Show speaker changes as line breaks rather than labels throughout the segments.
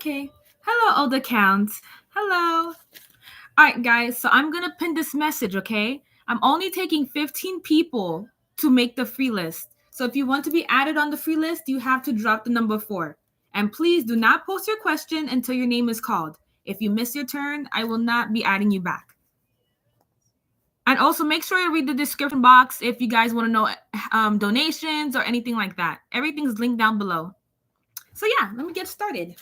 Okay. Hello, old accounts. Hello. All right, guys. So I'm going to pin this message, okay? I'm only taking 15 people to make the free list. So if you want to be added on the free list, you have to drop the number 4. And please do not post your question until your name is called. If you miss your turn, I will not be adding you back. And also make sure you read the description box if you guys want to know donations or anything like that. Everything's linked down below. So yeah, let me get started.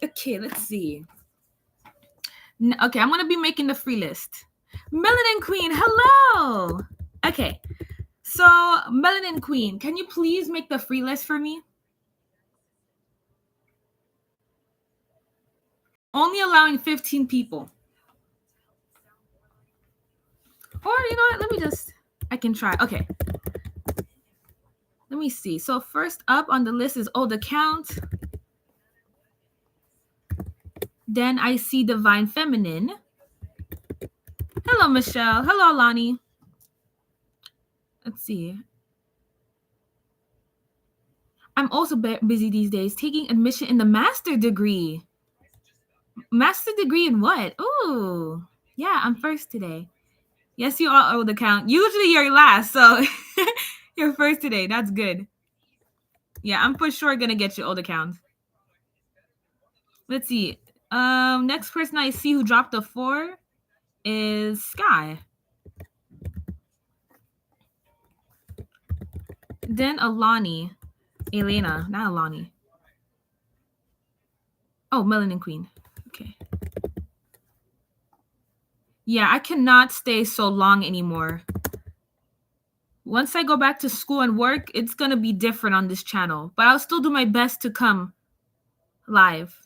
Okay, let's see. Okay, I'm going to be making the free list. Melanin Queen, hello! Okay, so Melanin Queen, can you please make the free list for me? Only allowing 15 people. Or, you know what, I can try. Okay. Let me see. So first up on the list is Old Account. Then I see Divine Feminine. Hello, Michelle. Hello, Lonnie. Let's see. I'm also busy these days taking admission in the master degree. Master degree in what? Ooh, yeah, I'm first today. Yes, you are Old Account. Usually you're last, so you're first today. That's good. Yeah, I'm for sure gonna get you Old Account. Let's see. Next person I see who dropped a 4 is Sky. Then Alani. Elena, not Alani. Oh, Melanin Queen. Okay. Yeah, I cannot stay so long anymore. Once I go back to school and work, it's going to be different on this channel. But I'll still do my best to come live.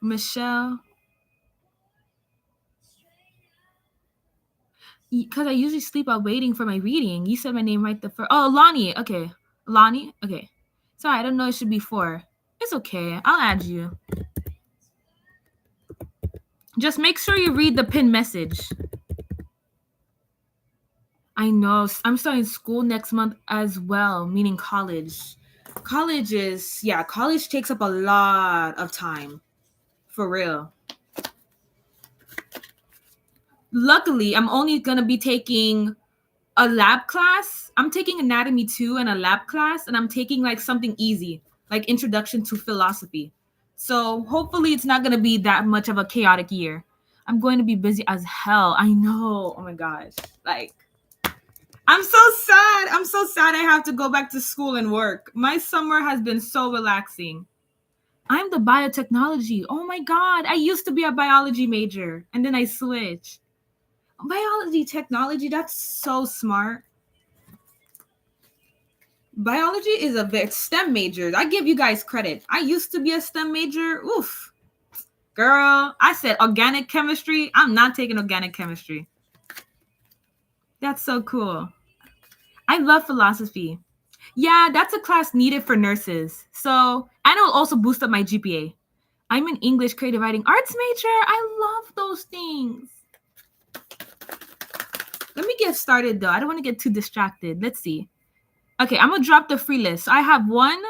Michelle. Because I usually sleep while waiting for my reading. You said my name right the first. Oh, Lonnie. Okay. Lonnie? Okay. Sorry, I don't know it should be 4. It's okay. I'll add you. Just make sure you read the pin message. I know. I'm starting school next month as well, meaning college. College takes up a lot of time. For real. Luckily, I'm only going to be taking a lab class. I'm taking anatomy 2 and a lab class, and I'm taking like something easy, like introduction to philosophy. So hopefully it's not going to be that much of a chaotic year. I'm going to be busy as hell. I know. Oh my gosh. Like, I'm so sad. I'm so sad I have to go back to school and work. My summer has been so relaxing. I'm the biotechnology. Oh my God. I used to be a biology major and then I switched. Biology technology, that's so smart. Biology is a bit STEM major. I give you guys credit. I used to be a STEM major. Oof. Girl, I said organic chemistry. I'm not taking organic chemistry. That's so cool. I love philosophy. Yeah, that's a class needed for nurses. So, and it will also boost up my GPA. I'm an English creative writing arts major. I love those things. Let me get started, though. I don't want to get too distracted. Let's see. Okay, I'm going to drop the free list. So I have 1,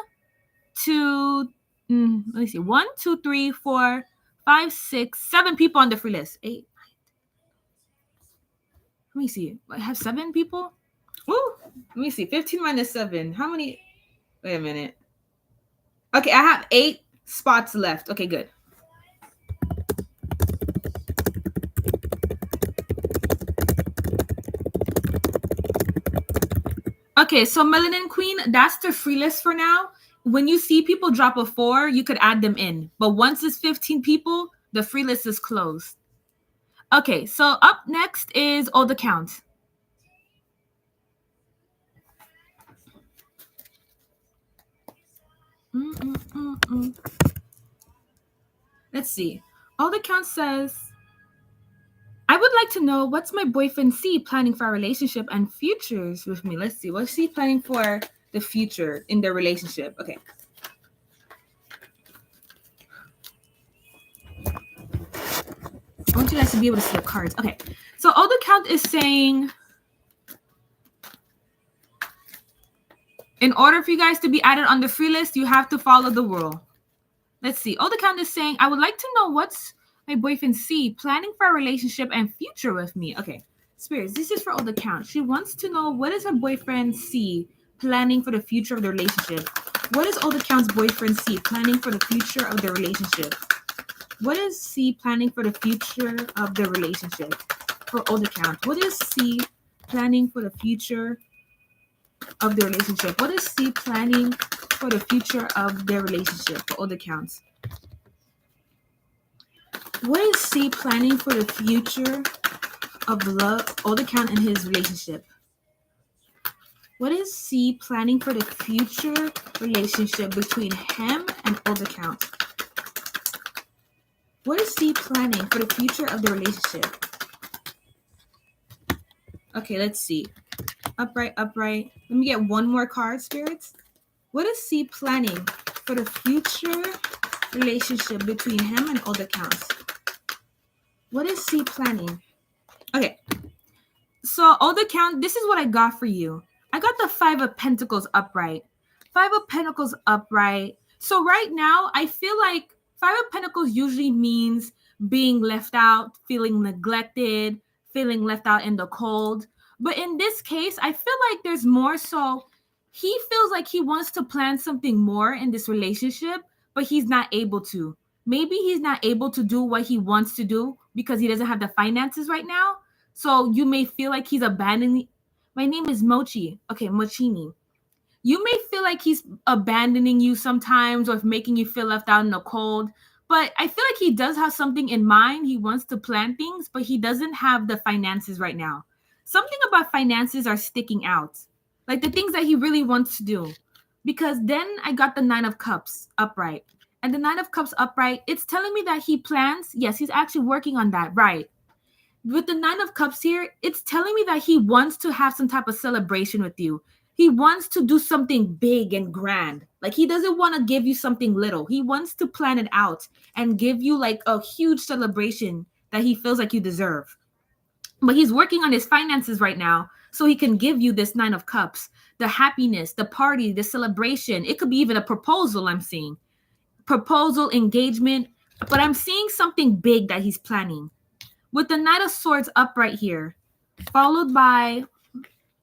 2, let me see. 1, 2, 3, 4, 5, 6, 7 people on the free list. 8, 9. Let me see. I have 7 people? Ooh, let me see. 15 minus 7. How many? Wait a minute. Okay, I have 8 spots left. Okay, good. Okay, so Melanin Queen, that's the free list for now. When you see people drop a 4, you could add them in. But once it's 15 people, the free list is closed. Okay, so up next is Old Account. Let's see. Old Account says, I would like to know what's my boyfriend C planning for our relationship and futures with me. Let's see. What's he planning for the future in their relationship? Okay. I want you guys to be able to see the cards. Okay. So Old Account is saying, in order for you guys to be added on the free list, you have to follow the rule. Let's see. Oh, the count is saying, I would like to know what's my boyfriend C planning for a relationship and future with me. Okay. Spirits, this is for all the count. She wants to know what is her boyfriend C planning for the future of the relationship. What is all the count's boyfriend C planning for the future of the relationship? What is C planning for the future of the relationship? For all the count. What is C planning for the future of the relationship? What is C planning for the future of their relationship? For all the counts. What is C planning for the future of love, all the count in his relationship? What is C planning for the future relationship between him and all the count? What is C planning for the future of the relationship? Okay, let's see. Upright, upright. Let me get one more card, spirits. What is C planning for the future relationship between him and all the counts? What is C planning? Okay. So all the count, this is what I got for you. I got the 5 of Pentacles upright. 5 of Pentacles upright. So right now, I feel like 5 of Pentacles usually means being left out, feeling neglected, feeling left out in the cold. But in this case, I feel like there's more so he feels like he wants to plan something more in this relationship, but he's not able to. Maybe he's not able to do what he wants to do because he doesn't have the finances right now. So you may feel like he's abandoning. My name is Mochi. Okay, Mochini. You may feel like he's abandoning you sometimes or making you feel left out in the cold. But I feel like he does have something in mind. He wants to plan things, but he doesn't have the finances right now. Something about finances are sticking out. Like the things that he really wants to do. Because then I got the 9 of Cups upright. And the 9 of Cups upright, it's telling me that he plans. Yes, he's actually working on that. Right. With the 9 of Cups here, it's telling me that he wants to have some type of celebration with you. He wants to do something big and grand. Like he doesn't want to give you something little. He wants to plan it out and give you like a huge celebration that he feels like you deserve. But he's working on his finances right now so he can give you this 9 of Cups, the happiness, the party, the celebration. It could be even a proposal, I'm seeing. Proposal, engagement. But I'm seeing something big that he's planning. With the Knight of Swords upright here, followed by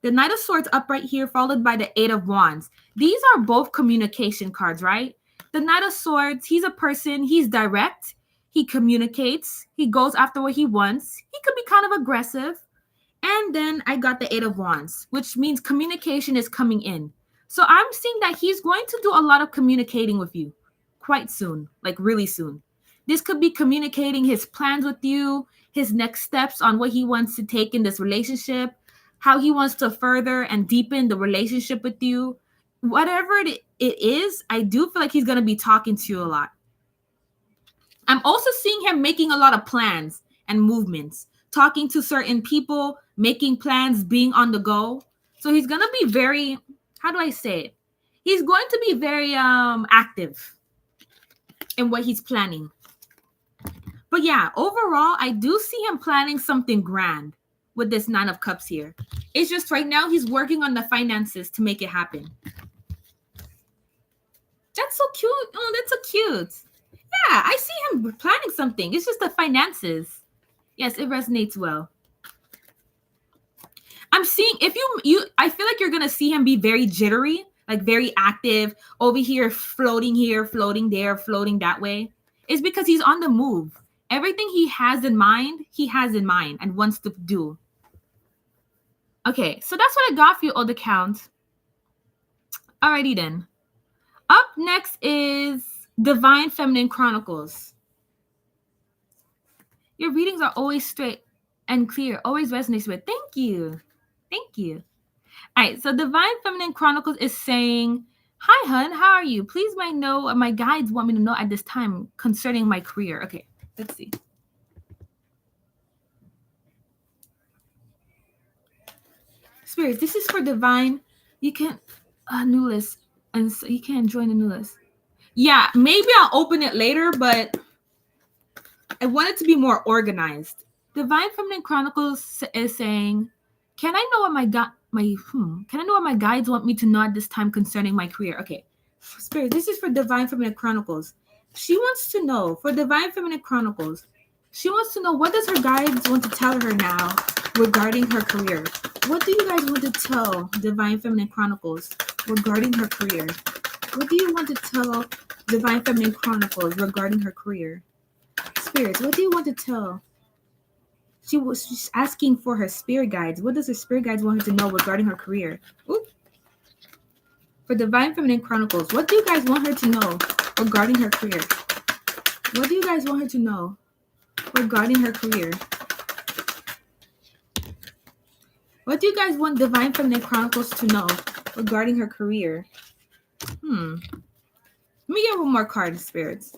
the Knight of Swords upright here, followed by the 8 of Wands. These are both communication cards, right? The Knight of Swords, he's a person, he's direct, he communicates, he goes after what he wants. He could be kind of aggressive. And then I got the 8 of Wands, which means communication is coming in. So I'm seeing that he's going to do a lot of communicating with you quite soon, like really soon. This could be communicating his plans with you, his next steps on what he wants to take in this relationship, how he wants to further and deepen the relationship with you. Whatever it is, I do feel like he's going to be talking to you a lot. I'm also seeing him making a lot of plans and movements, talking to certain people, making plans, being on the go. So he's going to be very, how do I say it? He's going to be very active in what he's planning. But yeah, overall, I do see him planning something grand with this 9 of Cups here. It's just right now he's working on the finances to make it happen. That's so cute. Oh, that's so cute. Yeah, I see him planning something. It's just the finances. Yes, it resonates well. I'm seeing if you I feel like you're going to see him be very jittery, like very active, over here, floating there, floating that way. It's because he's on the move. Everything he has in mind and wants to do. Okay, so that's what I got for you, all the count. Alrighty then. Up next is Divine Feminine Chronicles. Your readings are always straight and clear, always resonates with. Thank you. Thank you. All right, so Divine Feminine Chronicles is saying, hi, hun, how are you? Please know what my guides want me to know at this time concerning my career. Okay, let's see. Spirits, this is for Divine. You can't, new list, and so you can't join the new list. Yeah, maybe I'll open it later, but I want it to be more organized. Divine Feminine Chronicles is saying, can I know what can I know what my guides want me to know at this time concerning my career? Okay, Spirit, this is for Divine Feminine Chronicles. She wants to know, for Divine Feminine Chronicles, she wants to know, what does her guides want to tell her now regarding her career? What do you guys want to tell Divine Feminine Chronicles regarding her career? What do you want to tell Divine Feminine Chronicles regarding her career? Spirits, what do you want to tell? She's asking for her spirit guides. What does her spirit guides want her to know regarding her career? Ooh. For Divine Feminine Chronicles, what do you guys want her to know regarding her career? What do you guys want her to know regarding her career? What do you guys want Divine Feminine Chronicles to know regarding her career? Let me get one more card, spirits.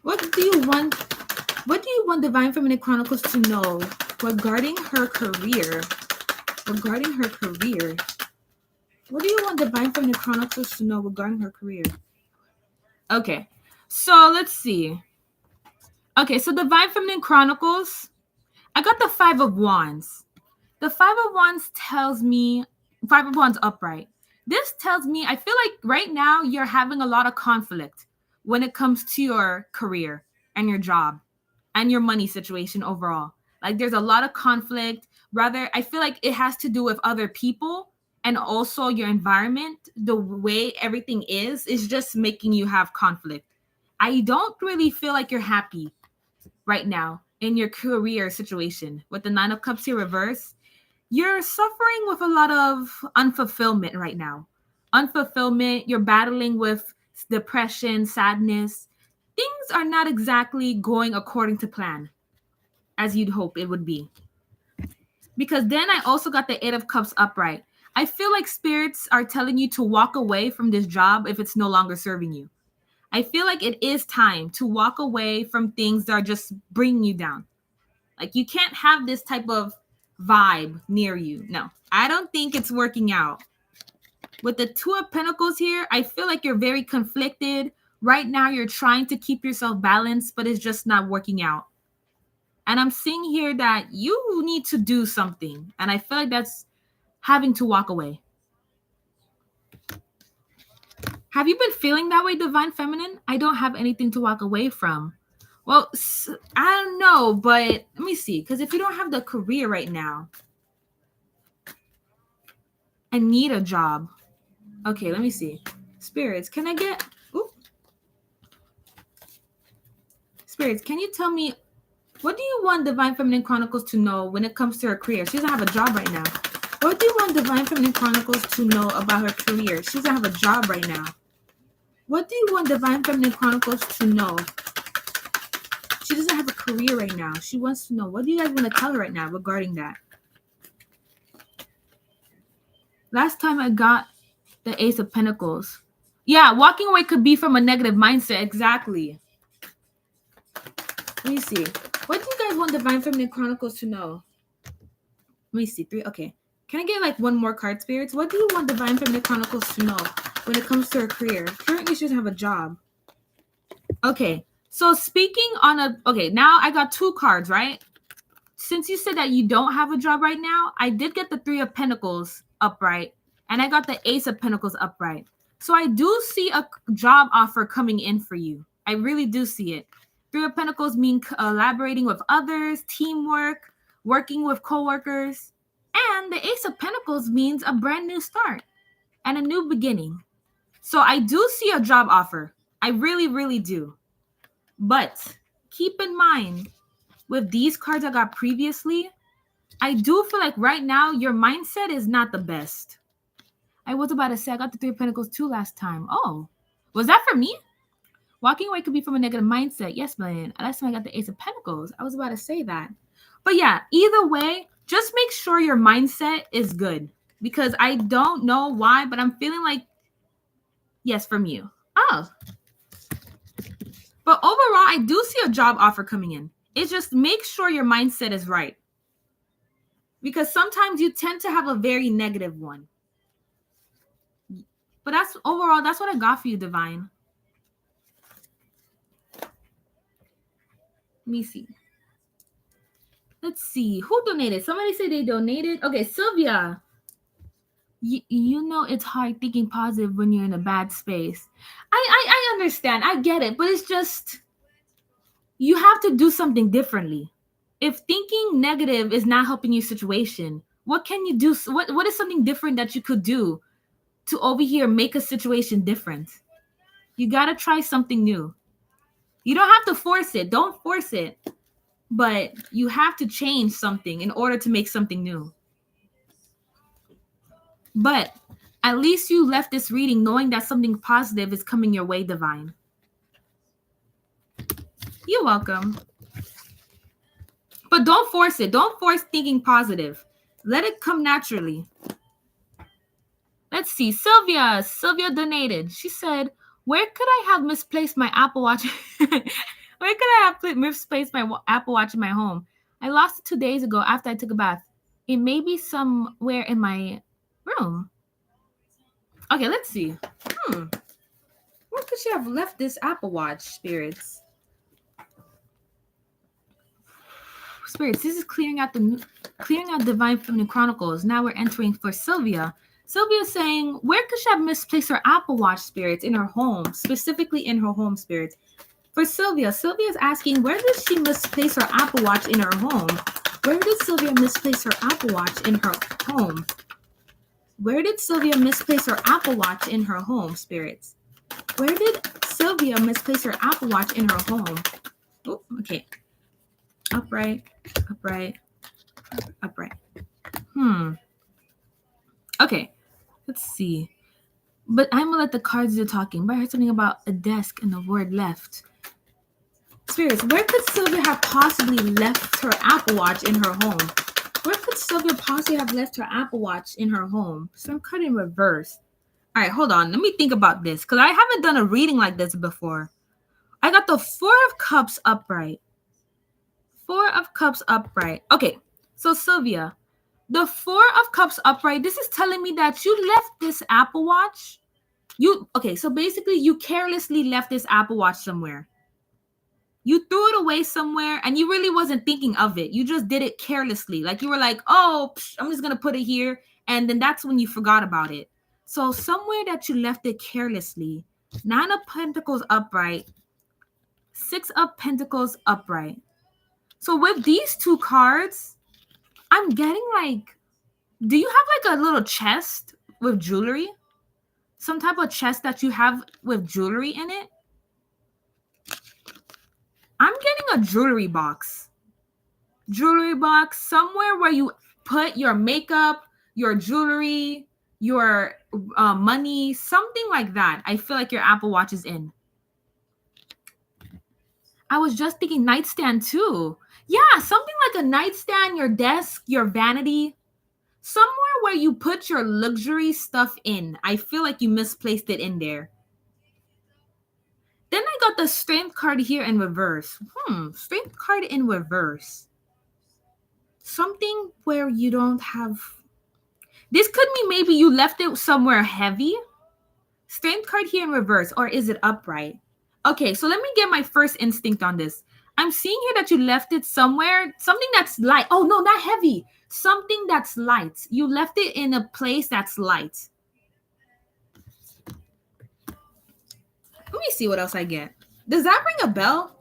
What do you want Divine Feminine Chronicles to know regarding her career? Regarding her career. What do you want Divine Feminine Chronicles to know regarding her career? Okay, so let's see. Okay, so Divine Feminine Chronicles, I got the 5 of Wands. The 5 of Wands tells me, 5 of Wands upright. This tells me, I feel like right now you're having a lot of conflict when it comes to your career and your job and your money situation overall. Like there's a lot of conflict. Rather, I feel like it has to do with other people and also your environment. The way everything is just making you have conflict. I don't really feel like you're happy right now in your career situation. With the 9 of Cups here reverse, you're suffering with a lot of unfulfillment right now. Unfulfillment, you're battling with depression, sadness. Things are not exactly going according to plan as you'd hope it would be. Because then I also got the 8 of Cups upright. I feel like spirits are telling you to walk away from this job if it's no longer serving you. I feel like it is time to walk away from things that are just bringing you down. Like you can't have this type of vibe near you. No, I don't think it's working out. With the 2 of Pentacles here, I feel like you're very conflicted. Right now, you're trying to keep yourself balanced, but it's just not working out. And I'm seeing here that you need to do something. And I feel like that's having to walk away. Have you been feeling that way, Divine Feminine? I don't have anything to walk away from. Well, I don't know, but let me see. Because if you don't have the career right now and need a job. Okay, let me see. Spirits, can I get... Ooh. Spirits, can you tell me, what do you want Divine Feminine Chronicles to know when it comes to her career? She doesn't have a job right now. What do you want Divine Feminine Chronicles to know about her career? She doesn't have a job right now. What do you want Divine Feminine Chronicles to know? She doesn't have a career right now. She wants to know. What do you guys want to tell her right now regarding that? Last time I got the Ace of Pentacles. Yeah, walking away could be from a negative mindset. Exactly. Let me see. What do you guys want Divine Feminine Chronicles to know? Let me see. 3. Okay. Can I get like one more card, spirits? What do you want Divine Feminine Chronicles to know when it comes to her career? Currently, she doesn't have a job. Okay. So speaking on a... Okay, now I got 2 cards, right? Since you said that you don't have a job right now, I did get the 3 of Pentacles upright. And I got the Ace of Pentacles upright. So I do see a job offer coming in for you. I really do see it. 3 of Pentacles mean collaborating with others, teamwork, working with coworkers. And the Ace of Pentacles means a brand new start and a new beginning. So I do see a job offer. I really, really do. But keep in mind, with these cards I got previously, I do feel like right now your mindset is not the best. I was about to say I got the 3 of Pentacles too last time. Oh, was that for me? Walking away could be from a negative mindset. Yes, man. Last time I got the Ace of Pentacles. I was about to say that. But yeah, either way, just make sure your mindset is good. Because I don't know why, but I'm feeling like, yes, from you. Oh. But overall, I do see a job offer coming in. It's just make sure your mindset is right. Because sometimes you tend to have a very negative one. But that's overall, that's what I got for you, Divine. Let me see. Let's see. Who donated? Somebody said they donated. Okay, Sylvia. You know it's hard thinking positive when you're in a bad space. I understand. I get it. But it's just, you have to do something differently. If thinking negative is not helping your situation, what can you do? What is something different that you could do to over here make a situation different? You got to try something new. You don't have to force it. Don't force it. But you have to change something in order to make something new. But at least you left this reading knowing that something positive is coming your way, Divine. You're welcome. But don't force it. Don't force thinking positive. Let it come naturally. Let's see. Sylvia donated. She said, where could I have misplaced my Apple Watch? Where could I have misplaced my Apple Watch in my home? I lost it 2 days ago after I took a bath. It may be somewhere in my room. Okay, let's see. Where could she have left this Apple Watch, spirits? Spirits, this is clearing out Divine Feminine Chronicles. Now we're entering for Sylvia. Sylvia's saying, where could she have misplaced her Apple Watch, spirits, in her home, specifically in her home, spirits? For Sylvia, Sylvia's asking, where did she misplace her Apple Watch in her home? Where did Sylvia misplace her Apple Watch in her home? Where did Sylvia misplace her Apple Watch in her home, spirits? Where did Sylvia misplace her Apple Watch in her home? Oh, okay. Upright. Okay, let's see. But I'm gonna let the cards do talking. But I heard something about a desk and the word left. Spirits, where could Sylvia have possibly left her Apple Watch in her home? Where could Sylvia possibly have left her Apple Watch in her home? So I'm cutting reverse. All right, hold on. Let me think about this because I haven't done a reading like this before. I got the 4 of Cups upright. 4 of Cups upright. Okay, so Sylvia, the 4 of Cups upright, this is telling me that you left this Apple Watch. So basically you carelessly left this Apple Watch somewhere. You threw it away somewhere and you really wasn't thinking of it. You just did it carelessly. Like you were like, oh, I'm just going to put it here. And then that's when you forgot about it. So somewhere that you left it carelessly. 9 of Pentacles upright. 6 of Pentacles upright. So with these 2 cards, I'm getting like, do you have like a little chest with jewelry? Some type of chest that you have with jewelry in it? I'm getting a jewelry box. Jewelry box, somewhere where you put your makeup, your jewelry, your money, something like that. I feel like your Apple Watch is in. I was just thinking nightstand too. Yeah, something like a nightstand, your desk, your vanity. Somewhere where you put your luxury stuff in. I feel like you misplaced it in there. Then I got the Strength card here in reverse. Strength card in reverse. Something where you don't have... This could mean maybe you left it somewhere heavy. Strength card here in reverse. Or is it upright? Okay, so let me get my first instinct on this. I'm seeing here that you left it somewhere. Something that's light. Oh, no, not heavy. Something that's light. You left it in a place that's light. Let me see what else I get. Does that ring a bell?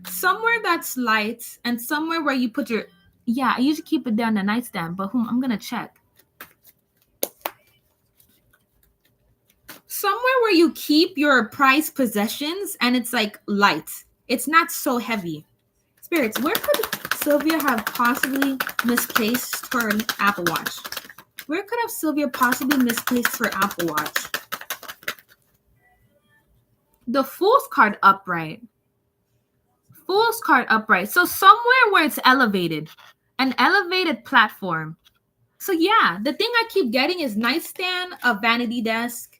Somewhere that's light and somewhere where you put your... Yeah, I usually keep it down the nightstand, but I'm going to check. Somewhere where you keep your prized possessions and it's like light. It's not so heavy. Spirits, where could Sylvia have possibly misplaced her Apple Watch? Where could have Sylvia possibly misplaced her Apple Watch? The Fool's card upright. Fool's card upright. So somewhere where it's elevated. An elevated platform. So yeah, the thing I keep getting is nightstand, a vanity desk.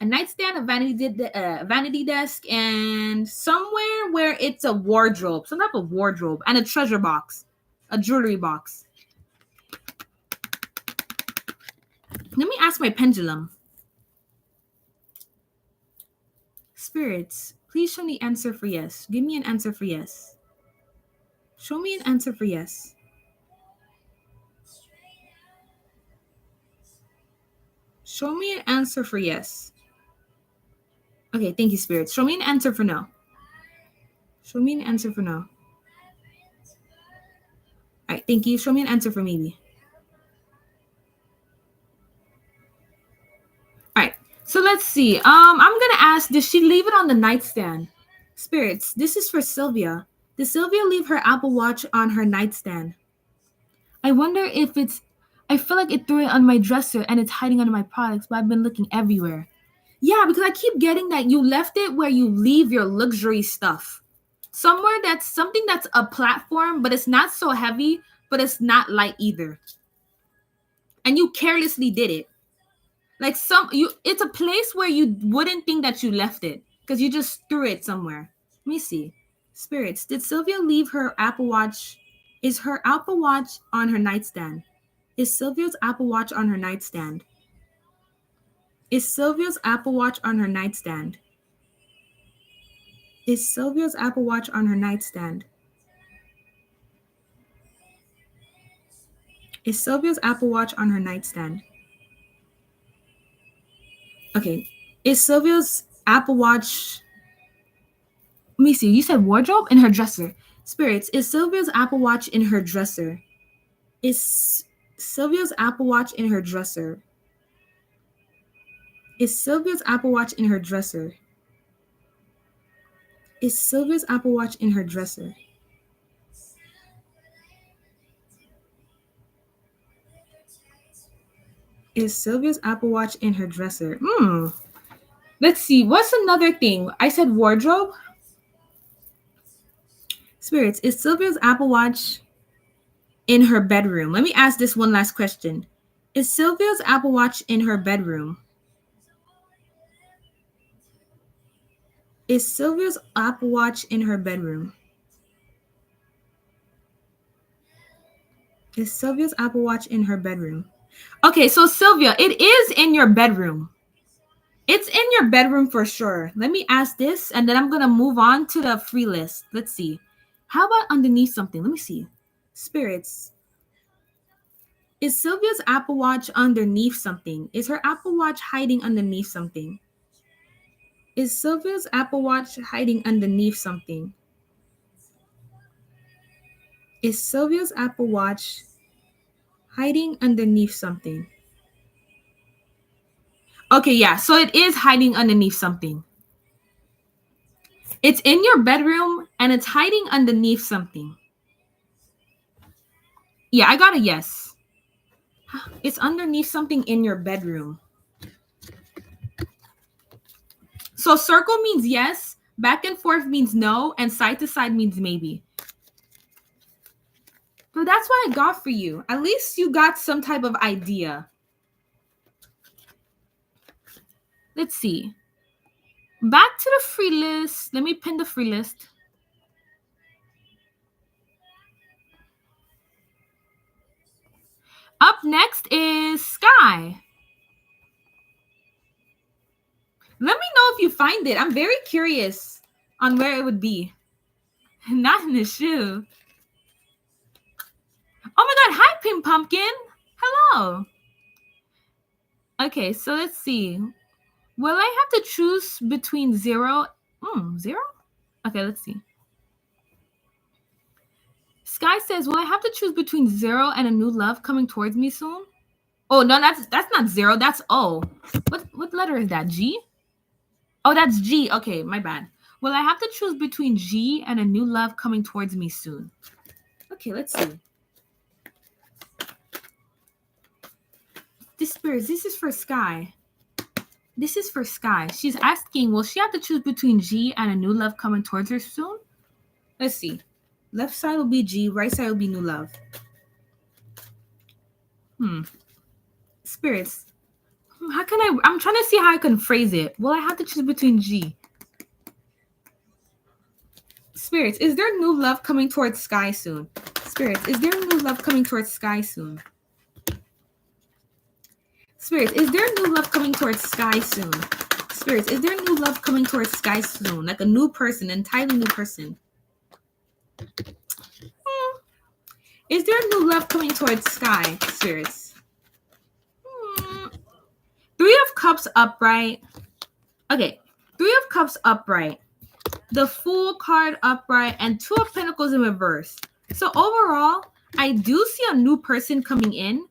A nightstand, a vanity desk, and somewhere where it's a wardrobe. Some type of wardrobe. And a treasure box. A jewelry box. Let me ask my pendulum. Spirits, please show me answer for yes. Give me an answer for yes. Show me an answer for yes. Show me an answer for yes. Okay, thank you, spirits. Show me an answer for no. Show me an answer for no. All right, thank you. Show me an answer for maybe. All right, so let's see. I'm gonna ask, did she leave it on the nightstand? Spirits, this is for Sylvia. Did Sylvia leave her Apple Watch on her nightstand? I wonder if it's, I feel like it threw it on my dresser and it's hiding under my products, but I've been looking everywhere. Yeah, because I keep getting that you left it where you leave your luxury stuff. Somewhere that's something that's a platform, but it's not so heavy, but it's not light either. And you carelessly did it. Like it's a place where you wouldn't think that you left it because you just threw it somewhere. Let me see. Spirits, did Sylvia leave her Apple Watch? Is her Apple Watch on her nightstand? Is Sylvia's Apple Watch on her nightstand? Is Sylvia's Apple Watch on her nightstand? Is Sylvia's Apple Watch on her nightstand? Is Sylvia's Apple Watch on her nightstand? Okay. Is Sylvia's Apple Watch... Let me see. You said wardrobe? In her dresser. Spirits, is Sylvia's Apple Watch in her dresser? Is Sylvia's Apple Watch in her dresser? Is Sylvia's Apple Watch in her dresser? Is Sylvia's Apple Watch in her dresser? Is Sylvia's Apple Watch in her dresser? Let's see. What's another thing? I said wardrobe. Spirits, is Sylvia's Apple Watch in her bedroom? Let me ask this one last question. Is Sylvia's Apple Watch in her bedroom? Is Sylvia's Apple Watch in her bedroom? Is Sylvia's Apple Watch in her bedroom? Okay, so Sylvia, it is in your bedroom. It's in your bedroom for sure. Let me ask this, and then I'm going to move on to the free list. Let's see. How about underneath something? Let me see. Spirits. Is Sylvia's Apple Watch underneath something? Is her Apple Watch hiding underneath something? Is Sylvia's Apple Watch hiding underneath something? Is Sylvia's Apple Watch hiding underneath something? Okay, yeah, so it is hiding underneath something. It's in your bedroom and it's hiding underneath something. Yeah, I got a yes. It's underneath something in your bedroom. So circle means yes, back and forth means no, and side to side means maybe. But that's what I got for you. At least you got some type of idea. Let's see. Back to the free list. Let me pin the free list. Up next is Sky. Let me know if you find it. I'm very curious on where it would be. Not in the shoe. Oh my god, hi Pink Pumpkin. Hello. Okay, so let's see. Will I have to choose between 0? 0? Okay, let's see. Sky says, will I have to choose between 0 and a new love coming towards me soon? Oh, no, that's not 0. That's O. What letter is that? G? Oh, that's G. Okay, my bad. Will I have to choose between G and a new love coming towards me soon? Okay, let's see. This is for Sky. This is for Sky. She's asking, will she have to choose between G and a new love coming towards her soon? Let's see. Left side will be G, right side will be new love. Spirits. How can I'm trying to see how I can phrase it. Will I have to choose between G? Spirits, is there new love coming towards Sky soon? Spirits, is there new love coming towards Sky soon? Spirits, is there new love coming towards Sky soon? Spirits, is there new love coming towards Sky soon? Like a new person, an entirely new person. Is there new love coming towards Sky, Spirits? 3 Cups upright. Okay, Three of Cups upright. The Fool card upright, and Two of Pentacles in reverse. So overall, I do see a new person coming in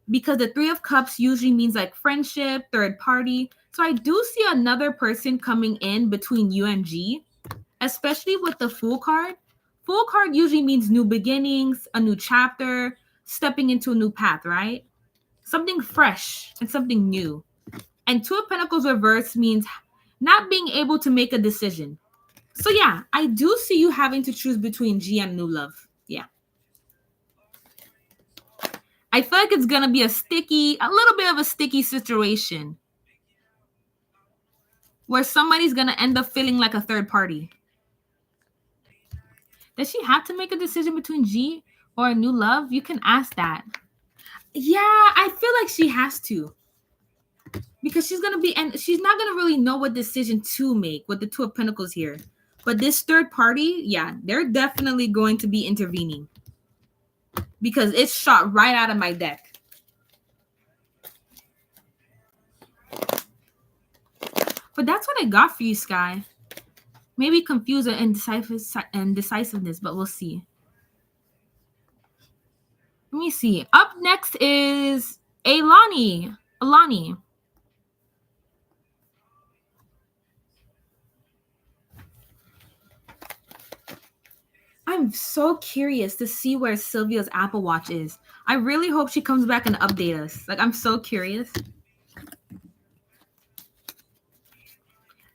because the Three of Cups usually means like friendship, third party. So I do see another person coming in between you and G, especially with the Fool card. Fool card usually means new beginnings, a new chapter, stepping into a new path, right? Something fresh and something new. And Two of Pentacles reverse means not being able to make a decision. So yeah, I do see you having to choose between G and new love. Yeah. I feel like it's going to be a little bit of a sticky situation where somebody's going to end up feeling like a third party. Does she have to make a decision between G or a new love? You can ask that. Yeah, I feel like she has to. Because she's not going to really know what decision to make with the Two of Pentacles here. But this third party, yeah, they're definitely going to be intervening. Because it's shot right out of my deck. But that's what I got for you, Sky. Maybe confusion and indecisiveness, but we'll see. Let me see. Up next is Alani. I'm so curious to see where Sylvia's Apple Watch is. I really hope she comes back and update us. Like, I'm so curious.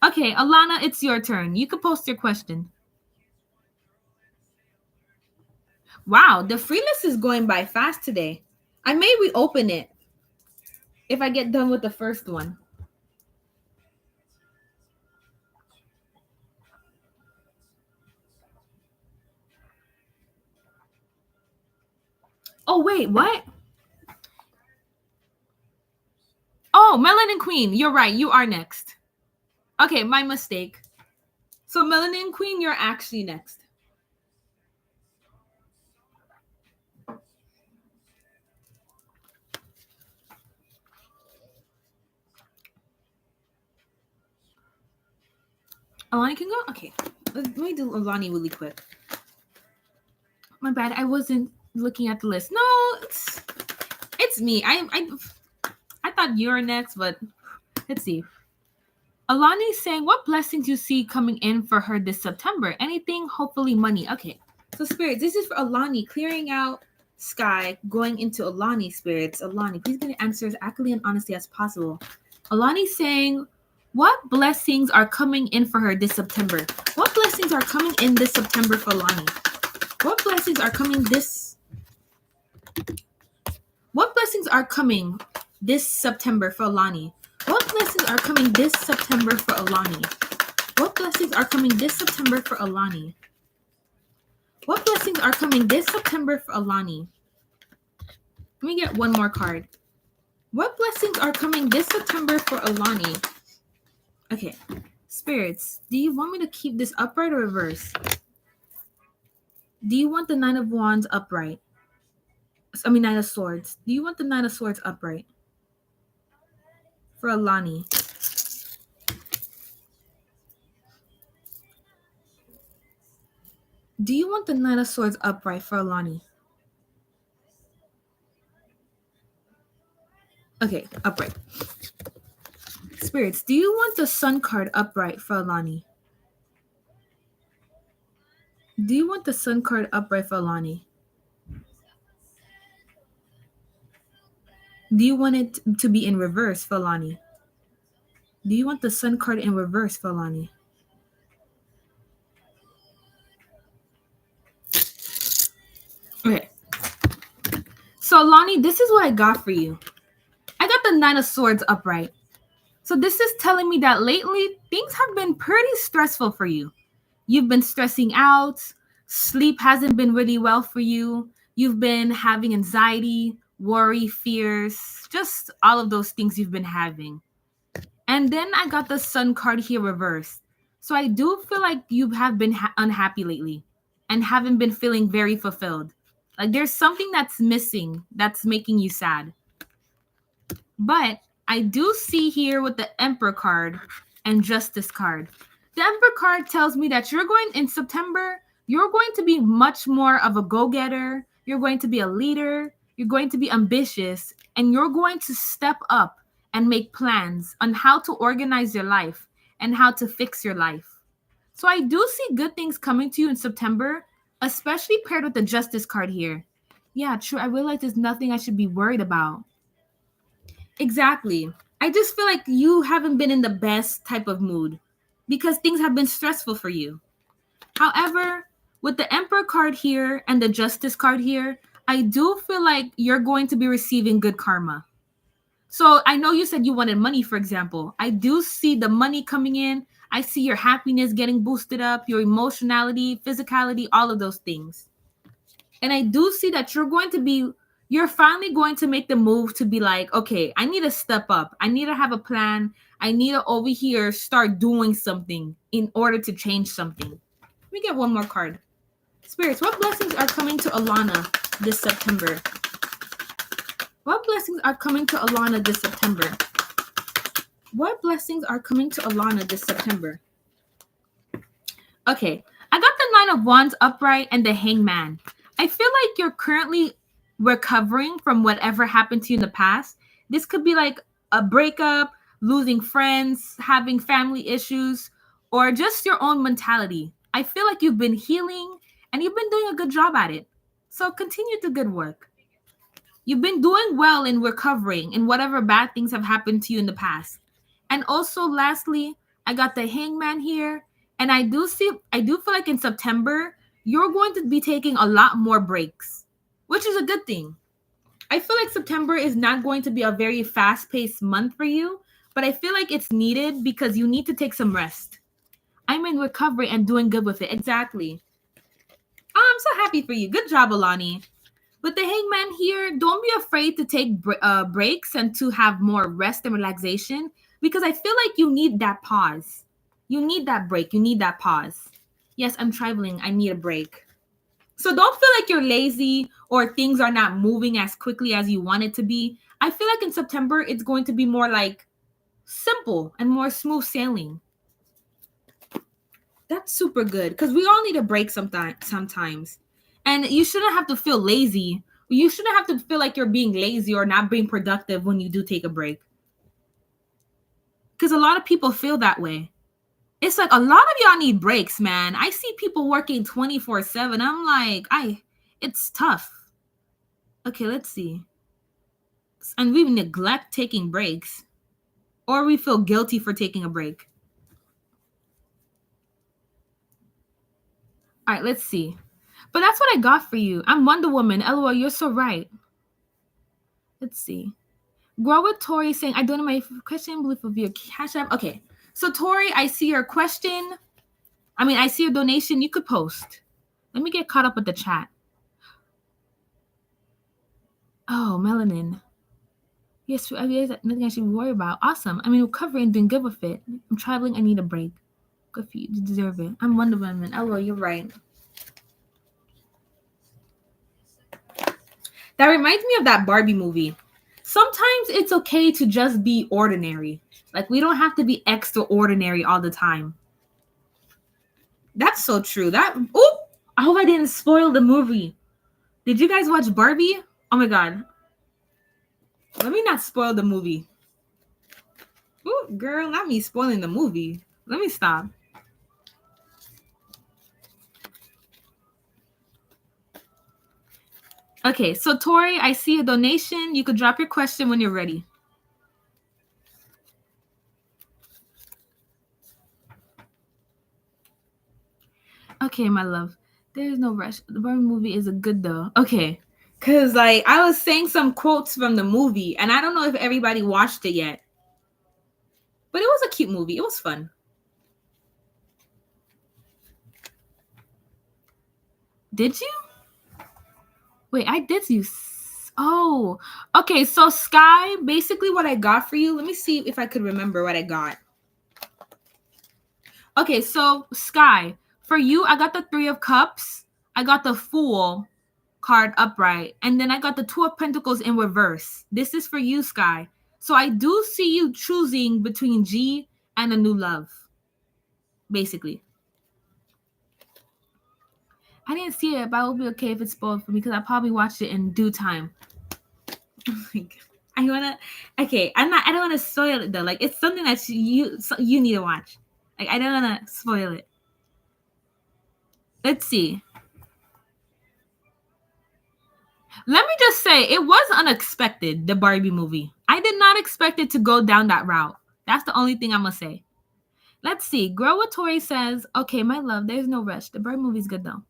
Okay, Alana, it's your turn. You can post your question. Wow, the free list is going by fast today. I may reopen it if I get done with the first one. Oh, wait, what? Oh, Melanin Queen, you're right. You are next. Okay, my mistake. So, Melanin Queen, you're actually next. Alani can go? Okay. Let me do Alani really quick. My bad. I wasn't looking at the list. No, it's me. I thought you were next, but let's see. Alani's saying, what blessings you see coming in for her this September? Anything, hopefully money. Okay. So, spirits, this is for Alani, clearing out Sky, going into Alani, spirits. Alani, please give me answers accurately and honestly as possible. Alani's saying, what blessings are coming in for her this September? What blessings are coming in this September for Alani? What blessings are coming this September for Alani? What blessings are coming this September for Alani? What blessings are coming this September for Alani? What blessings are coming this September for Alani? Let me get one more card. What blessings are coming this September for Alani? Okay. Spirits, do you want me to keep this upright or reverse? Do you want the Nine of Wands upright? Nine of Swords. Do you want the Nine of Swords upright? For Alani. Do you want the Nine of Swords upright for Alani? Okay, upright. Spirits, do you want the Sun card upright for Alani? Do you want the Sun card upright for Alani? Do you want it to be in reverse for Alani? Do you want the Sun card in reverse for Alani? Okay. So, Alani, this is what I got for you. I got the Nine of Swords upright. So this is telling me that lately, things have been pretty stressful for you. You've been stressing out. Sleep hasn't been really well for you. You've been having anxiety, worry, fears, just all of those things you've been having. And then I got the Sun card here reversed. So I do feel like you have been unhappy lately and haven't been feeling very fulfilled. Like there's something that's missing that's making you sad. But I do see here with the Emperor card and Justice card. The Emperor card tells me that you're going in September, you're going to be much more of a go-getter. You're going to be a leader. You're going to be ambitious, and you're going to step up and make plans on how to organize your life and how to fix your life. So I do see good things coming to you in September, especially paired with the Justice card here. Yeah, true. I realize there's nothing I should be worried about. Exactly. I just feel like you haven't been in the best type of mood because things have been stressful for you. However, with the Emperor card here and the Justice card here, I do feel like you're going to be receiving good karma. So I know you said you wanted money, for example. I do see the money coming in. I see your happiness getting boosted up, your emotionality, physicality, all of those things. And I do see that you're finally going to make the move to be like, okay, I need to step up. I need to have a plan. I need to over here start doing something in order to change something. Let me get one more card. Spirits, what blessings are coming to Alana this September? What blessings are coming to Alana this September? What blessings are coming to Alana this September? Okay, I got the Nine of Wands upright and the Hangman. I feel like you're currently recovering from whatever happened to you in the past. This could be like a breakup, losing friends, having family issues, or just your own mentality. I feel like you've been healing and you've been doing a good job at it. So continue the good work. You've been doing well in recovering in whatever bad things have happened to you in the past. And also, lastly, I got the Hangman here. And I do feel like in September, you're going to be taking a lot more breaks, which is a good thing. I feel like September is not going to be a very fast-paced month for you, but I feel like it's needed because you need to take some rest. I'm in recovery and doing good with it. Exactly. Oh, I'm so happy for you. Good job, Alani. With the Hangman here, don't be afraid to take breaks and to have more rest and relaxation because I feel like you need that pause. You need that break. You need that pause. Yes, I'm traveling. I need a break. So don't feel like you're lazy or things are not moving as quickly as you want it to be. I feel like in September, it's going to be more like simple and more smooth sailing. That's super good because we all need a break sometimes. And you shouldn't have to feel lazy. You shouldn't have to feel like you're being lazy or not being productive when you do take a break. Because a lot of people feel that way. It's like a lot of y'all need breaks, man. I see people working 24/7. I'm like, it's tough. Okay, let's see. And we neglect taking breaks. Or we feel guilty for taking a break. All right, let's see. But that's what I got for you. I'm Wonder Woman. LOL, you're so right. Let's see. Grow with Tori saying, I don't know my question, belief of your Cashapp. Okay. So Tori, I see your question. I see your donation. You could post. Let me get caught up with the chat. Oh, melanin. Yes, nothing I should worry about. Awesome. I'm in recovery and doing good with it. I'm traveling. I need a break. Good for you. You deserve it. I'm Wonder Woman. LOL, you're right. That reminds me of that Barbie movie. Sometimes it's okay to just be ordinary. Like, we don't have to be extraordinary all the time. That's so true. I hope I didn't spoil the movie. Did you guys watch Barbie? Oh my God. Let me not spoil the movie. Ooh, girl, not me spoiling the movie. Let me stop. Okay, so Tori, I see a donation. You could drop your question when you're ready. Okay, my love. There's no rush. The Barbie movie is a good though. Okay. Because I was saying some quotes from the movie, and I don't know if everybody watched it yet. But it was a cute movie. It was fun. Did you? Wait, I did you. Oh, okay. So Sky, basically what I got for you. Let me see if I could remember what I got. Okay, so Sky, for you, I got the Three of Cups. I got the Fool card upright. And then I got the Two of Pentacles in reverse. This is for you, Sky. So I do see you choosing between G and a new love, basically. I didn't see it, but it will be okay if it's spoiled for me because I probably watched it in due time. Oh my God. I wanna. Okay, I don't want to spoil it though. Like it's something that you need to watch. Like I don't want to spoil it. Let's see. Let me just say, it was unexpected, the Barbie movie. I did not expect it to go down that route. That's the only thing I'm going to say. Let's see. Girl with Tori says, okay, my love, there's no rush. The Barbie movie's good, though.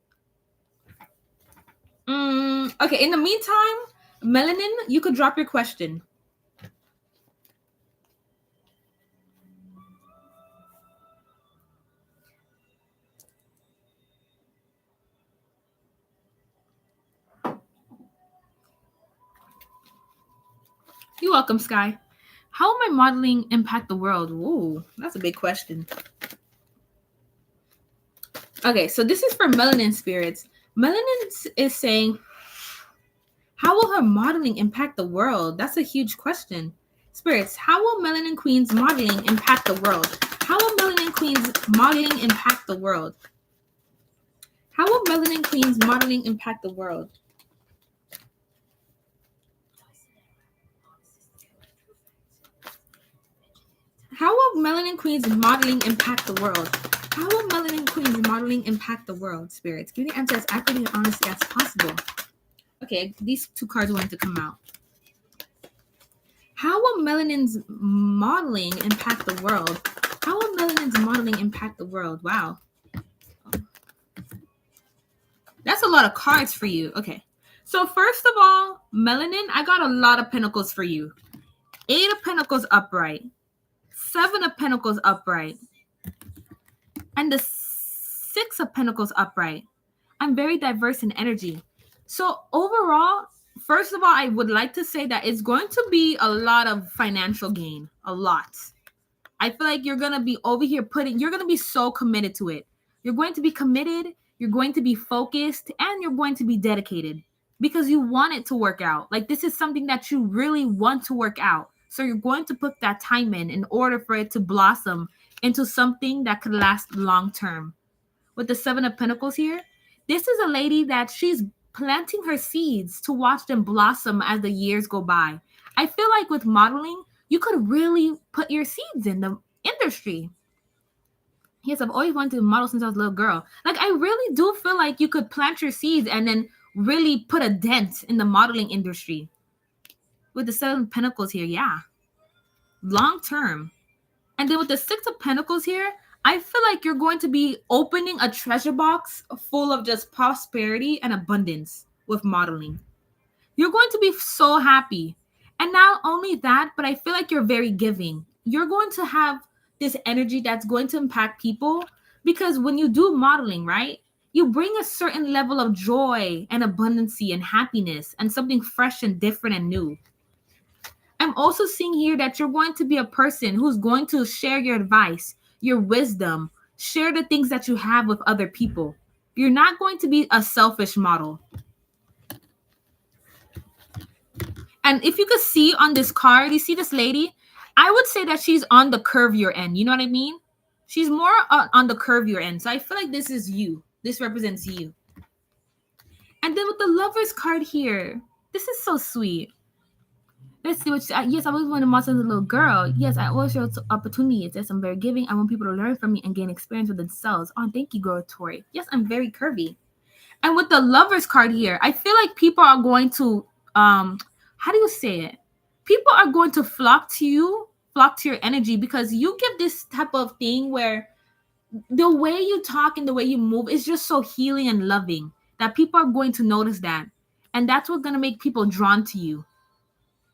Okay, in the meantime, Melanin, you could drop your question. You're welcome, Sky. How will my modeling impact the world? Ooh, that's a big question. Okay, so this is for Melanin Spirits. Melanin is saying, how will her modeling impact the world? That's a huge question. Spirits, how will Melanin Queen's modeling impact the world? How will Melanin Queen's modeling impact the world? How will Melanin Queen's modeling impact the world? How will Melanin Queen's modeling impact the world? How will Melanin Queen's modeling impact the world, Spirits? Give the answer as accurately and honestly as possible. Okay, these two cards wanted to come out. How will Melanin's modeling impact the world? How will Melanin's modeling impact the world? Wow. That's a lot of cards for you. Okay. So first of all, Melanin, I got a lot of pentacles for you. 8 of Pentacles upright. 7 of Pentacles upright. And the 6 of Pentacles upright. I'm very diverse in energy. So overall, first of all, I would like to say that it's going to be a lot of financial gain. A lot. I feel like you're going to be over here you're going to be so committed to it. You're going to be committed, you're going to be focused, and you're going to be dedicated because you want it to work out. Like this is something that you really want to work out. So you're going to put that time in order for it to blossom into something that could last long term. With the 7 of Pentacles here, this is a lady that she's planting her seeds to watch them blossom as the years go by. I feel like with modeling, you could really put your seeds in the industry. Yes, I've always wanted to model since I was a little girl. Like, I really do feel like you could plant your seeds and then really put a dent in the modeling industry. With the 7 of Pentacles here, yeah. Long term. And then with the 6 of Pentacles here, I feel like you're going to be opening a treasure box full of just prosperity and abundance with modeling. You're going to be so happy. And not only that, but I feel like you're very giving. You're going to have this energy that's going to impact people because when you do modeling, right, you bring a certain level of joy and abundancy and happiness and something fresh and different and new. I'm also seeing here that you're going to be a person who's going to share your advice, your wisdom, share the things that you have with other people. You're not going to be a selfish model. And if you could see on this card, you see this lady, I would say that she's on the curvier end. You know what I mean? She's more on the curvier end. So I feel like this is you. This represents you. And then with the Lover's card here, this is so sweet. Let's see what yes, I always wanted to model as a little girl. Yes, I always show opportunities. Yes, I'm very giving. I want people to learn from me and gain experience with themselves. Oh, thank you, girl, Tori. Yes, I'm very curvy. And with the Lover's card here, I feel like people are going to how do you say it? People are going to flock to you, flock to your energy because you give this type of thing where the way you talk and the way you move is just so healing and loving that people are going to notice that. And that's what's going to make people drawn to you.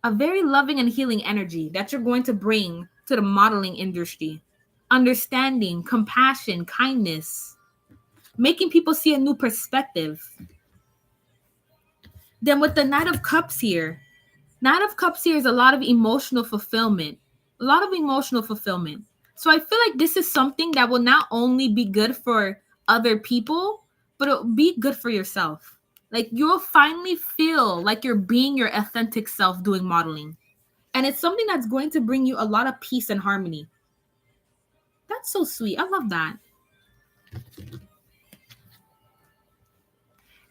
A very loving and healing energy that you're going to bring to the modeling industry. Understanding, compassion, kindness, making people see a new perspective. Then with the Knight of Cups here, Knight of Cups here is a lot of emotional fulfillment. A lot of emotional fulfillment. So I feel like this is something that will not only be good for other people, but it'll be good for yourself. Like you'll finally feel like you're being your authentic self doing modeling. And it's something that's going to bring you a lot of peace and harmony. That's so sweet. I love that.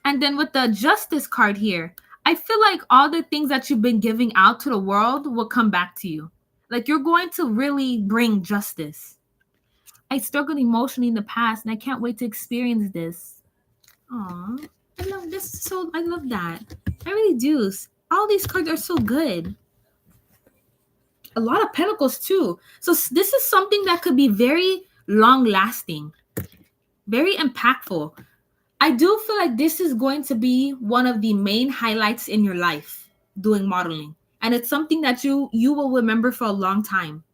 And then with the Justice card here, I feel like all the things that you've been giving out to the world will come back to you. Like you're going to really bring justice. I struggled emotionally in the past and I can't wait to experience this. Aw, I love this. So I love that. I really do. All these cards are so good. A lot of pentacles too. So this is something that could be very long lasting, very impactful. I do feel like this is going to be one of the main highlights in your life, doing modeling. And it's something that you will remember for a long time.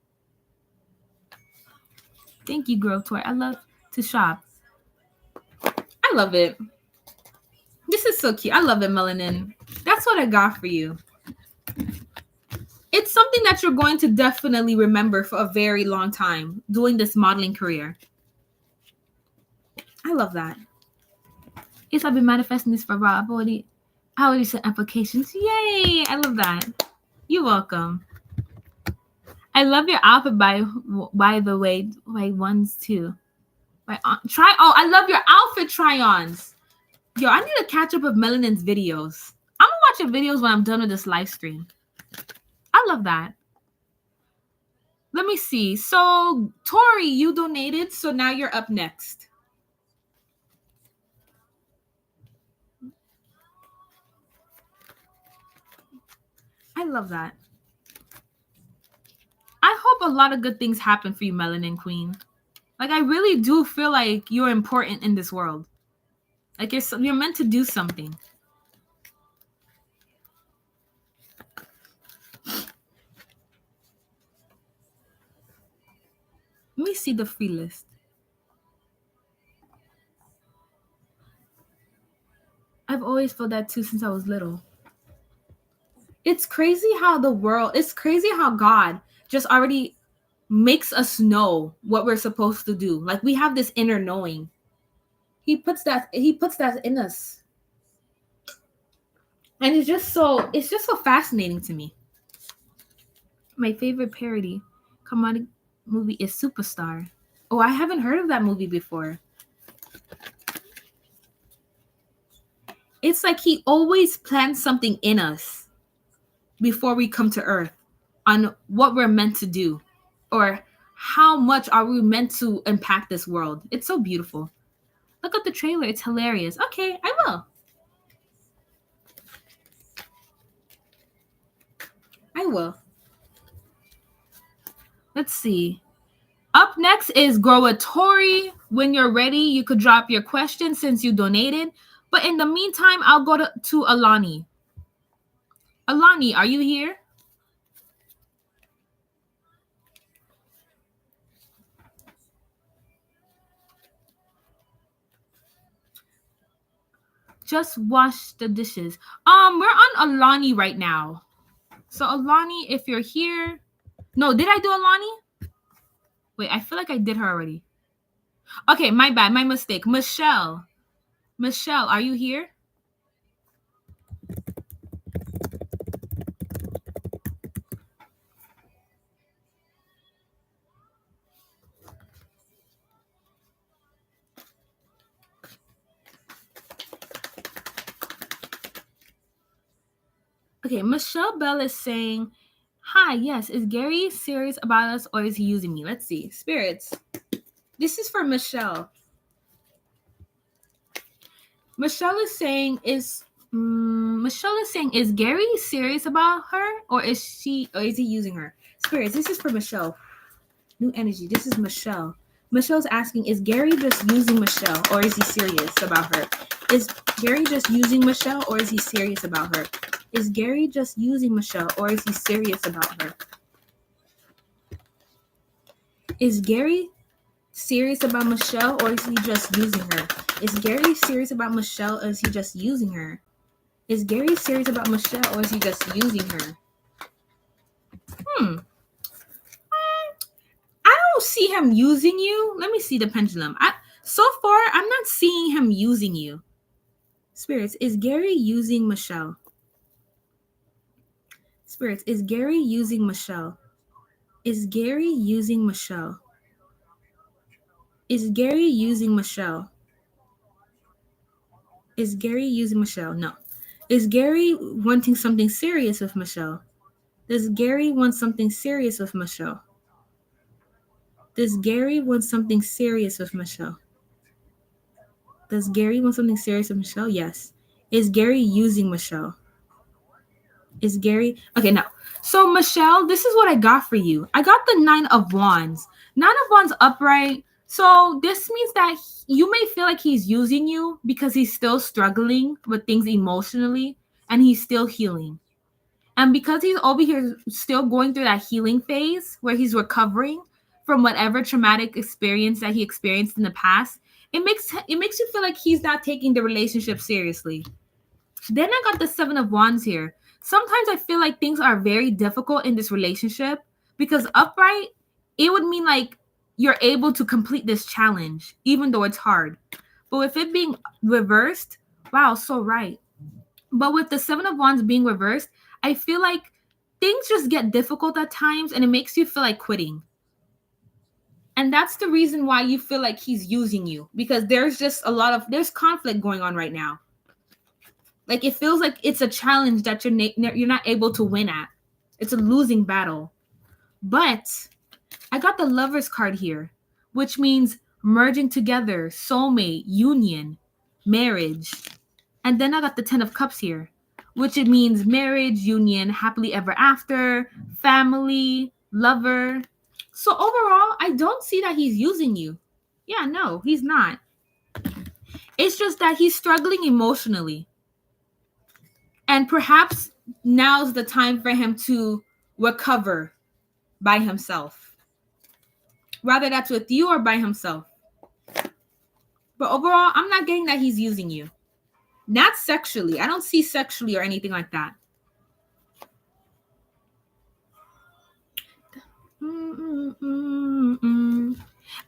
Thank you, Grove Toy. I love to shop. I love it. This is so cute. I love it, Melanin. That's what I got for you. It's something that you're going to definitely remember for a very long time, doing this modeling career. I love that. Yes, I've been manifesting this for a while. I already sent applications. Yay! I love that. You're welcome. I love your outfit, by the way. By ones too. I love your outfit try-ons. Yo, I need to catch up with Melanin's videos. I'm gonna watch your videos when I'm done with this live stream. I love that. Let me see. So, Tori, you donated, so now you're up next. I love that. I hope a lot of good things happen for you, Melanin Queen. Like, I really do feel like you're important in this world. Like, you're meant to do something. Let me see the free list. I've always felt that too since I was little. It's crazy how God just already makes us know what we're supposed to do. Like we have this inner knowing. He puts that in us. And it's just so fascinating to me. My favorite parody comedy movie is Superstar. Oh, I haven't heard of that movie before. It's like he always plans something in us before we come to Earth on what we're meant to do or how much are we meant to impact this world. It's so beautiful. Look at the trailer. It's hilarious. Okay, I will. I will. Let's see. Up next is Growa Tori. When you're ready, you could drop your question since you donated. But in the meantime, I'll go to Alani. Alani, are you here? Just wash the dishes. We're on Alani right now. So Alani, if you're here. No, did I do Alani? Wait, I feel like I did her already. Okay, my bad, my mistake. Michelle, are you here? Okay, Michelle Bell is saying, hi, yes, is Gary serious about us or is he using me? Let's see. Spirits. This is for Michelle. Michelle is saying, is Gary serious about her or is he using her? Spirits, this is for Michelle. New energy. This is Michelle. Michelle's asking, is Gary just using Michelle or is he serious about her? Is Gary just using Michelle or is he serious about her? Is Gary just using Michelle or is he serious about her? Is Gary serious about Michelle or is he just using her? Is Gary serious about Michelle or is he just using her? Is Gary serious about Michelle or is he just using her? I don't see him using you. Let me see the pendulum. So far, I'm not seeing him using you. Spirits, is Gary using Michelle? Spirits, is Gary using Michelle? Is Gary using Michelle? Is Gary using Michelle? Is Gary using Michelle? No. Is Gary wanting something serious with Michelle? Does Gary want something serious with Michelle? Does Gary want something serious with Michelle? Does Gary want something serious with Michelle? Yes. Is Gary using Michelle? Is Gary... Okay, now. So, Michelle, this is what I got for you. I got the 9 of Wands. 9 of Wands upright. So, this means that you may feel like he's using you because he's still struggling with things emotionally and he's still healing. And because he's over here still going through that healing phase where he's recovering from whatever traumatic experience that he experienced in the past, it makes you feel like he's not taking the relationship seriously. Then I got the 7 of Wands here. Sometimes I feel like things are very difficult in this relationship because upright, it would mean like you're able to complete this challenge, even though it's hard. But with it being reversed, wow, so right. But with the 7 of Wands being reversed, I feel like things just get difficult at times and it makes you feel like quitting. And that's the reason why you feel like he's using you, because there's just there's conflict going on right now. Like it feels like it's a challenge that you're not able to win at. It's a losing battle. But I got the Lovers card here, which means merging together, soulmate, union, marriage. And then I got the 10 of Cups here, which it means marriage, union, happily ever after, family, lover. So overall, I don't see that he's using you. Yeah, no, he's not. It's just that he's struggling emotionally. And perhaps now's the time for him to recover by himself. Whether that's with you or by himself. But overall, I'm not getting that he's using you. Not sexually. I don't see sexually or anything like that. And you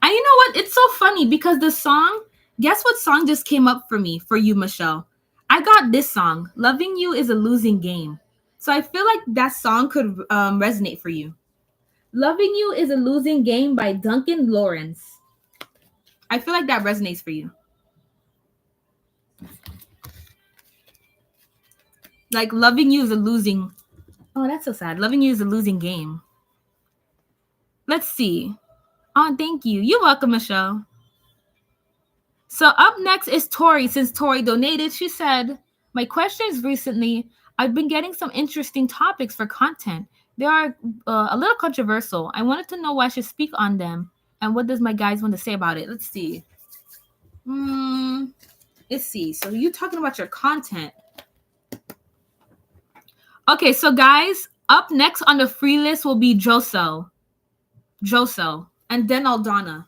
know what? It's so funny because the song, guess what song just came up for me, for you, Michelle? I got this song, Loving You is a Losing Game. So I feel like that song could resonate for you. Loving You is a Losing Game by Duncan Lawrence. I feel like that resonates for you. Like loving you is a losing... Oh, that's so sad. Loving you is a losing game. Let's see. Oh, thank you. You're welcome, Michelle. So up next is Tori. Since Tori donated, she said, my questions recently, I've been getting some interesting topics for content. They are a little controversial. I wanted to know why I should speak on them. And what does my guys want to say about it? Let's see. Let's see. So you're talking about your content. Okay, so guys, up next on the free list will be Josel, and then Aldana.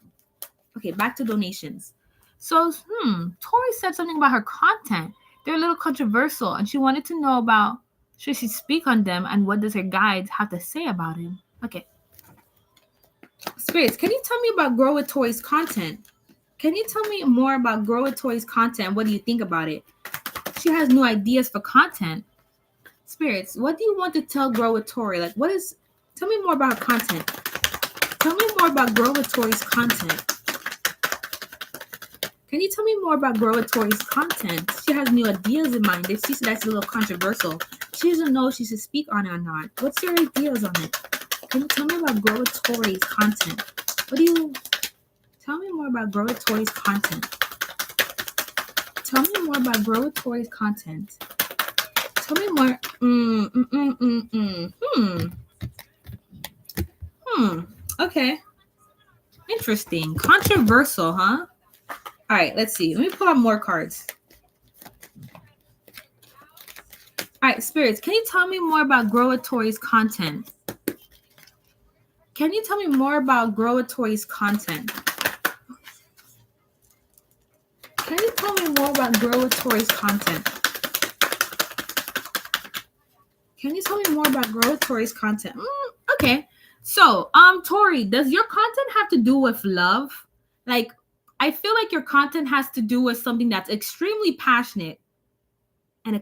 Okay, back to donations. So, Tori said something about her content. They're a little controversial, and she wanted to know about, should she speak on them, and what does her guides have to say about him? Okay. Spirits, can you tell me about Grow with Tori's content? Can you tell me more about Grow with Tori's content? What do you think about it? She has new ideas for content. Spirits, what do you want to tell Grow with Tori? Like, tell me more about her content. Tell me more about Grow with Tori's content. Can you tell me more about Grow with Tori's content? She has new ideas in mind. If she said that's a little controversial, she doesn't know if she should speak on it or not. What's your ideas on it? Can you tell me about Grow with Tori's content? Tell me more about Grow with Tori's content. Tell me more about Grow with Tori's content. Tell me more. Okay. Interesting. Controversial, huh? All right, let's see. Let me pull out more cards. All right, Spirits, can you tell me more about Grow with Tori's content? Can you tell me more about Grow with Tori's content? Can you tell me more about Grow with Tori's content? Can you tell me more about Grow with Tori's content? Okay. So, Tori, does your content have to do with love? Like, I feel like your content has to do with something that's extremely passionate. And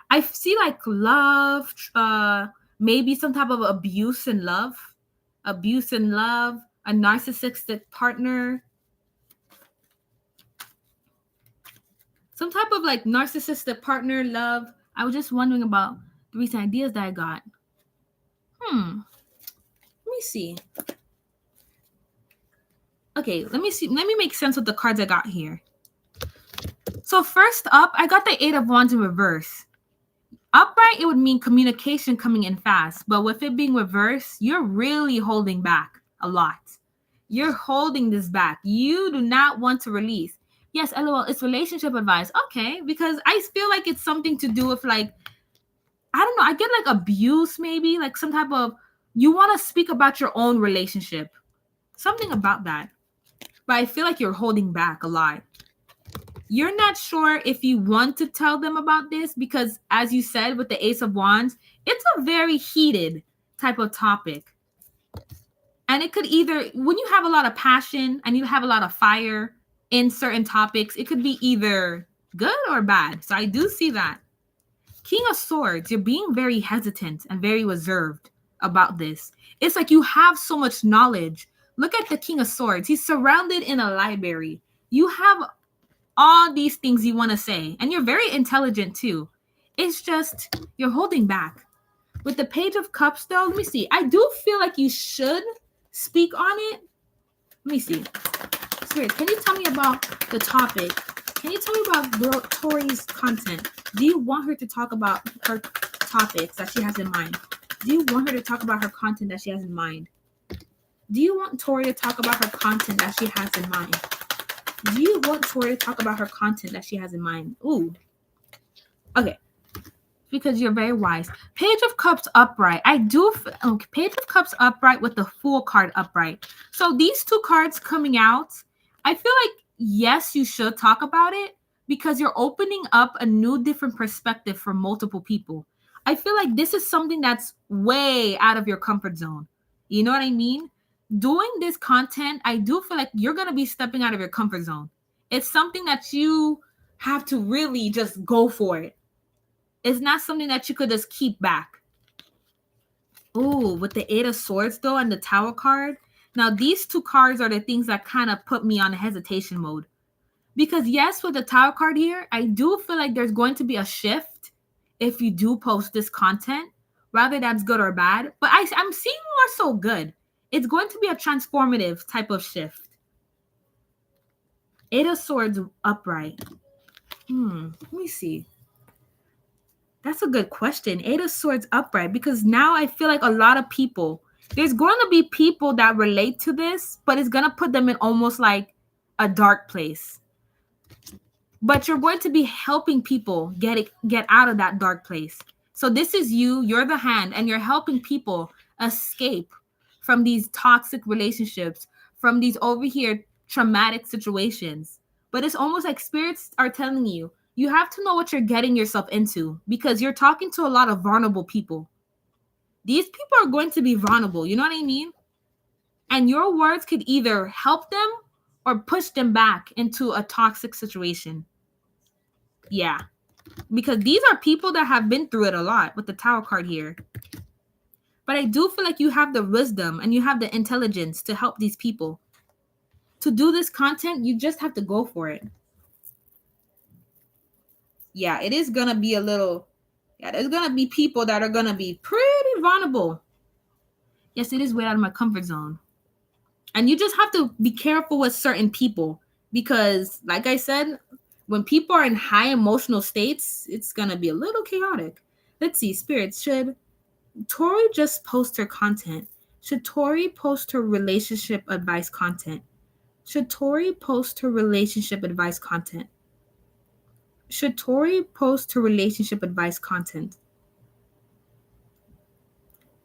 I see like love, maybe some type of abuse in love, a narcissistic partner, some type of like narcissistic partner love. I was just wondering about the recent ideas that I got. Let me see. Okay, let me see. Let me make sense of the cards I got here. So first up, I got the 8 of Wands in reverse. Upright, it would mean communication coming in fast. But with it being reverse, you're really holding back a lot. You're holding this back. You do not want to release. Yes, LOL, it's relationship advice. Okay, because I feel like it's something to do with like, I don't know, I get like abuse maybe, like some type of, you want to speak about your own relationship. Something about that. But I feel like you're holding back a lot. You're not sure if you want to tell them about this because, as you said, with the Ace of Wands, it's a very heated type of topic. And it could either, when you have a lot of passion and you have a lot of fire in certain topics, it could be either good or bad. So I do see that. King of Swords, you're being very hesitant and very reserved about this. It's like you have so much knowledge. Look at the King of Swords. He's surrounded in a library. You have all these things you want to say, and you're very intelligent too. It's just you're holding back. With the Page of Cups, though, let me see. I do feel like you should speak on it. Let me see. Spirit, can you tell me about the topic? Can you tell me about Tori's content? Do you want her to talk about her topics that she has in mind? Do you want her to talk about her content that she has in mind? Do you want Tori to talk about her content that she has in mind? Do you want Tori to talk about her content that she has in mind? Ooh. Okay. Because you're very wise. Page of Cups upright. Page of Cups upright with the Fool card upright. So these two cards coming out, I feel like, yes, you should talk about it because you're opening up a new different perspective for multiple people. I feel like this is something that's way out of your comfort zone. You know what I mean? Doing this content, I do feel like you're going to be stepping out of your comfort zone. It's something that you have to really just go for it. It's not something that you could just keep back. Ooh, with the 8 of Swords, though, and the Tower card. Now, these two cards are the things that kind of put me on a hesitation mode. Because, yes, with the Tower card here, I do feel like there's going to be a shift if you do post this content, whether that's good or bad. But I'm seeing more so good. It's going to be a transformative type of shift. 8 of Swords upright. Let me see. That's a good question. 8 of Swords upright, because now I feel like a lot of people, there's going to be people that relate to this, but it's going to put them in almost like a dark place. But you're going to be helping people get out of that dark place. So this is you're the hand, and you're helping people escape from these toxic relationships, from these over here traumatic situations. But it's almost like spirits are telling you, you have to know what you're getting yourself into because you're talking to a lot of vulnerable people. These people are going to be vulnerable. You know what I mean? And your words could either help them or push them back into a toxic situation. Yeah. Because these are people that have been through it a lot with the Tower card here. But I do feel like you have the wisdom and you have the intelligence to help these people. To do this content, you just have to go for it. Yeah, it is going to be there's going to be people that are going to be pretty vulnerable. Yes, it is way out of my comfort zone. And you just have to be careful with certain people because, like I said, when people are in high emotional states, it's going to be a little chaotic. Let's see, spirits, should Tori just post her content? Should Tori post her relationship advice content? Should Tori post her relationship advice content? Should Tori post her relationship advice content?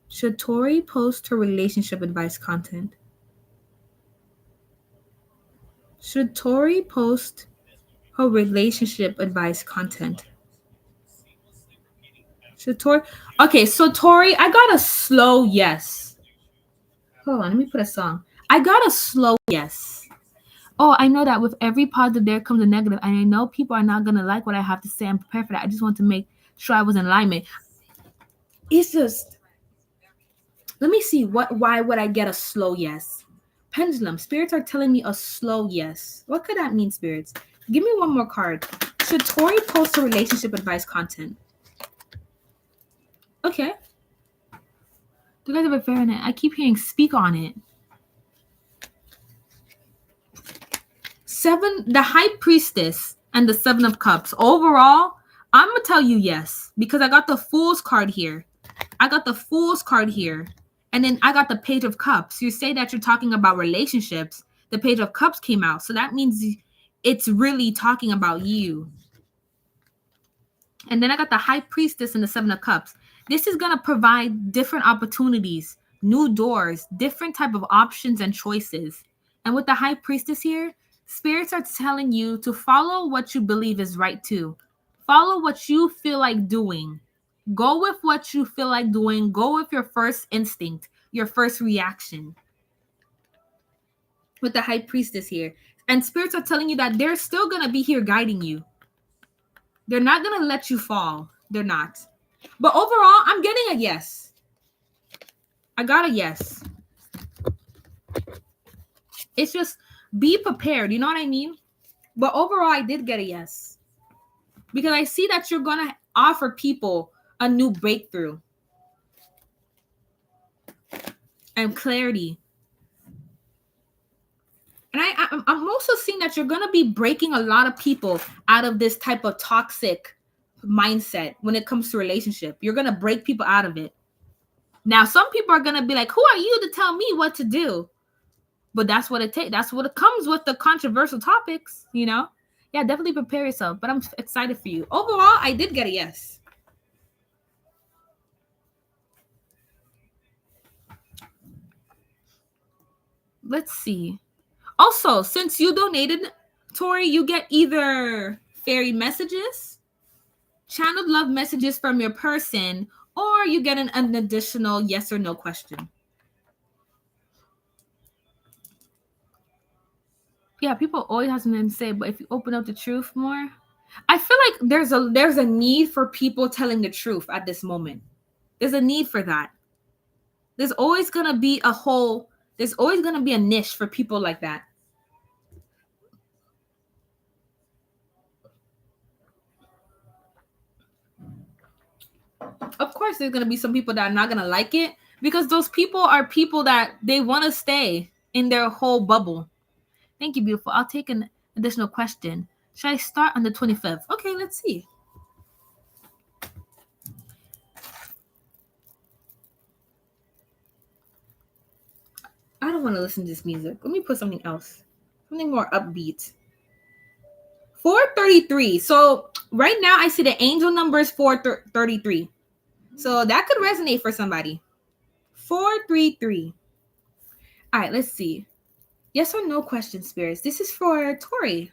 Should Tori post her relationship advice content? Should Tori post her relationship advice content? Should Tori? Okay, so Tori, I got a slow yes. Hold on, let me put a song. I got a slow yes. Oh, I know that with every positive there comes a negative, and I know people are not gonna like what I have to say. I'm prepared for that. I just want to make sure I was in alignment. It's just Let me see. Why would I get a slow yes? Pendulum. Spirits are telling me a slow yes. What could that mean, spirits? Give me one more card. Should Tori post a relationship advice content? Okay. You guys have a fair in it. I keep hearing speak on it. 7, the High Priestess and the 7 of Cups. Overall, I'm going to tell you yes, because I got the Fool's card here. And then I got the Page of Cups. You say that you're talking about relationships. The Page of Cups came out. So that means it's really talking about you. And then I got the High Priestess and the 7 of Cups. This is going to provide different opportunities, new doors, different type of options and choices. And with the High Priestess here, spirits are telling you to follow what you believe is right too. Follow what you feel like doing. Go with what you feel like doing. Go with your first instinct, your first reaction. With the High Priestess here. And spirits are telling you that they're still going to be here guiding you. They're not going to let you fall. They're not. But overall, I'm getting a yes. I got a yes. It's just be prepared. You know what I mean? But overall, I did get a yes. Because I see that you're going to offer people a new breakthrough. And clarity. And I'm also seeing that you're going to be breaking a lot of people out of this type of toxic mindset when it comes to relationship. You're going to break people out of it. Now, some people are going to be like, who are you to tell me what to do? But that's what it takes. That's what it comes with the controversial topics, you know? Yeah, definitely prepare yourself. But I'm excited for you. Overall, I did get a yes. Let's see. Also, since you donated, Tori, you get either fairy messages, channeled love messages from your person, or you get an additional yes or no question. Yeah, people always have something to say, but if you open up the truth more, I feel like there's a need for people telling the truth at this moment. There's a need for that. There's always gonna be a niche for people like that. Of course, there's gonna be some people that are not gonna like it because those people are people that they want to stay in their whole bubble. Thank you, beautiful. I'll take an additional question. Should I start on the 25th? Okay, let's see. I don't want to listen to this music. Let me put something else. Something more upbeat. 433. So right now I see the angel number is 433. So that could resonate for somebody. 433. All right, let's see. Yes or no question, spirits. This is for Tori.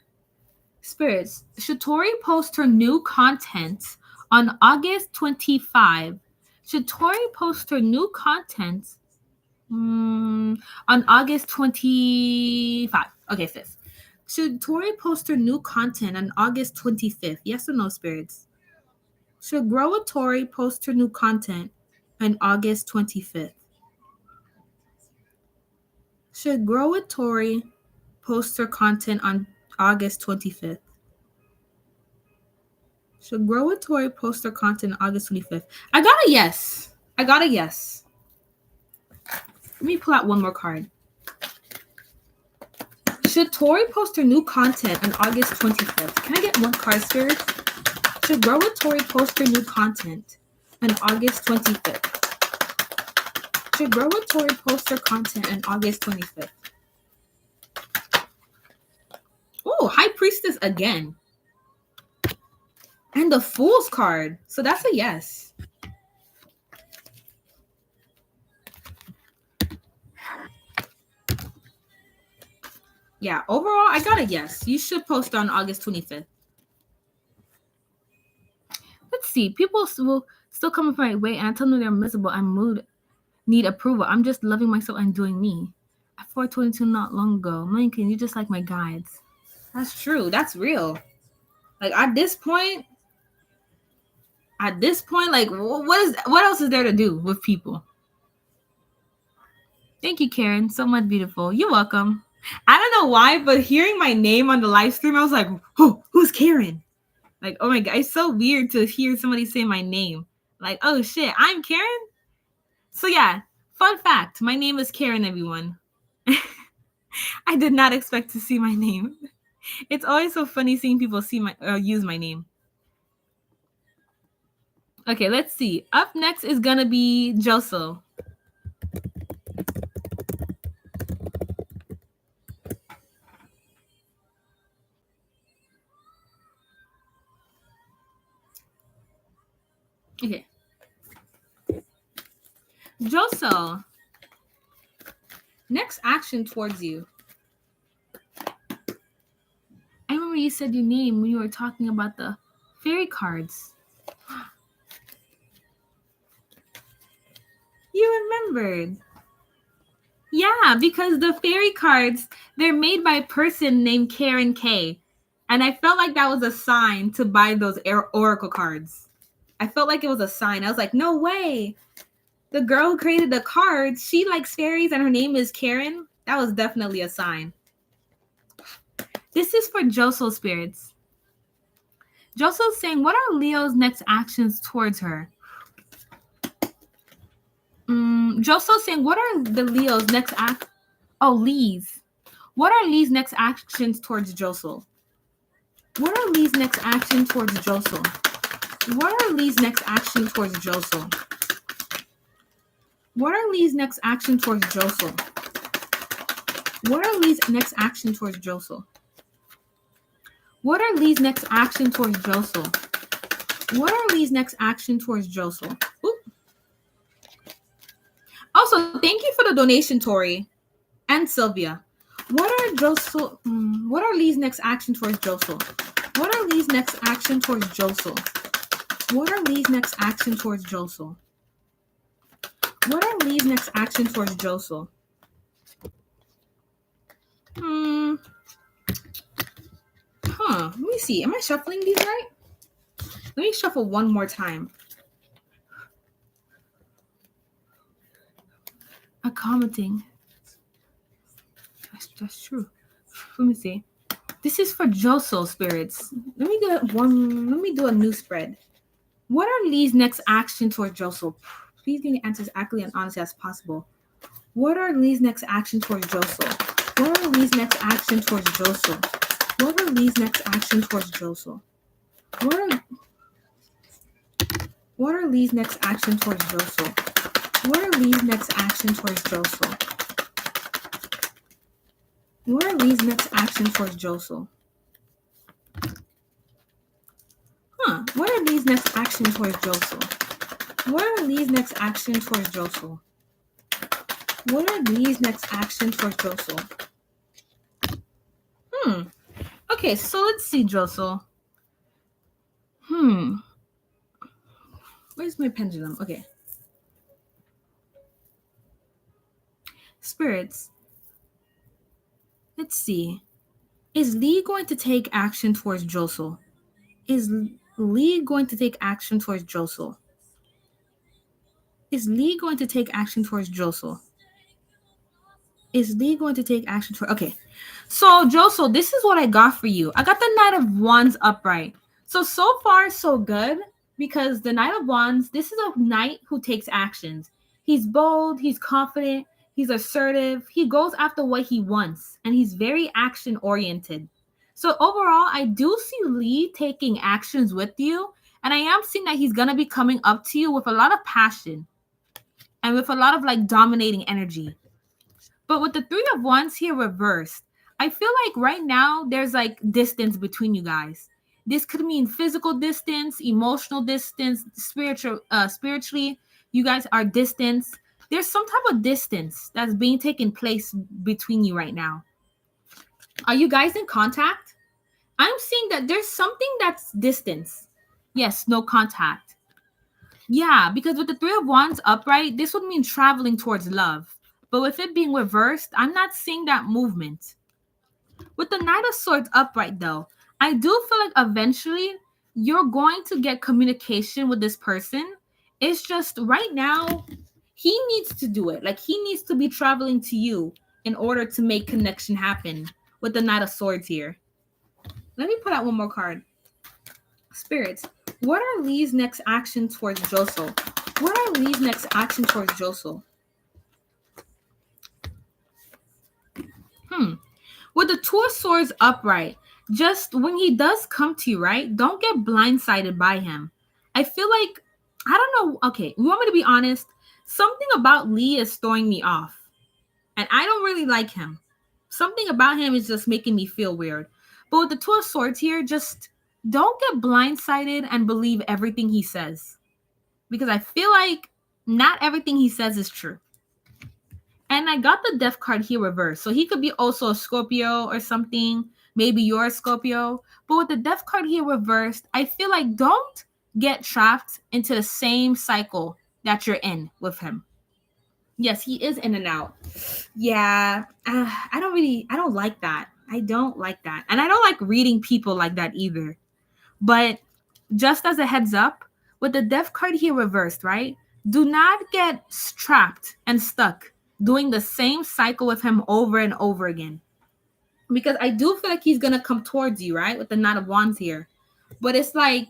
Spirits, should Tori post her new content on August 25? Should Tori post her new content on August 25? Okay, 5th. Should Tori post her new content on August 25th? Yes or no, spirits? Should Grow with Tori post her new content on August 25th? Should Grow with Tori post her content on August 25th? Should Grow with Tori post her content on August 25th? I got a yes. Let me pull out one more card. Should Tori post her new content on August 25th? Can I get one card, spirit? Should Grow with Tori post her new content on August 25th? Should Grow with Tori post her content on August 25th? Oh, High Priestess again. And the Fool's card. So that's a yes. Yeah, overall, I got a yes. You should post on August 25th. Let's see. People will still come from my way and I tell them they're miserable. I'm mood, need approval. I'm just loving myself and doing me. At 422 not long ago. Lincoln, you just like my guides. That's true. That's real. Like at this point, like what else is there to do with people? Thank you, Karen. So much beautiful. You're welcome. I don't know why, but hearing my name on the live stream, I was like, who's Karen? Like, oh my God, it's so weird to hear somebody say my name. Like, oh shit, I'm Karen? So yeah, fun fact, my name is Karen, everyone. I did not expect to see my name. It's always so funny seeing people see my use my name. Okay, let's see. Up next is gonna be Joso. Okay. Joso. Next action towards you. I remember you said your name when you were talking about the fairy cards. You remembered. Yeah, because the fairy cards, they're made by a person named Karen K. And I felt like that was a sign to buy those oracle cards. I felt like it was a sign. I was like, no way. The girl who created the cards, she likes fairies and her name is Karen. That was definitely a sign. This is for Joso spirits. Joso's saying, what are Leo's next actions towards her? Joso's saying, what are the Leo's next Lee's. What are Lee's next actions towards Joso? What are Lee's next actions towards Joso? What are Lee's next actions towards Joso? What are Lee's next actions towards Joso? What are Lee's next actions towards Joso? What are Lee's next action towards Joso? What are Lee's next action towards Joso? Also, thank you for the donation, Tori and Sylvia. What are Lee's next action towards Joso? What are Lee's next action towards Joso? What are Lee's next action towards Joso? What are Lee's next action towards Joso? Let me see. Am I shuffling these right? Let me shuffle one more time. Accommodating. That's true. Let me see. This is for Joso spirits. Let me do a new spread. What are Lee's next action towards Joso? Please give me answers accurately and honestly as possible. What are Lee's next action towards Joso? What are Lee's next action towards Joso? What are Lee's next action towards Joso? What are Lee's next action towards Joso? What are Lee's next action towards Joso? What are Lee's next action towards Joso? What are Lee's next action towards Joso? What are Lee's next action towards Joso? What are Lee's next action towards Joso? Okay, so let's see, Joso. Where's my pendulum? Okay. Spirits. Let's see. Is Lee going to take action towards Joso? Is Lee going to take action towards Joso? Is Lee going to take action towards Joso? Is Lee going to take action towards... Okay. So, Joso, this is what I got for you. I got the Knight of Wands upright. So far, so good. Because the Knight of Wands, this is a knight who takes actions. He's bold. He's confident. He's assertive. He goes after what he wants. And he's very action-oriented. So overall, I do see Lee taking actions with you. And I am seeing that he's going to be coming up to you with a lot of passion. And with a lot of like dominating energy. But with the Three of Wands here reversed, I feel like right now there's like distance between you guys. This could mean physical distance, emotional distance, spiritually, you guys are distance. There's some type of distance that's being taken place between you right now. Are you guys in contact? I'm seeing that there's something that's distance. Yes, no contact. Yeah, because with the Three of Wands upright, this would mean traveling towards love. But with it being reversed, I'm not seeing that movement. With the Knight of Swords upright, though, I do feel like eventually you're going to get communication with this person. It's just right now, he needs to do it. Like, he needs to be traveling to you in order to make connection happen with the Knight of Swords here. Let me put out one more card. Spirits, what are Lee's next action towards Joso? What are Lee's next action towards Joso? With the Two of Swords upright, just when he does come to you, right? Don't get blindsided by him. I feel like, I don't know. Okay, you want me to be honest? Something about Lee is throwing me off. And I don't really like him. Something about him is just making me feel weird. But with the Two of Swords here, just don't get blindsided and believe everything he says. Because I feel like not everything he says is true. And I got the Death card here reversed. So he could be also a Scorpio or something. Maybe you're a Scorpio. But with the Death card here reversed, I feel like don't get trapped into the same cycle that you're in with him. Yes, he is in and out. Yeah, I don't like that. I don't like that. And I don't like reading people like that either. But just as a heads up, with the Death card here reversed, right? Do not get trapped and stuck doing the same cycle with him over and over again. Because I do feel like he's going to come towards you, right? With the Knight of Wands here. But it's like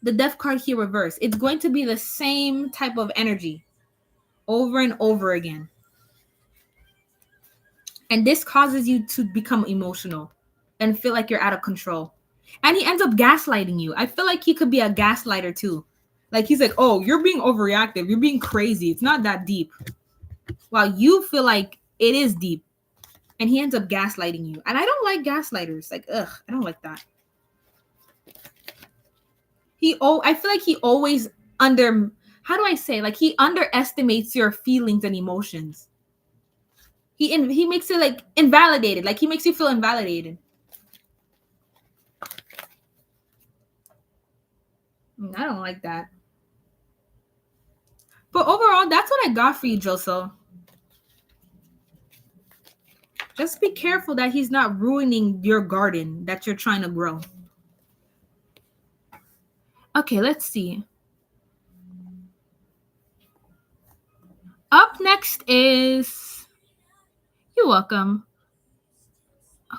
the Death card here reversed. It's going to be the same type of energy over and over again. And this causes you to become emotional and feel like you're out of control. And he ends up gaslighting you. I feel like he could be a gaslighter too. Like, he's like, oh, you're being overreactive. You're being crazy. It's not that deep. While you feel like it is deep. And he ends up gaslighting you. And I don't like gaslighters. Like, ugh, I don't like that. I feel like he always like, he underestimates your feelings and emotions. He makes it like invalidated. Like, he makes you feel invalidated. I don't like that. But overall, that's what I got for you, Joso. Just be careful that he's not ruining your garden that you're trying to grow. Okay, let's see. Up next is... You're welcome.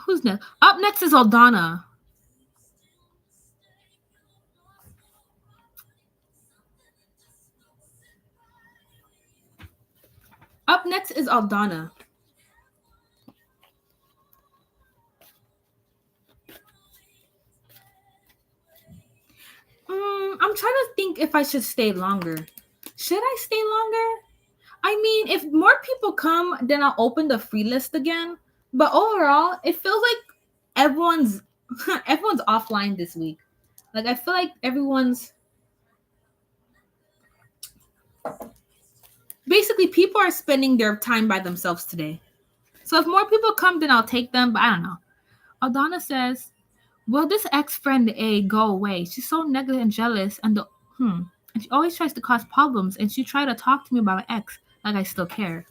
Who's next? Up next is Aldana. Up next is Aldana. I'm trying to think if I should stay longer. Should I stay longer? I mean, if more people come, then I'll open the free list again. But overall, it feels like everyone's offline this week. Like, I feel like everyone's... Basically, people are spending their time by themselves today. So if more people come, then I'll take them. But I don't know. Aldana says, will this ex-friend A go away? She's so negative and jealous. And and she always tries to cause problems. And she tried to talk to me about my ex. Like I still care.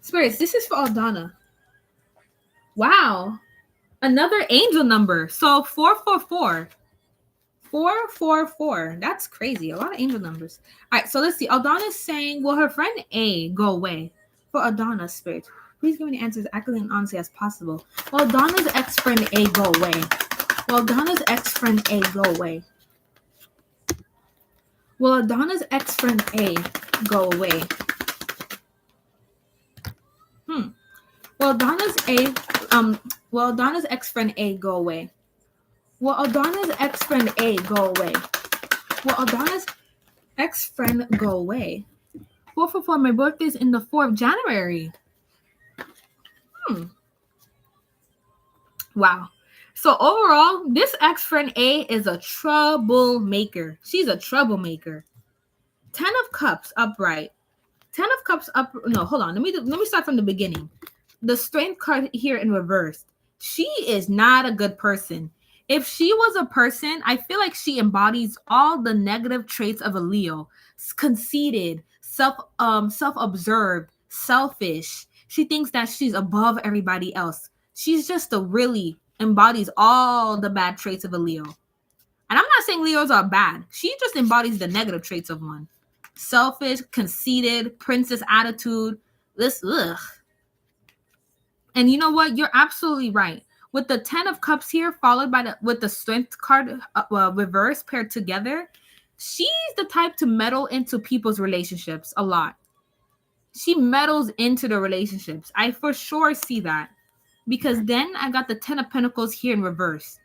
Spirits, this is for Aldana. Wow. Another angel number. So 444. 444. That's crazy. A lot of angel numbers. All right, so let's see. Aldana's saying, will her friend A go away? For Aldana, Spirit, please give me the answers accurately and honestly as possible. Will Aldana's ex-friend A go away? Will Aldana's ex-friend A go away? Will Aldana's ex-friend A go away? Will Aldana's ex-friend A go away? Will Aldana's ex-friend A go away? Will Aldana's ex-friend go away? 444, my birthday is in the 4th of January. Wow. So overall, this ex-friend A is a troublemaker. She's a troublemaker. 10 of Cups upright. 10 of Cups up. No, hold on. Let me start from the beginning. The Strength card here in reverse. She is not a good person. If she was a person, I feel like she embodies all the negative traits of a Leo. Conceited, self-observed, selfish. She thinks that she's above everybody else. She's just really embodies all the bad traits of a Leo. And I'm not saying Leos are bad. She just embodies the negative traits of one. selfish, conceited, princess attitude. This, ugh. And you know what? You're absolutely right. With the 10 of Cups here, followed by with the Strength card reverse paired together, she's the type to meddle into people's relationships a lot. She meddles into the relationships. I for sure see that. Because then I got the 10 of Pentacles here in reverse.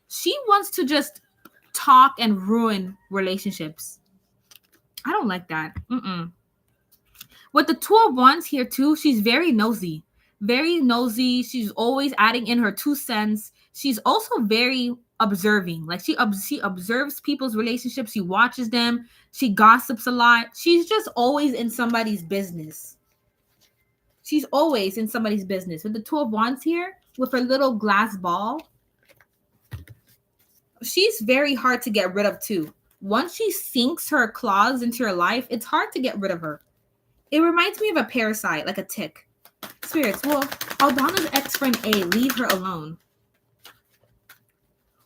She wants to just talk and ruin relationships. I don't like that. With the 2 of Wands here too, she's very nosy. Very nosy. She's always adding in her 2 cents. She's also very observing. Like she observes people's relationships. She watches them. She gossips a lot. She's just always in somebody's business. She's always in somebody's business. With the 2 of Wands here, with her little glass ball, she's very hard to get rid of too. Once she sinks her claws into your life, it's hard to get rid of her. It reminds me of a parasite, like a tick. Spirits, well, Aldana's ex-friend A, leave her alone.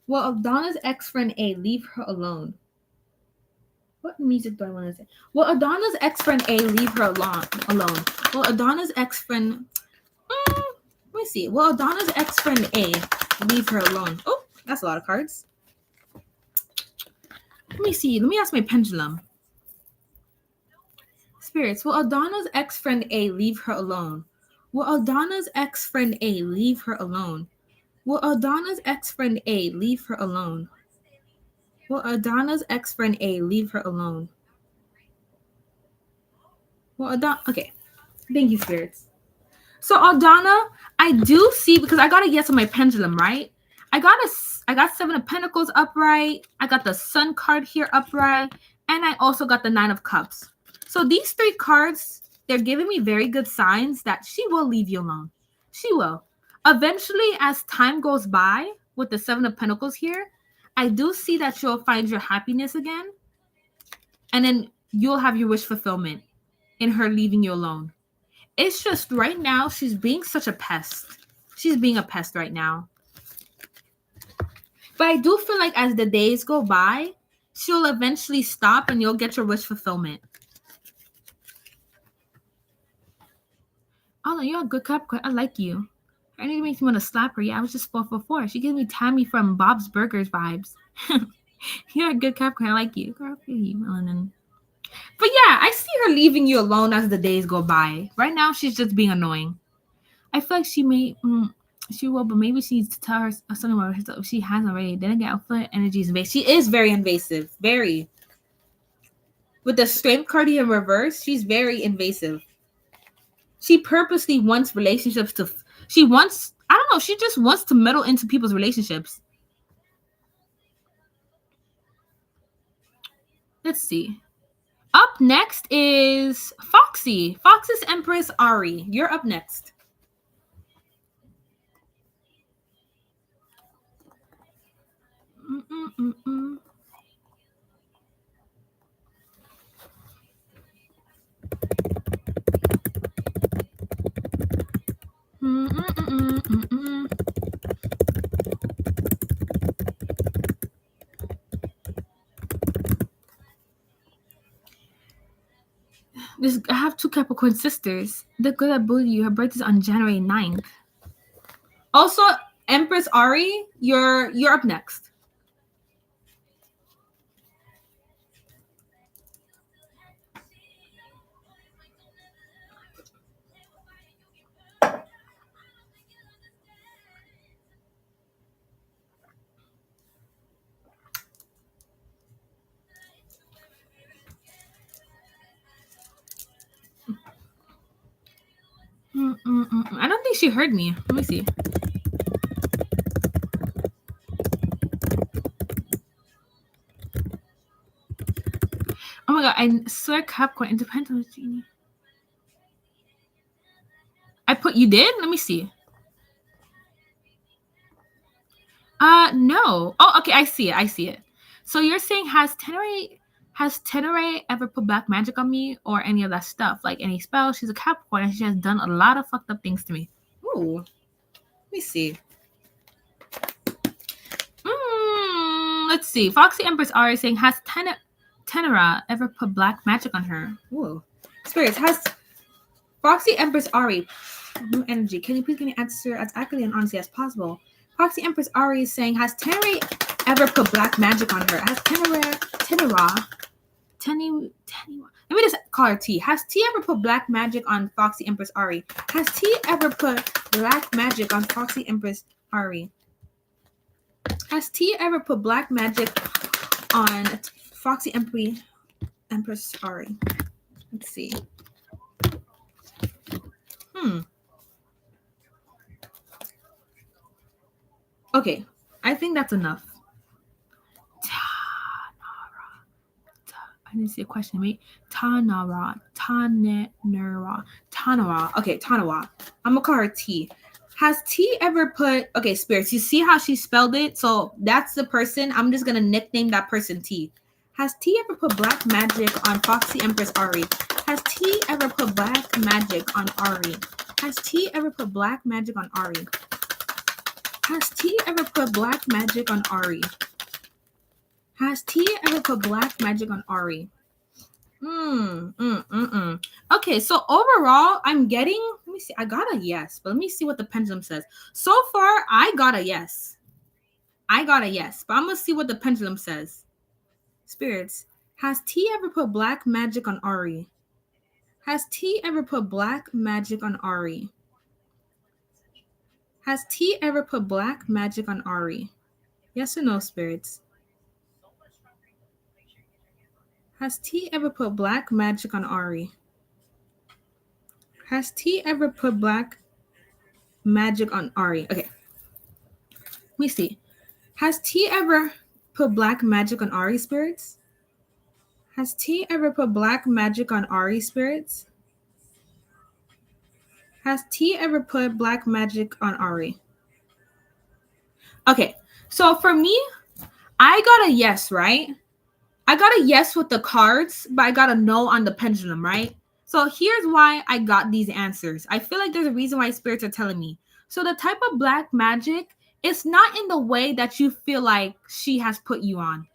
Well, Aldana's ex-friend A, leave her alone. What music do I want to say? Well, Aldana's ex-friend A, leave her alone. Well, Aldana's ex-friend... let me see. Well, Aldana's ex-friend A, leave her alone. Oh, that's a lot of cards. Let me see. Let me ask my pendulum. Spirits, will Aldana's ex-friend A leave her alone? Will Aldana's ex-friend A leave her alone? Will Aldana's ex-friend A leave her alone? Will Aldana's ex-friend A leave her alone? Well, okay. Thank you, spirits. So Aldana, I do see, because I got a yes on my pendulum, right? I got 7 of Pentacles upright. I got the Sun card here upright. And I also got the 9 of Cups. So these 3 cards, they're giving me very good signs that she will leave you alone. She will. Eventually, as time goes by, with the 7 of Pentacles here, I do see that you'll find your happiness again. And then you'll have your wish fulfillment in her leaving you alone. It's just right now, she's being such a pest. She's being a pest right now. But I do feel like as the days go by, she'll eventually stop and you'll get your wish fulfillment. Oh, you're a good Capricorn. I like you. I need to make you want to slap her. Yeah, I was just 444. She gives me Tammy from Bob's Burgers vibes. You're a good Capricorn. I like you. Girl, you, Melanin. But yeah, I see her leaving you alone as the days go by. Right now, she's just being annoying. I feel like she may... she will, but maybe she needs to tell her something about herself. She has already. Then again, outfit energy is invasive. She is very invasive. Very. With the Strength card in reverse, she's very invasive. She purposely wants relationships to... She wants... I don't know. She just wants to meddle into people's relationships. Let's see. Up next is Foxy. Fox's Empress Ari. You're up next. I have 2 Capricorn sisters. They're good at bullying you. Her birthday is on January 9th. Also, Empress Ari, you're up next. I don't think she heard me. Let me see. Oh my god, I swear Capricorn independent genie. You did? Let me see. No. Oh, okay, I see it. So you're saying has Tenere ever put black magic on me or any of that stuff? Like any spell? She's a Capricorn and she has done a lot of fucked up things to me. Ooh. Let me see. Let's see. Foxy Empress Ari saying, has Tenera ever put black magic on her? Whoa. Spirits, has Foxy Empress Ari energy? Can you please give me answer as accurately and honestly as possible? Foxy Empress Ari is saying, has Tenera ever put black magic on her? Has Tenera, let me just call her T. Has T ever put black magic on Foxy Empress Ari? Has T ever put black magic on Foxy Empress Ari? Has T ever put black magic on Foxy Empress Ari? Let's see. Okay, I think that's enough. I didn't see a question. Wait. Tanara. Okay, Tanawa. I'm gonna call her T. Has T ever put, okay, spirits, you see how she spelled it? So that's the person. I'm just gonna nickname that person T. Has T ever put black magic on Foxy Empress Ari? Has T ever put black magic on Ari? Has T ever put black magic on Ari? Has T ever put black magic on Ari? Has T ever put black magic on Ari? Okay, so overall, I'm getting, let me see, I got a yes, but let me see what the pendulum says. So far, I got a yes. But I'm going to see what the pendulum says. Spirits, has T ever put black magic on Ari? Has T ever put black magic on Ari? Has T ever put black magic on Ari? Yes or no, spirits? Has T ever put black magic on Ari? Has T ever put black magic on Ari? Okay. Let me see. Has T ever put black magic on Ari, spirits? Has T ever put black magic on Ari, spirits? Has T ever put black magic on Ari? Okay. So for me, I got a yes, right? I got a yes with the cards, but I got a no on the pendulum, right? So here's why I got these answers. I feel like there's a reason why spirits are telling me. So the type of black magic, it's not in the way that you feel like she has put you on.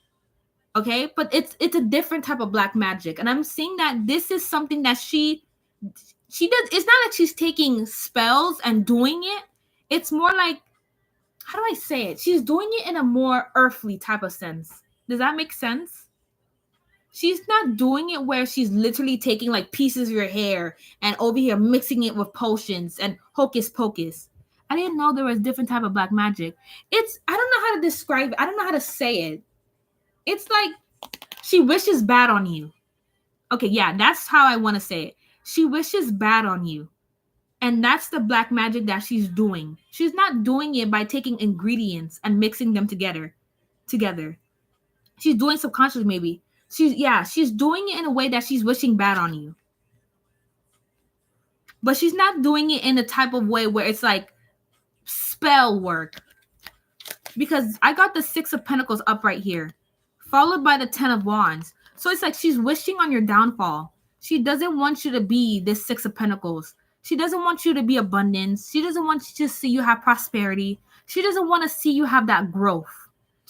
Okay? But it's a different type of black magic. And I'm seeing that this is something that she does. It's not like she's taking spells and doing it. It's more like, how do I say it? She's doing it in a more earthly type of sense. Does that make sense? She's not doing it where she's literally taking like pieces of your hair and over here mixing it with potions and hocus pocus. I didn't know there was different type of black magic. I don't know how to describe it. I don't know how to say it. It's like she wishes bad on you. Okay, yeah, that's how I want to say it. She wishes bad on you. And that's the black magic that she's doing. She's not doing it by taking ingredients and mixing them together. She's doing subconsciously maybe. She's doing it in a way that she's wishing bad on you. But she's not doing it in a type of way where it's like spell work. Because I got the 6 of Pentacles up right here, followed by the 10 of Wands. So it's like she's wishing on your downfall. She doesn't want you to be this 6 of Pentacles. She doesn't want you to be abundance. She doesn't want you to see you have prosperity. She doesn't want to see you have that growth.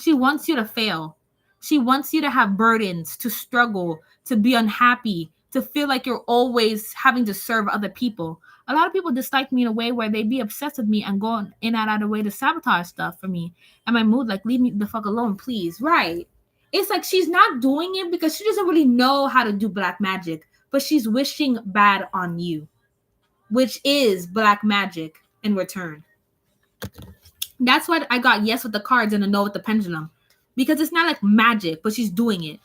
She wants you to fail. She wants you to have burdens, to struggle, to be unhappy, to feel like you're always having to serve other people. A lot of people dislike me in a way where they be obsessed with me and go in and out of the way to sabotage stuff for me and my mood, like, leave me the fuck alone, please. Right. It's like she's not doing it because she doesn't really know how to do black magic, but she's wishing bad on you, which is black magic in return. That's why I got yes with the cards and a no with the pendulum. Because it's not like magic, but she's doing it.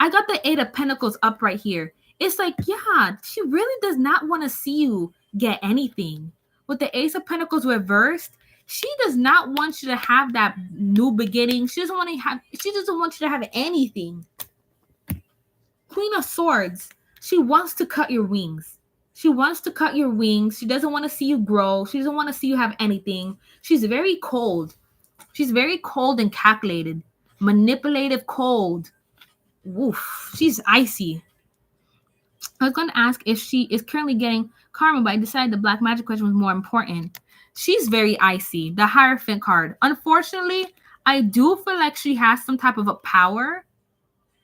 I got the 8 of Pentacles up right here. It's like, yeah, she really does not want to see you get anything. With the Ace of Pentacles reversed, she does not want you to have that new beginning. She doesn't want you to have anything. Queen of Swords. She wants to cut your wings. She wants to cut your wings. She doesn't want to see you grow. She doesn't want to see you have anything. She's very cold. She's very cold and calculated. Manipulative, cold. Woof. She's icy. I was going to ask if she is currently getting karma, but I decided the black magic question was more important. She's very icy. The Hierophant card. Unfortunately, I do feel like she has some type of a power,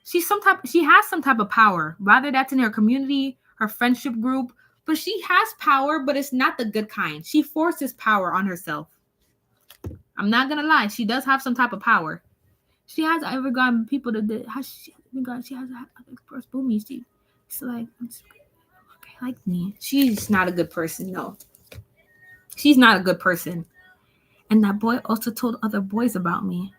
She has some type of power, whether that's in her community, her friendship group, but she has power, but it's not the good kind. She forces power on herself. I'm not gonna lie, she does have some type of power. She has ever gotten people to she has expressed boomy. She's like, okay, like me. She's not a good person. No, she's not a good person. And that boy also told other boys about me.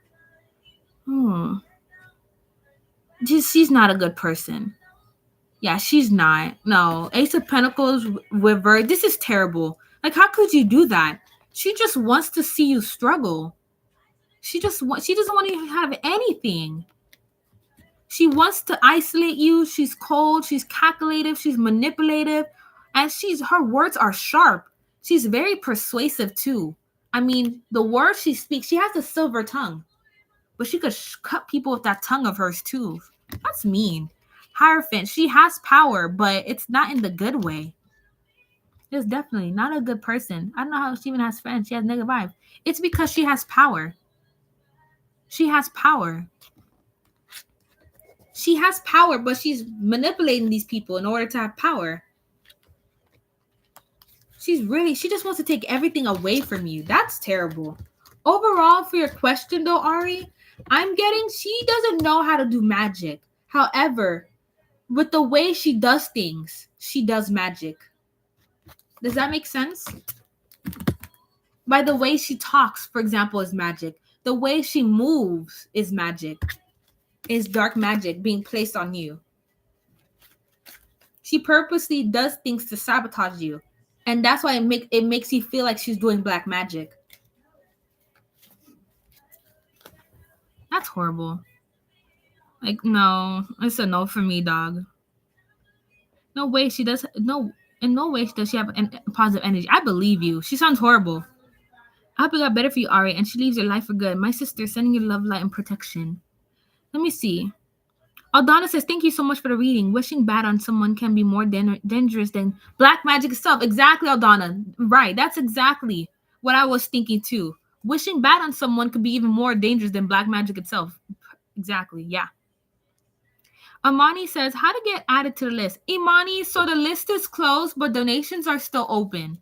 She's not a good person. Yeah, she's not. No, Ace of Pentacles with this is terrible. Like, how could you do that? She just wants to see you struggle. She doesn't want you to have anything. She wants to isolate you. She's cold. She's calculative. She's manipulative. And her words are sharp. She's very persuasive too. I mean, the words she speaks, she has a silver tongue. But she could cut people with that tongue of hers too. That's mean. Hierophant, she has power, but it's not in the good way. It's definitely not a good person. I don't know how she even has friends. She has negative vibe. It's because she has power. She has power. She has power, but she's manipulating these people in order to have power. She just wants to take everything away from you. That's terrible. Overall, for your question though, Ari, I'm getting she doesn't know how to do magic. However, with the way she does things, she does magic. Does that make sense? By the way she talks, for example, is magic. The way she moves is magic. Is dark magic being placed on you. She purposely does things to sabotage you. And that's why it makes you feel like she's doing black magic. That's horrible. Like, no. It's a no for me, dog. No way she does. No, in no way does she have positive energy. I believe you. She sounds horrible. I hope it got better for you, Ari, and she leaves your life for good. My sister, sending you love, light, and protection. Let me see. Aldana says, thank you so much for the reading. Wishing bad on someone can be more dangerous than black magic itself. Exactly, Aldana. Right. That's exactly what I was thinking too. Wishing bad on someone could be even more dangerous than black magic itself. Exactly. Yeah. Imani says, how to get added to the list. Imani, so the list is closed, but donations are still open.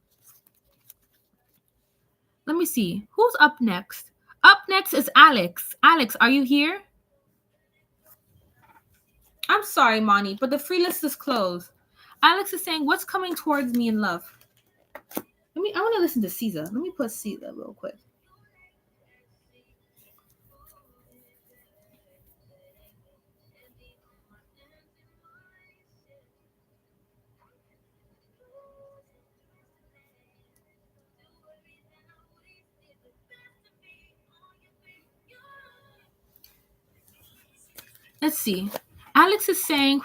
Let me see. Who's up next? Up next is Alex. Alex, are you here? I'm sorry, Moni, but the free list is closed. Alex is saying, what's coming towards me in love? I want to listen to Caesar. Let me put Caesar real quick. Let's see. Alex is saying,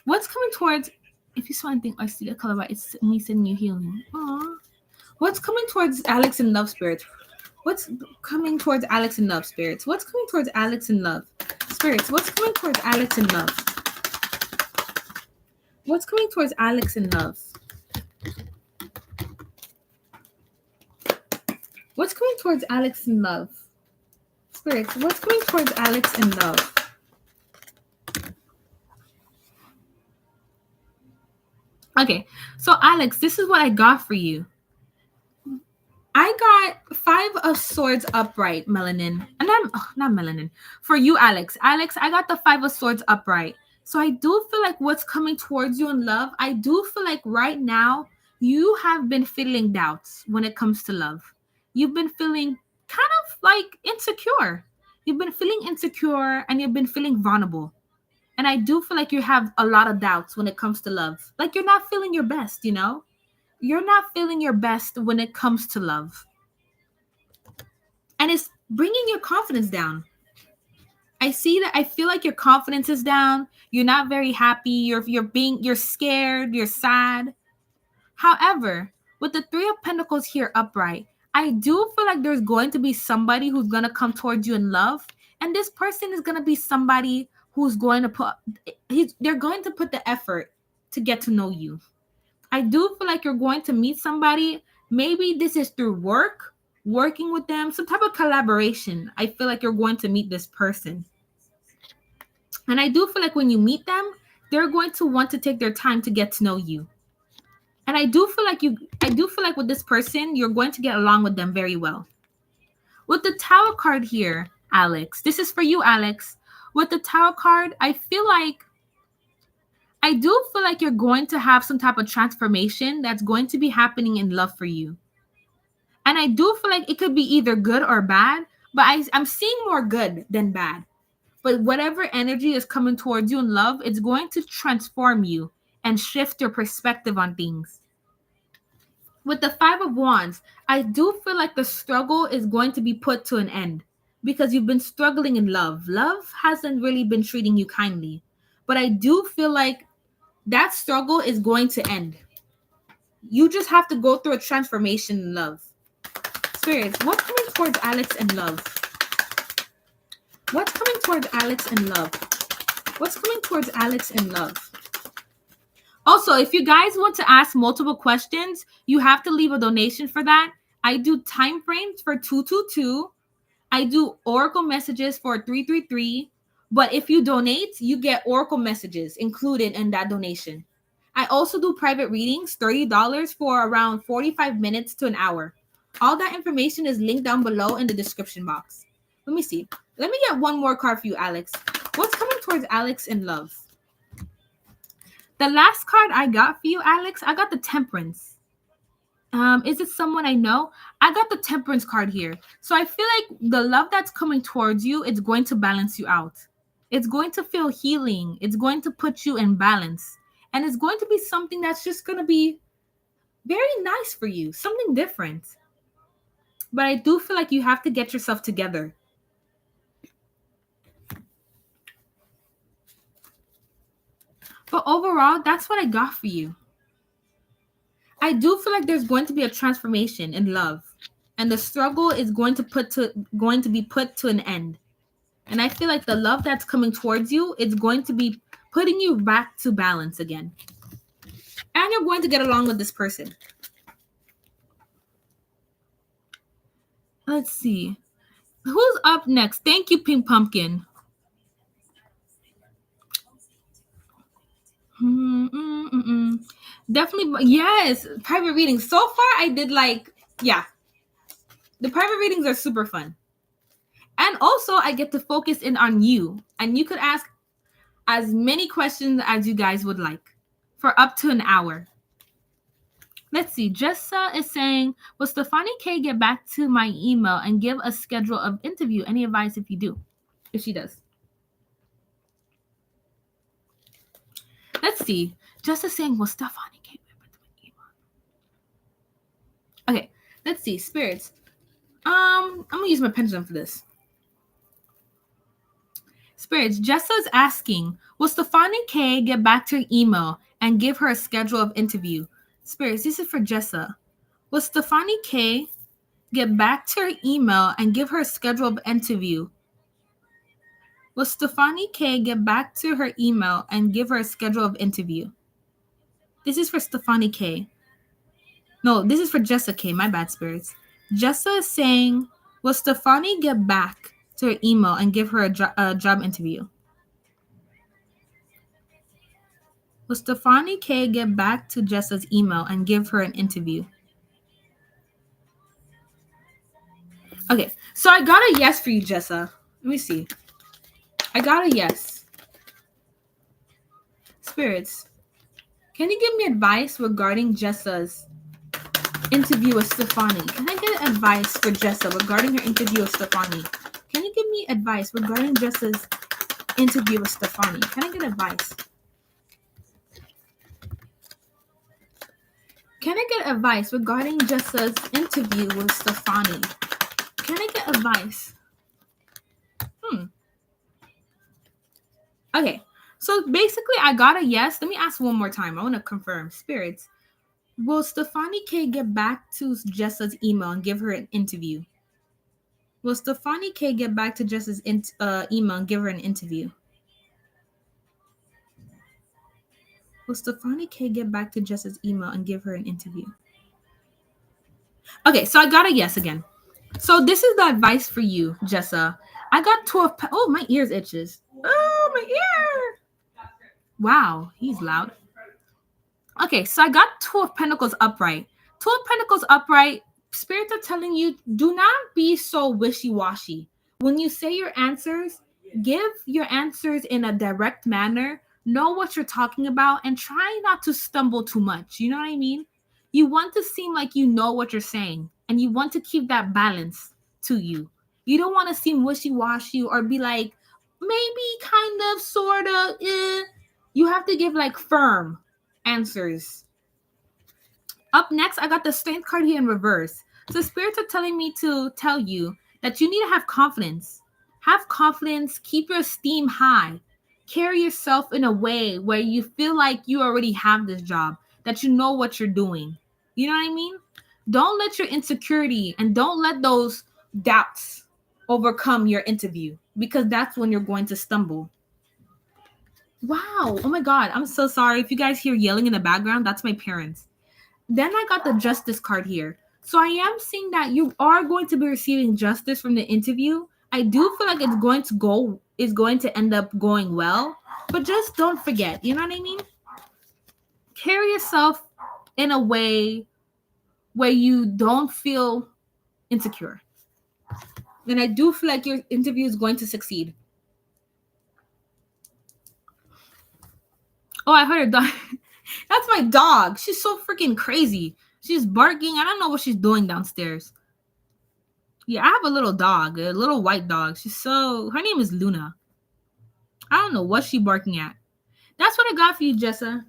what's coming towards, if you want to think, I see the color, right? It's me sending you healing. Aww. What's coming towards Alex in love spirits? What's coming towards Alex in love spirits? What's coming towards Alex in love spirits? What's coming towards Alex in love? What's coming towards Alex in love? What's coming towards Alex in love? Spirits, what's coming towards Alex in love? Okay, so Alex, this is what I got for you. I got 5 of Swords upright, Melanin. And not Melanin. For you, Alex. Alex, I got the 5 of Swords upright. So I do feel like what's coming towards you in love, I do feel like right now you have been feeling doubts when it comes to love. You've been feeling kind of like insecure. You've been feeling insecure and you've been feeling vulnerable. And I do feel like you have a lot of doubts when it comes to love. Like you're not feeling your best, you know? You're not feeling your best when it comes to love. And it's bringing your confidence down. I feel like your confidence is down. You're not very happy. You're scared. You're sad. However, with the 3 of Pentacles here upright, I do feel like there's going to be somebody who's going to come towards you in love. And this person is going to be somebody who's going to they're going to put the effort to get to know you. I do feel like you're going to meet somebody. Maybe this is through working with them, some type of collaboration. I feel like you're going to meet this person. And I do feel like when you meet them, they're going to want to take their time to get to know you. And I do feel like with this person, you're going to get along with them very well. With the Tower card here, Alex, this is for you, Alex. With the Tower card, I do feel like you're going to have some type of transformation that's going to be happening in love for you. And I do feel like it could be either good or bad, but I'm seeing more good than bad. But whatever energy is coming towards you in love, it's going to transform you and shift your perspective on things. With the Five of Wands, I do feel like the struggle is going to be put to an end because you've been struggling in love. Love hasn't really been treating you kindly. But I do feel like that struggle is going to end. You just have to go through a transformation in love. Spirits, what's coming towards Alex in love? What's coming towards Alex in love? What's coming towards Alex in love? Also, if you guys want to ask multiple questions, you have to leave a donation for that. I do time frames for 222. I do oracle messages for 333. But if you donate, you get oracle messages included in that donation. I also do private readings, $30 for around 45 minutes to an hour. All that information is linked down below in the description box. Let me see. Let me get one more card for you, Alex. What's coming towards Alex in love? The last card I got for you, Alex, I got the Temperance. Is it someone I know? I got the Temperance card here. So I feel like the love that's coming towards you, it's going to balance you out. It's going to feel healing. It's going to put you in balance. And it's going to be something that's just going to be very nice for you. Something different. But I do feel like you have to get yourself together. But overall, that's what I got for you. I do feel like there's going to be a transformation in love. And the struggle is going to be put to an end. And I feel like the love that's coming towards you, it's going to be putting you back to balance again. And you're going to get along with this person. Let's see. Who's up next? Thank you, Pink Pumpkin. Definitely, yes. Private readings. So far, I did the private readings are super fun. And also, I get to focus in on you. And you could ask as many questions as you guys would like for up to an hour. Let's see. Jessa is saying, will Stefani K get back to my email and give a schedule of interview? Any advice if you do? If she does. Let's see. Jessa saying, will Stefani K get back to my email? Okay. Let's see. Spirits. I'm going to use my pendulum for this. Spirits, Jessa is asking, will Stefani K get back to her email and give her a schedule of interview? Spirits, this is for Jessa. Will Stefani K get back to her email and give her a schedule of interview? Will Stefani K get back to her email and give her a schedule of interview? This is for Stefani K. No, this is for Jessa K. My bad, Spirits. Jessa is saying, will Stefani get back to her email and give her a job interview? Will Stefani K get back to Jessa's email and give her an interview? Okay, so I got a yes for you, Jessa. Let me see. I got a yes. Spirits, can you give me advice regarding Jessa's interview with Stefani? Can I get advice for Jessa regarding her interview with Stefani? Can you give me advice regarding Jessa's interview with Stefani? Can I get advice? Can I get advice regarding Jessa's interview with Stefani? Can I get advice? Okay, so basically I got a yes. Let me ask one more time. I want to confirm. Spirits, will Stefani K get back to Jessa's email and give her an interview? Will Stefani K get back to Jessa's email and give her an interview? Will Stefani K get back to Jessa's email and give her an interview? Okay, so I got a yes again. So this is the advice for you, Jessa. I got 12. Oh, my ears itches. Oh my ear. Wow, he's loud. Okay, so I got Two of Pentacles upright. Two of Pentacles upright. Spirits are telling you, do not be so wishy-washy. When you say your answers, give your answers in a direct manner. Know what you're talking about and try not to stumble too much. You know what I mean? You want to seem like you know what you're saying and you want to keep that balance to you. You don't want to seem wishy-washy or be like, maybe, kind of, sort of, You have to give like firm answers. Up next, I got the Strength card here in reverse. So spirits are telling me to tell you that you need to have confidence. Have confidence, keep your esteem high. Carry yourself in a way where you feel like you already have this job, that you know what you're doing. You know what I mean? Don't let your insecurity and don't let those doubts overcome your interview, because that's when you're going to stumble. Wow. Oh my God. I'm so sorry. If you guys hear yelling in the background, that's my parents. Then I got the Justice card here. So I am seeing that you are going to be receiving justice from the interview. I do feel like it's going to end up going well, but just don't forget, you know what I mean? Carry yourself in a way where you don't feel insecure. And I do feel like your interview is going to succeed. Oh, I heard a dog. That's my dog. She's so freaking crazy. She's barking. I don't know what she's doing downstairs. Yeah, I have a little dog, a little white dog. Her name is Luna. I don't know what she's barking at. That's what I got for you, Jessa.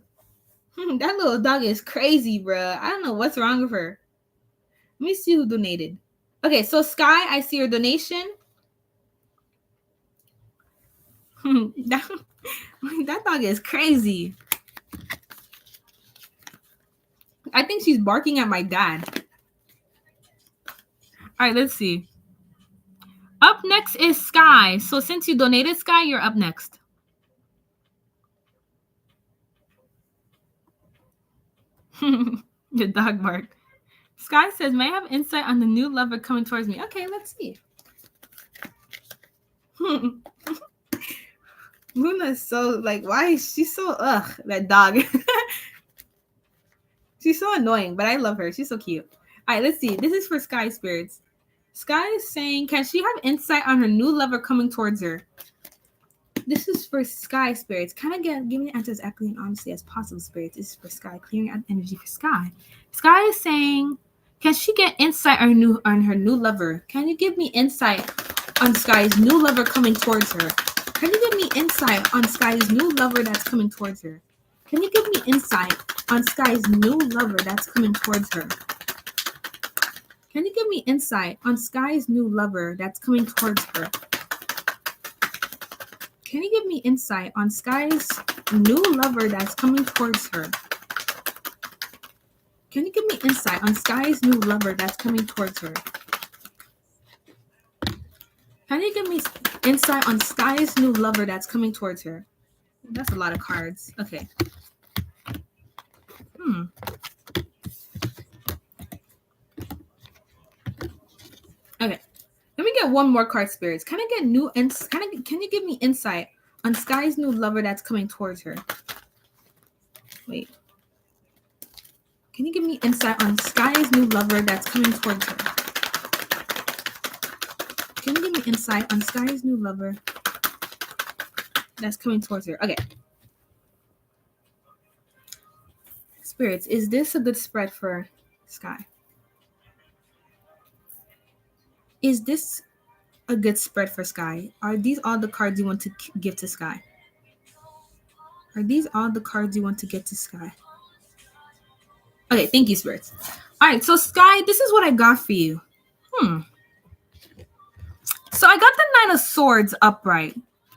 That little dog is crazy, bruh. I don't know what's wrong with her. Let me see who donated. Okay, so Sky, I see your donation. That dog is crazy. I think she's barking at my dad. All right, let's see. Up next is Sky. So since you donated, Sky, you're up next. The dog bark. Sky says, may I have insight on the new lover coming towards me? Okay, let's see. Luna's so, like, why is she so, that dog. She's so annoying, but I love her. She's so cute. All right, let's see. This is for Sky Spirits. Sky is saying, can she have insight on her new lover coming towards her? This is for Sky Spirits. Kind of give me the answer as accurately and honestly as possible, Spirits. This is for Sky. Clearing out energy for Sky. Sky is saying, can she get insight on her new lover? Can you give me insight on Sky's new lover coming towards her? Can you give me insight on Sky's new lover that's coming towards her? Can you give me insight on Sky's new lover that's coming towards her? Can you give me insight on Sky's new lover that's coming towards her? Can you give me insight on Sky's new lover that's coming towards her? Can you give me insight on Sky's new lover that's coming towards her? Can you give me insight on Sky's new lover that's coming towards her? That's a lot of cards. Okay. Okay. Let me get one more card, Spirits. Can you give me insight on Sky's new lover that's coming towards her? Wait. Can you give me insight on Sky's new lover that's coming towards her? Can you give me insight on Sky's new lover that's coming towards her? Okay. Spirits, is this a good spread for Sky? Is this a good spread for Sky? Are these all the cards you want to give to Sky? Are these all the cards you want to get to Sky? Okay, thank you, Spirits. All right, so Sky, this is what I got for you. So I got the Nine of Swords upright.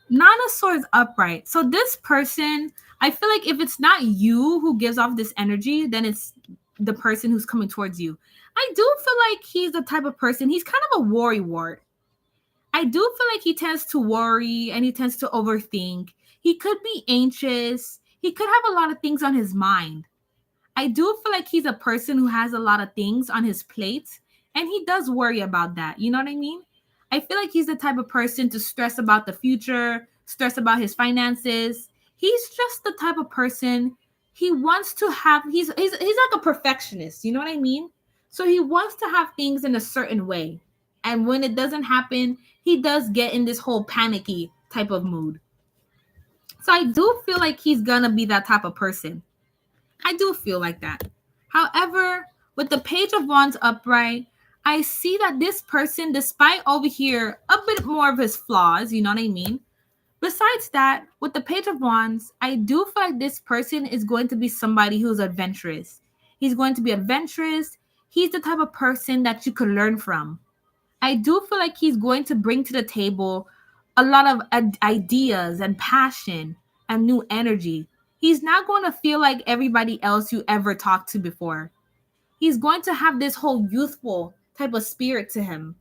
Nine of Swords upright. So this person, I feel like if it's not you who gives off this energy, then it's the person who's coming towards you. I do feel like he's the type of person, he's kind of a worrywart. I do feel like he tends to worry and he tends to overthink. He could be anxious. He could have a lot of things on his mind. I do feel like he's a person who has a lot of things on his plate and he does worry about that. You know what I mean? I feel like he's the type of person to stress about the future, stressed about his finances. He's just the type of person he wants to have. He's like a perfectionist. You know what I mean? So he wants to have things in a certain way. And when it doesn't happen, he does get in this whole panicky type of mood. So I do feel like he's gonna be that type of person. I do feel like that. However, with the Page of Wands upright, I see that this person, despite over here a bit more of his flaws, you know what I mean? Besides that, with the Page of Wands, I do feel like this person is going to be somebody who's adventurous. He's going to be adventurous. He's the type of person that you could learn from. I do feel like he's going to bring to the table a lot of ideas and passion and new energy. He's not going to feel like everybody else you ever talked to before. He's going to have this whole youthful type of spirit to him.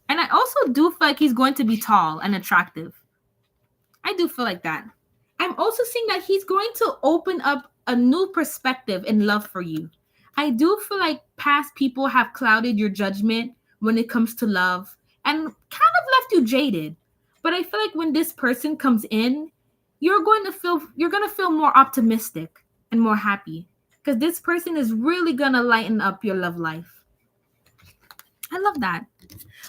And I also do feel like he's going to be tall and attractive. I do feel like that. I'm also seeing that he's going to open up a new perspective in love for you. I do feel like past people have clouded your judgment when it comes to love and kind of left you jaded. But I feel like when this person comes in, you're going to feel more optimistic and more happy because this person is really going to lighten up your love life. I love that.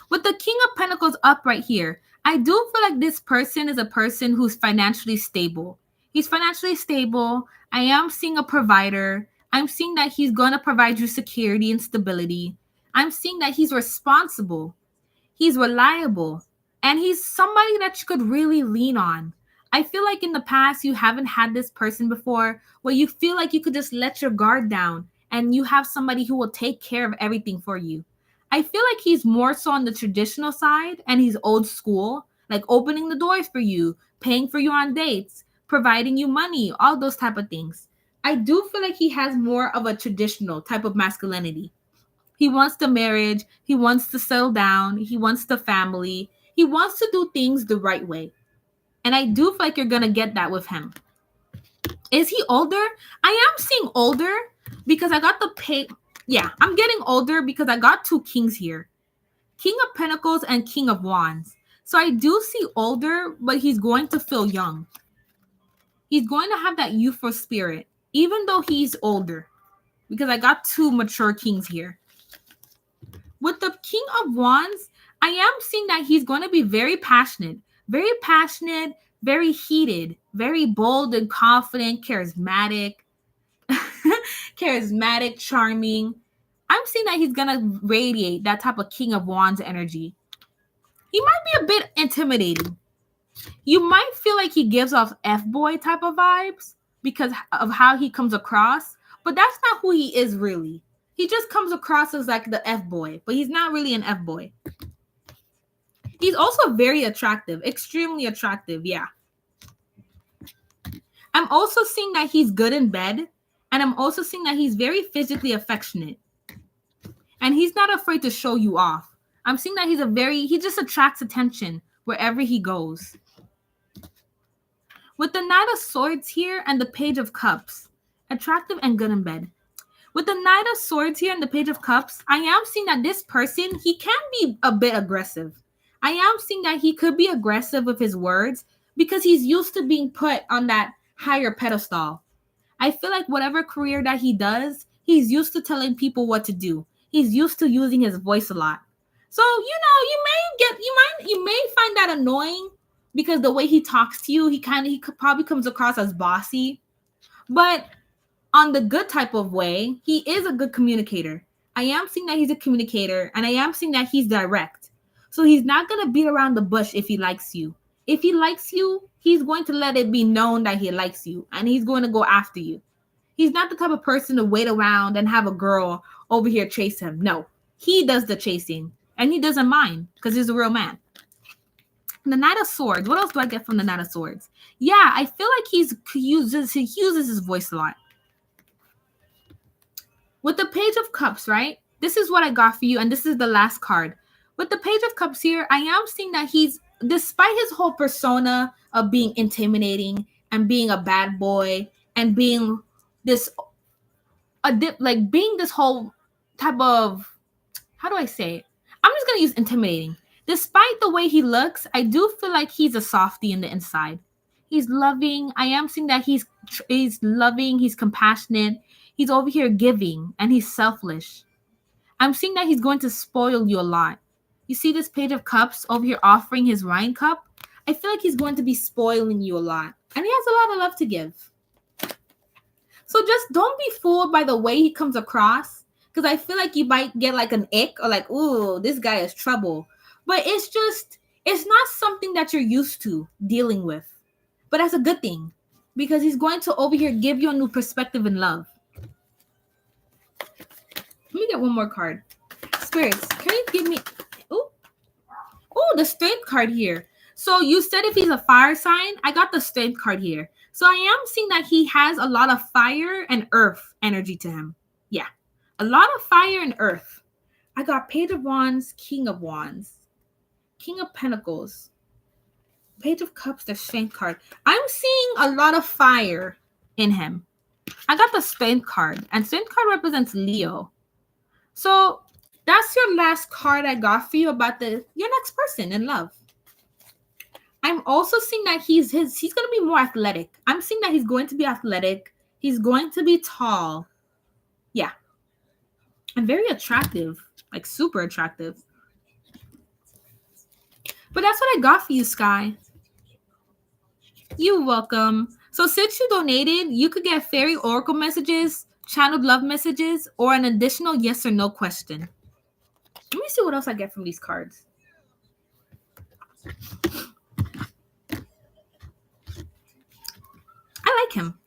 With the King of Pentacles up right here, I do feel like this person is a person who's financially stable. He's financially stable. I am seeing a provider. I'm seeing that he's going to provide you security and stability. I'm seeing that he's responsible. He's reliable. And he's somebody that you could really lean on. I feel like in the past, you haven't had this person before where you feel like you could just let your guard down and you have somebody who will take care of everything for you. I feel like he's more so on the traditional side and he's old school, like opening the doors for you, paying for you on dates, providing you money, all those type of things. I do feel like he has more of a traditional type of masculinity. He wants the marriage, he wants to settle down, he wants the family, he wants to do things the right way. And I do feel like you're going to get that with him. Is he older? I am seeing older because I got the Yeah, I'm getting older because I got two kings here. King of Pentacles and King of Wands. So I do see older, but he's going to feel young. He's going to have that youthful spirit, even though he's older. Because I got two mature kings here. With the King of Wands, I am seeing that he's going to be very passionate, very heated, very bold and confident, charismatic, charming. I'm seeing that he's going to radiate that type of King of Wands energy. He might be a bit intimidating. You might feel like he gives off F-boy type of vibes because of how he comes across, but that's not who he is really. He just comes across as like the F-boy, but he's not really an F-boy. He's also very attractive, extremely attractive, yeah. I'm also seeing that he's good in bed, and I'm also seeing that he's very physically affectionate. And he's not afraid to show you off. I'm seeing that he just attracts attention wherever he goes. With the Knight of Swords here and the Page of Cups, attractive and good in bed. With the Knight of Swords here and the Page of Cups, I am seeing that this person, he can be a bit aggressive. I am seeing that he could be aggressive with his words because he's used to being put on that higher pedestal. I feel like whatever career that he does, he's used to telling people what to do. He's used to using his voice a lot. So, you may find that annoying because the way he talks to you, he probably comes across as bossy. But on the good type of way, he is a good communicator. I am seeing that he's a communicator, and I am seeing that he's direct. So he's not going to beat around the bush if he likes you. If he likes you, he's going to let it be known that he likes you, and he's going to go after you. He's not the type of person to wait around and have a girl over here chase him. No, he does the chasing, and he doesn't mind because he's a real man. The Knight of Swords. What else do I get from the Knight of Swords? Yeah, I feel like he uses his voice a lot. With the Page of Cups, right? This is what I got for you, and this is the last card. With the Page of Cups here, I am seeing that despite his whole persona of being intimidating and being a bad boy and being this whole type of, how do I say it? I'm just going to use intimidating. Despite the way he looks, I do feel like he's a softie in the inside. He's loving. I am seeing that he's loving, he's compassionate, he's over here giving, and he's selfless. I'm seeing that he's going to spoil you a lot. You see this Page of Cups over here offering his wine cup? I feel like he's going to be spoiling you a lot. And he has a lot of love to give. So just don't be fooled by the way he comes across. Because I feel like you might get like an ick or like, ooh, this guy is trouble. But it's not something that you're used to dealing with. But that's a good thing. Because he's going to over here give you a new perspective in love. Let me get one more card. Spirits, can you give me... Oh, the Strength card here. So you said if he's a fire sign, I got the Strength card here. So I am seeing that he has a lot of fire and earth energy to him. Yeah, a lot of fire and earth. I got Page of Wands, King of Wands, King of Pentacles, Page of Cups, the Strength card. I'm seeing a lot of fire in him. I got the Strength card, and Strength card represents Leo. So that's your last card I got for you about your next person in love. I'm also seeing that he's going to be more athletic. I'm seeing that he's going to be athletic. He's going to be tall. Yeah. And very attractive. Like super attractive. But that's what I got for you, Sky. You're welcome. So since you donated, you could get fairy oracle messages, channeled love messages, or an additional yes or no question. Let me see what else I get from these cards. I like him.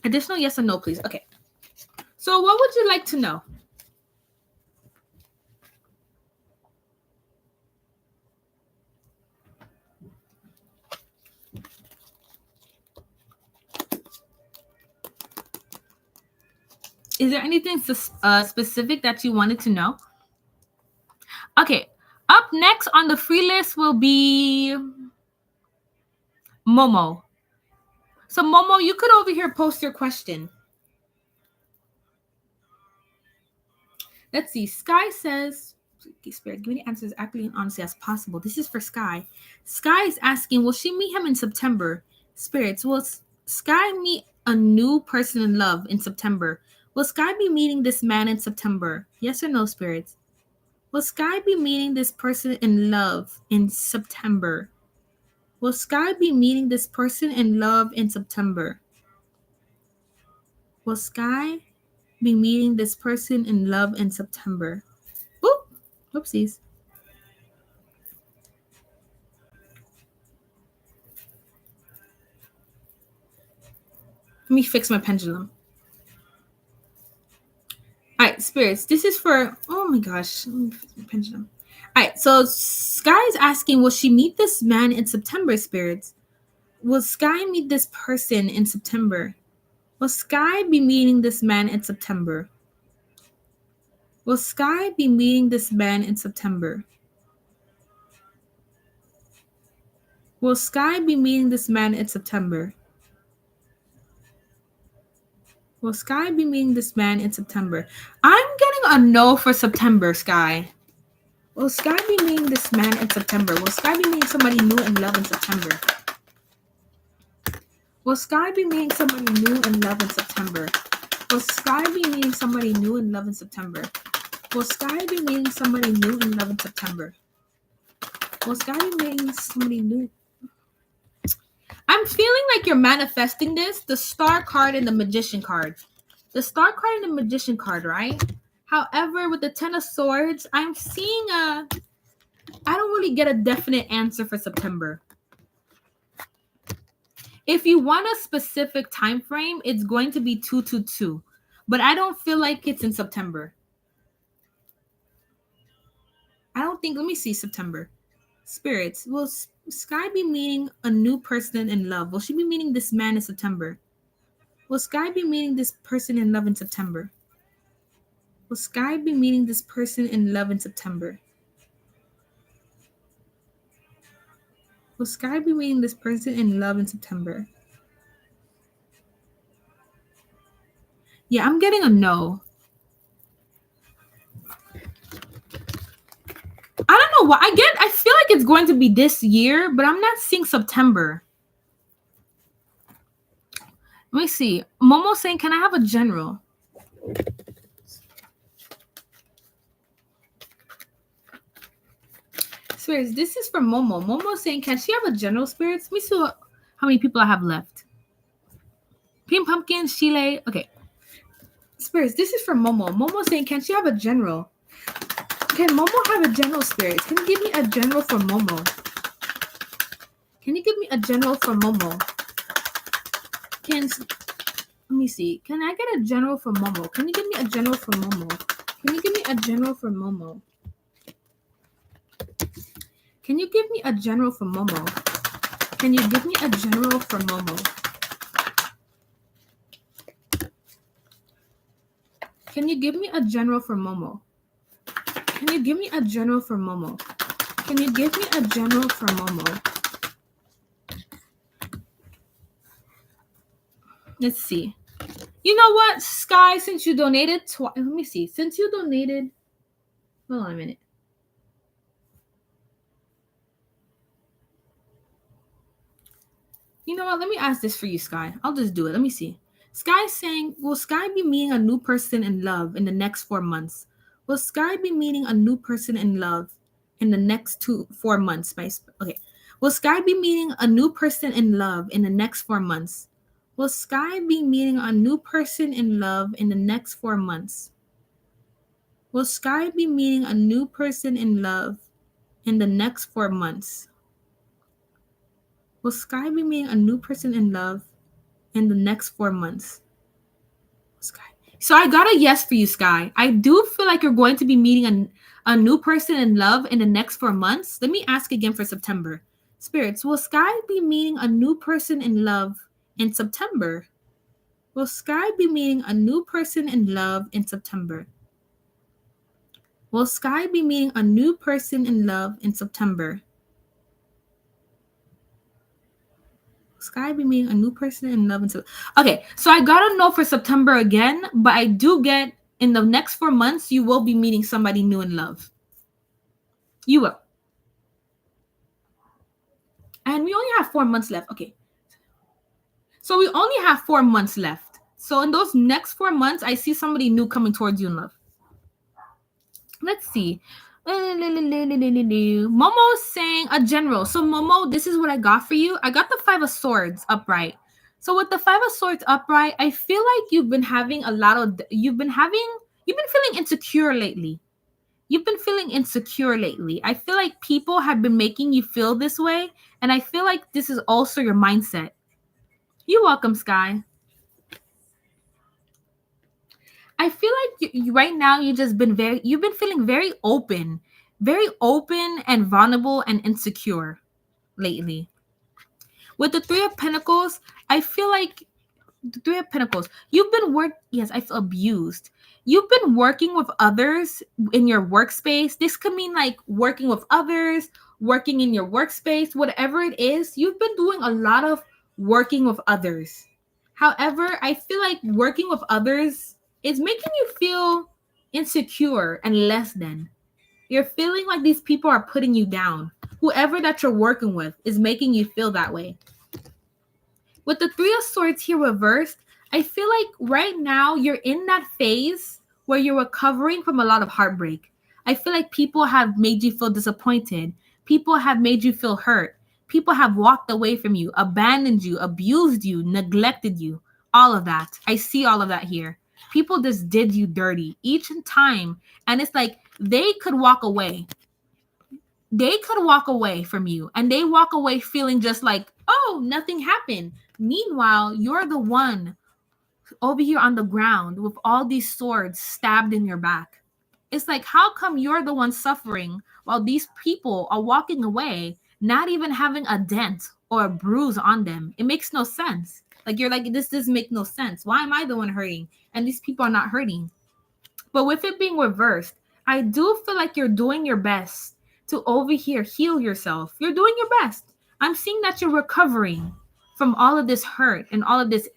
Additional yes or no, please. Okay. So what would you like to know? Is there anything specific that you wanted to know? Okay. Up next on the free list will be Momo. So Momo, you could over here post your question. Let's see. Sky says, Spirit, give me the answers accurately and honestly as possible. This is for Sky. Sky is asking, will she meet him in September? Spirits, will Sky meet a new person in love in September? Will Sky be meeting this man in September? Yes or no, Spirits? Will Sky be meeting this person in love in September? Will Sky be meeting this person in love in September? Will Sky be meeting this person in love in September? Oop, oopsies. Let me fix my pendulum. All right, Spirits, this is for, oh my gosh, let me fix my pendulum. All right, so Sky is asking, will she meet this man in September, Spirits? Will Sky meet this person in September? Will Sky be meeting this man in September? Will Sky be meeting this man in September? Will Sky be meeting this man in September? Will Sky be meeting this man in September? I'm getting a no for September, Sky. Will Sky be meeting this man in September? Will Sky be meeting somebody new in love in September? Will Sky be meeting somebody new in love in September? Will Sky be meeting somebody new in love in September? Will Sky be meeting somebody new in love in September? Will Sky be meeting somebody new? I'm feeling like you're manifesting this. The Star card and the Magician card. The Star card and the Magician card, right? However, with the Ten of Swords, I'm seeing I don't really get a definite answer for September. If you want a specific time frame, it's going to be 222. But I don't feel like it's in September. I don't think, let me see September. Spirits, will Sky be meeting a new person in love? Will she be meeting this man in September? Will Sky be meeting this person in love in September? Will Sky be meeting this person in love in September? Will Sky be meeting this person in love in September? Yeah, I'm getting a no. know what? I feel like it's going to be this year, but I'm not seeing September. Let me see. Momo saying, can I have a general? Spirits, this is for Momo. Momo saying, can she have a general, Spirits? Let me see how many people I have left. Pink Pumpkin, Chile. Okay. Spirits, this is for Momo. Momo saying, can she have a general? Can Momo have a general, Spirits? Can you give me a general for Momo? Can you give me a general for Momo? Let me see. Can I get a general for Momo? Can you give me a general for Momo? Can you give me a general for Momo? Can you give me a general for Momo? Can you give me a general for Momo? Can you give me a general for Momo? Can you give me a general for Momo? Can you give me a general for Momo? Let's see. You know what, Sky, since you donated let me see. Since you donated, hold on a minute. You know what? Let me ask this for you, Sky. I'll just do it. Let me see. Sky saying, will Sky be meeting a new person in love in the next 4 months? Will Sky be meeting a new person in love in the next 4 months? Okay. Will Sky be meeting a new person in love in the next 4 months? Will Sky be meeting a new person in love in the next 4 months? Will Sky be meeting a new person in love in the next 4 months? Will Sky be meeting a new person in love in the next 4 months? Sky. So I got a yes for you, Sky. I do feel like you're going to be meeting a new person in love in the next 4 months. Let me ask again for September. Spirits, will Sky be meeting a new person in love in September? Will Sky be meeting a new person in love in September? Will Sky be meeting a new person in love in September? Sky be meeting a new person in love until okay, so I gotta know for September again, but I do get in the next 4 months you will be meeting somebody new in love. You will. And we only have 4 months left. Okay. So we only have 4 months left. So in those next 4 months, I see somebody new coming towards you in love. Let's see. Momo's saying a general. So Momo, this is what I got for you. I got the 5 of Swords upright. So with the 5 of Swords upright, I feel like you've been feeling insecure lately. You've been feeling insecure lately. I feel like people have been making you feel this way, and I feel like this is also your mindset. You're welcome, Sky. I feel like right now you've been feeling very open and vulnerable and insecure lately. With the 3 of Pentacles, I feel like the 3 of Pentacles, I feel abused. You've been working with others in your workspace. This could mean like working with others, working in your workspace, whatever it is. You've been doing a lot of working with others. However, I feel like working with others is making you feel insecure and less than. You're feeling like these people are putting you down. Whoever that you're working with is making you feel that way. With the 3 of Swords here reversed, I feel like right now you're in that phase where you're recovering from a lot of heartbreak. I feel like people have made you feel disappointed. People have made you feel hurt. People have walked away from you, abandoned you, abused you, neglected you. All of that. I see all of that here. People just did you dirty each time. And it's like they could walk away. They could walk away from you and they walk away feeling just like, oh, nothing happened. Meanwhile, you're the one over here on the ground with all these swords stabbed in your back. It's like, how come you're the one suffering while these people are walking away, not even having a dent or a bruise on them? It makes no sense. Like, you're like, this doesn't make no sense. Why am I the one hurting? And these people are not hurting. But with it being reversed, I do feel like you're doing your best to over here heal yourself. You're doing your best. I'm seeing that you're recovering from all of this hurt and all of this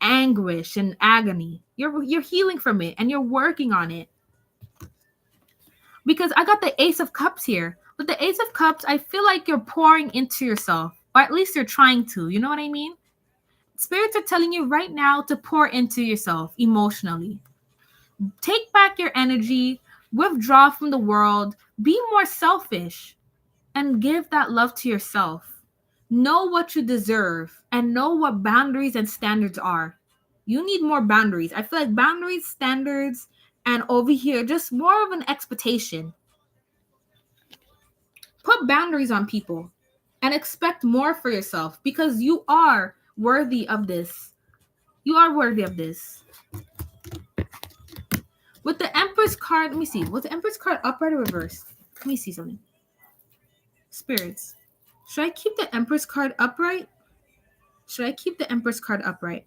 anguish and agony. You're healing from it and you're working on it. Because I got the Ace of Cups here. With the Ace of Cups, I feel like you're pouring into yourself, or at least you're trying to. You know what I mean? Spirits are telling you right now to pour into yourself emotionally. Take back your energy, withdraw from the world, be more selfish, and give that love to yourself. Know what you deserve and know what boundaries and standards are. You need more boundaries. I feel like boundaries, standards, and over here, just more of an expectation. Put boundaries on people and expect more for yourself because you are worthy of this. You are worthy of this. With the Empress card, let me see. Was the Empress card upright or reversed? Let me see something. Spirits. Should I keep the Empress card upright? Should I keep the Empress card upright?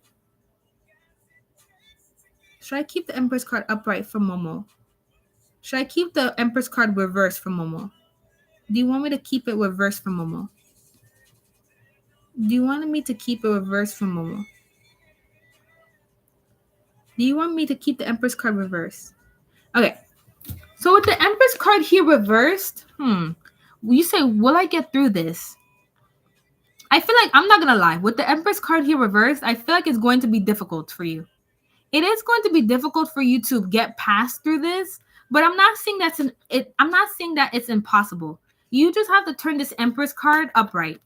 Should I keep the Empress card upright for Momo? Should I keep the Empress card reversed for Momo? Do you want me to keep it reversed for Momo? Do you want me to keep it reversed for Momo? Do you want me to keep the Empress card reversed? Okay. So with the Empress card here reversed, you say, will I get through this? I feel like, I'm not going to lie, with the Empress card here reversed, I feel like it's going to be difficult for you. It is going to be difficult for you to get past through this, but I'm not saying I'm not saying that it's impossible. You just have to turn this Empress card upright.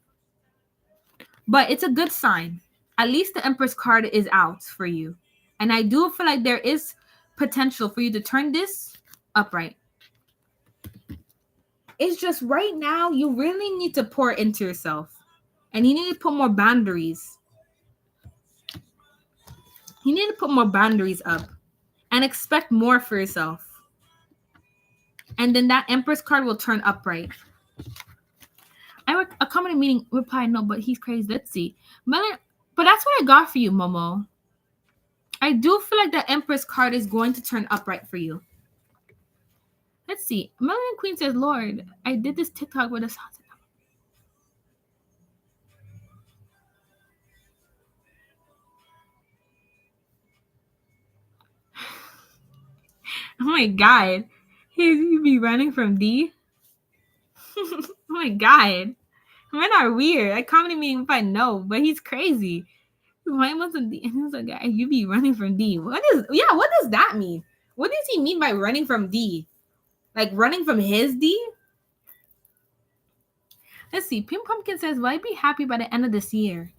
But it's a good sign. At least the Empress card is out for you. And I do feel like there is potential for you to turn this upright. It's just right now, you really need to pour into yourself. And you need to put more boundaries. You need to put more boundaries up. And expect more for yourself. And then that Empress card will turn upright. A comedy meeting reply, no, but he's crazy. Let's see. But that's what I got for you, Momo. I do feel like the Empress card is going to turn upright for you. Let's see. Melanie Queen says, Lord, I did this TikTok with us. Oh my God. You be running from D? Oh my God. Men are weird. I comedy meeting if I know, but he's crazy. Why wasn't D? And he was like, you be running from D. What does that mean? What does he mean by running from D? Like running from his D? Let's see. Pink Pumpkin says, will I be happy by the end of this year?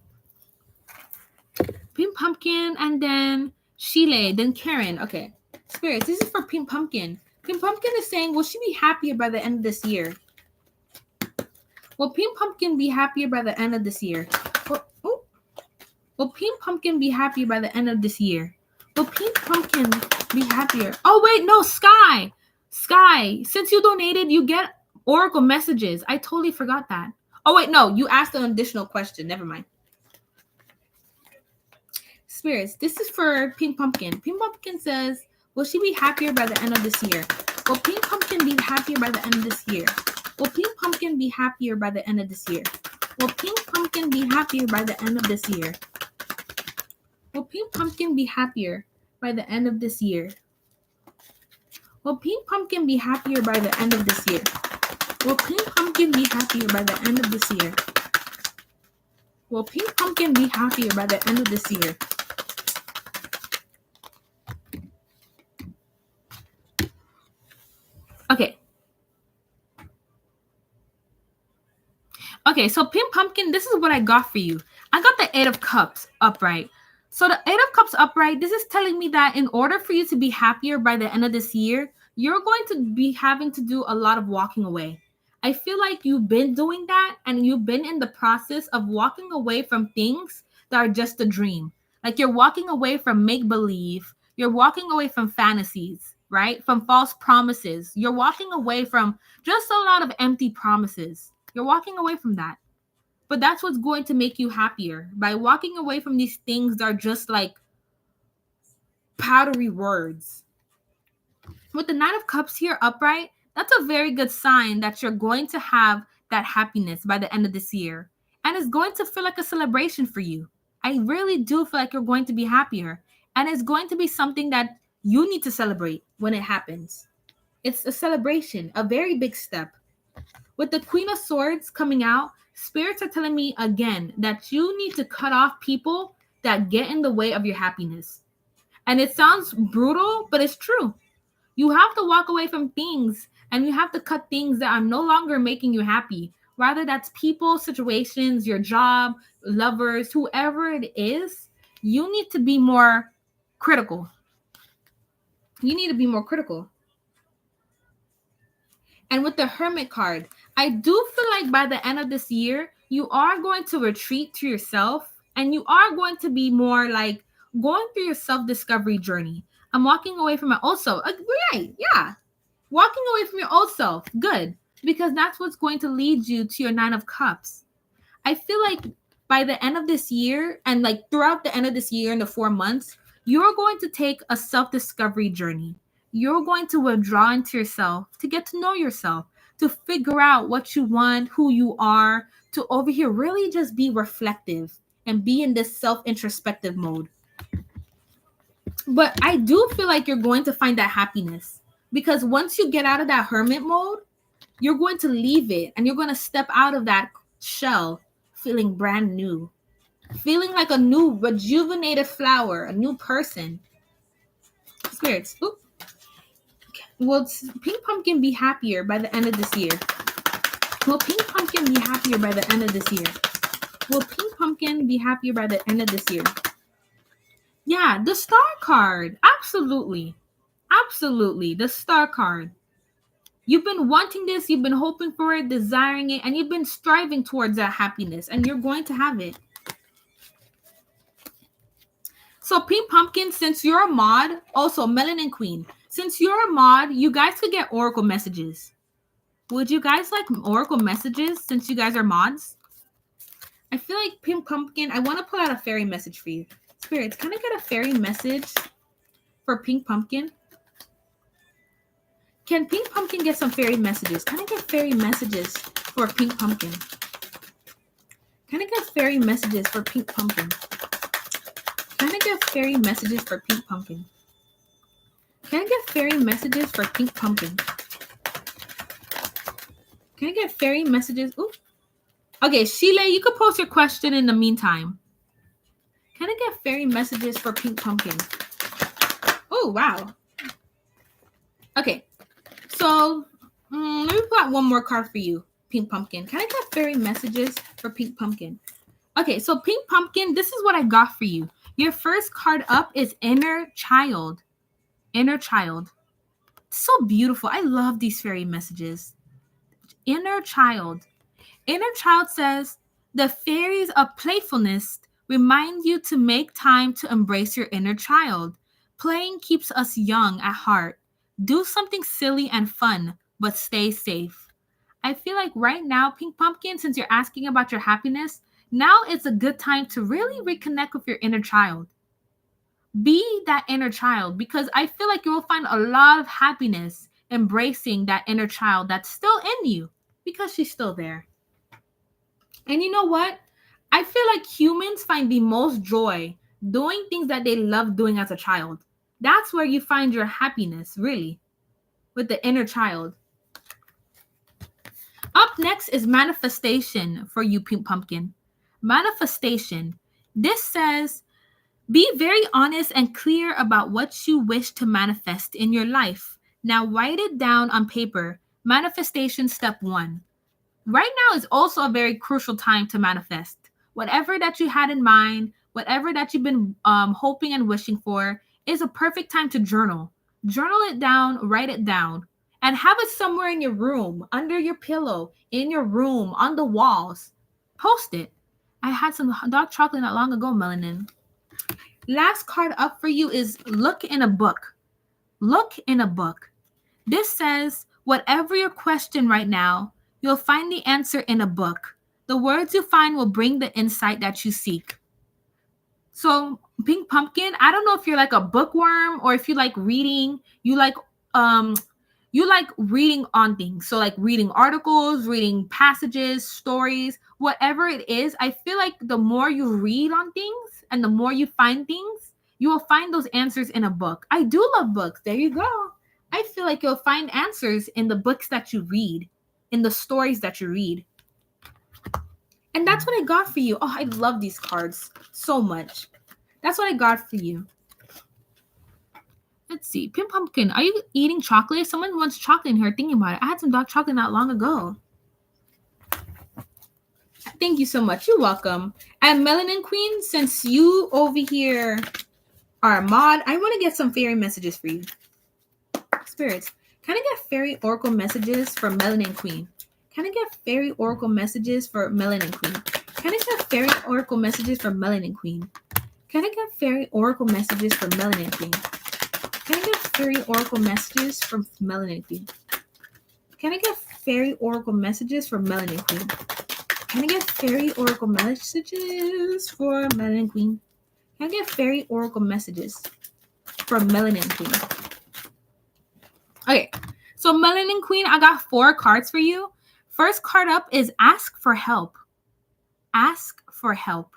Pink Pumpkin and then Sheila, then Karen. Okay. Spirits, this is for Pink Pumpkin. Pink Pumpkin is saying, will she be happier by the end of this year? Will Pink Pumpkin be happier by the end of this year? Will Pink Pumpkin be happier by the end of this year? Will Pink Pumpkin be happier? Oh, wait, no, Sky. Sky, since you donated, you get Oracle messages. I totally forgot that. Oh, wait, no, you asked an additional question. Never mind. Spirits, this is for Pink Pumpkin. Pink Pumpkin says, will she be happier by the end of this year? Will Pink Pumpkin be happier by the end of this year? Will Pink Pumpkin be happier by the end of this year? Will Pink Pumpkin be happier by the end of this year? Will Pink Pumpkin be happier by the end of this year? Will Pink Pumpkin be happier by the end of this year? Will Pink Pumpkin be happier by the end of this year? Will Pink Pumpkin be happier by the end of this year? Okay, so Pink Pumpkin, this is what I got for you. I got the Eight of Cups upright. So the Eight of Cups upright, this is telling me that in order for you to be happier by the end of this year, you're going to be having to do a lot of walking away. I feel like you've been doing that and you've been in the process of walking away from things that are just a dream. Like you're walking away from make-believe. You're walking away from fantasies, right? From false promises. You're walking away from just a lot of empty promises. You're walking away from that. But that's what's going to make you happier. By walking away from these things that are just like powdery words. With the Nine of Cups here upright, that's a very good sign that you're going to have that happiness by the end of this year. And it's going to feel like a celebration for you. I really do feel like you're going to be happier. And it's going to be something that you need to celebrate when it happens. It's a celebration, a very big step. With the Queen of Swords coming out, spirits are telling me again that you need to cut off people that get in the way of your happiness. And it sounds brutal, but it's true. You have to walk away from things and you have to cut things that are no longer making you happy. Rather, that's people, situations, your job, lovers, whoever it is. You need to be more critical. You need to be more critical. And with the Hermit card, I do feel like by the end of this year, you are going to retreat to yourself and you are going to be more like going through your self-discovery journey. I'm walking away from my old self. Right, yeah. Walking away from your old self. Good. Because that's what's going to lead you to your 9 of Cups. I feel like by the end of this year and like throughout the end of this year in the 4 months, you're going to take a self-discovery journey. You're going to withdraw into yourself to get to know yourself, to figure out what you want, who you are, to over here really just be reflective and be in this self-introspective mode. But I do feel like you're going to find that happiness because once you get out of that hermit mode, you're going to leave it and you're going to step out of that shell feeling brand new, feeling like a new rejuvenated flower, a new person. Spirits. Oop. Will Pink Pumpkin be happier by the end of this year? Will Pink Pumpkin be happier by the end of this year? Will Pink Pumpkin be happier by the end of this year? Yeah, the Star card. Absolutely. Absolutely. The Star card. You've been wanting this, you've been hoping for it, desiring it, and you've been striving towards that happiness, and you're going to have it. So Pink Pumpkin, since you're a mod, also Melanin Queen, since you're a mod, you guys could get oracle messages. Would you guys like oracle messages since you guys are mods? I feel like Pink Pumpkin, I want to pull out a fairy message for you. Spirits, can I get a fairy message for Pink Pumpkin? Can Pink Pumpkin get some fairy messages? Can I get fairy messages for Pink Pumpkin? Can I get fairy messages for Pink Pumpkin? Can I get fairy messages for Pink Pumpkin? Can I get fairy messages for Pink Pumpkin? Can I get fairy messages? Ooh. Okay, Sheila, you could post your question in the meantime. Can I get fairy messages for Pink Pumpkin? Oh, wow. Okay, so let me pull out one more card for you, Pink Pumpkin. Can I get fairy messages for Pink Pumpkin? Okay, so Pink Pumpkin, this is what I got for you. Your first card up is Inner Child. Inner Child. So beautiful. I love these fairy messages. Inner Child. Inner Child says, the fairies of playfulness remind you to make time to embrace your inner child. Playing keeps us young at heart. Do something silly and fun, but stay safe. I feel like right now, Pink Pumpkin, since you're asking about your happiness, now it's a good time to really reconnect with your inner child. Be that inner child because I feel like you will find a lot of happiness embracing that inner child that's still in you because she's still there. And you know what? I feel like humans find the most joy doing things that they loved doing as a child. That's where you find your happiness, really, with the inner child. Up next is manifestation for you, Pink Pumpkin. Manifestation. This says, be very honest and clear about what you wish to manifest in your life. Now write it down on paper. Manifestation step 1. Right now is also a very crucial time to manifest. Whatever that you had in mind, whatever that you've been hoping and wishing for, is a perfect time to journal. Journal it down, write it down, and have it somewhere in your room, under your pillow, in your room, on the walls. Post it. I had some dark chocolate not long ago, Melanin. Last card up for you is look in a book. Look in a book. This says, whatever your question right now, you'll find the answer in a book. The words you find will bring the insight that you seek. So, Pink Pumpkin, I don't know if you're like a bookworm or if you like reading. You like reading on things. So like reading articles, reading passages, stories, whatever it is. I feel like the more you read on things and the more you find things, you will find those answers in a book. I do love books. There you go. I feel like you'll find answers in the books that you read, in the stories that you read. And that's what I got for you. Oh, I love these cards so much. That's what I got for you. Let's see. Pink Pumpkin, are you eating chocolate? Someone wants chocolate in here. Thinking about it. I had some dark chocolate not long ago. Thank you so much. You're welcome. And Melanin Queen, since you over here are a mod, I want to get some fairy messages for you. Spirits, can I get fairy oracle messages for Melanin Queen? Can I get fairy oracle messages for Melanin Queen? Can I get fairy oracle messages for Melanin Queen? Can I get fairy oracle messages for Melanin Queen? Can I get fairy oracle messages from Melanin Queen? Can I get fairy oracle messages for Melanin Queen? Can I get fairy oracle messages for Melanin Queen? Can I get fairy oracle messages for Melanin Queen? Okay, so Melanin Queen, I got 4 cards for you. First card up is Ask for Help. Ask for help.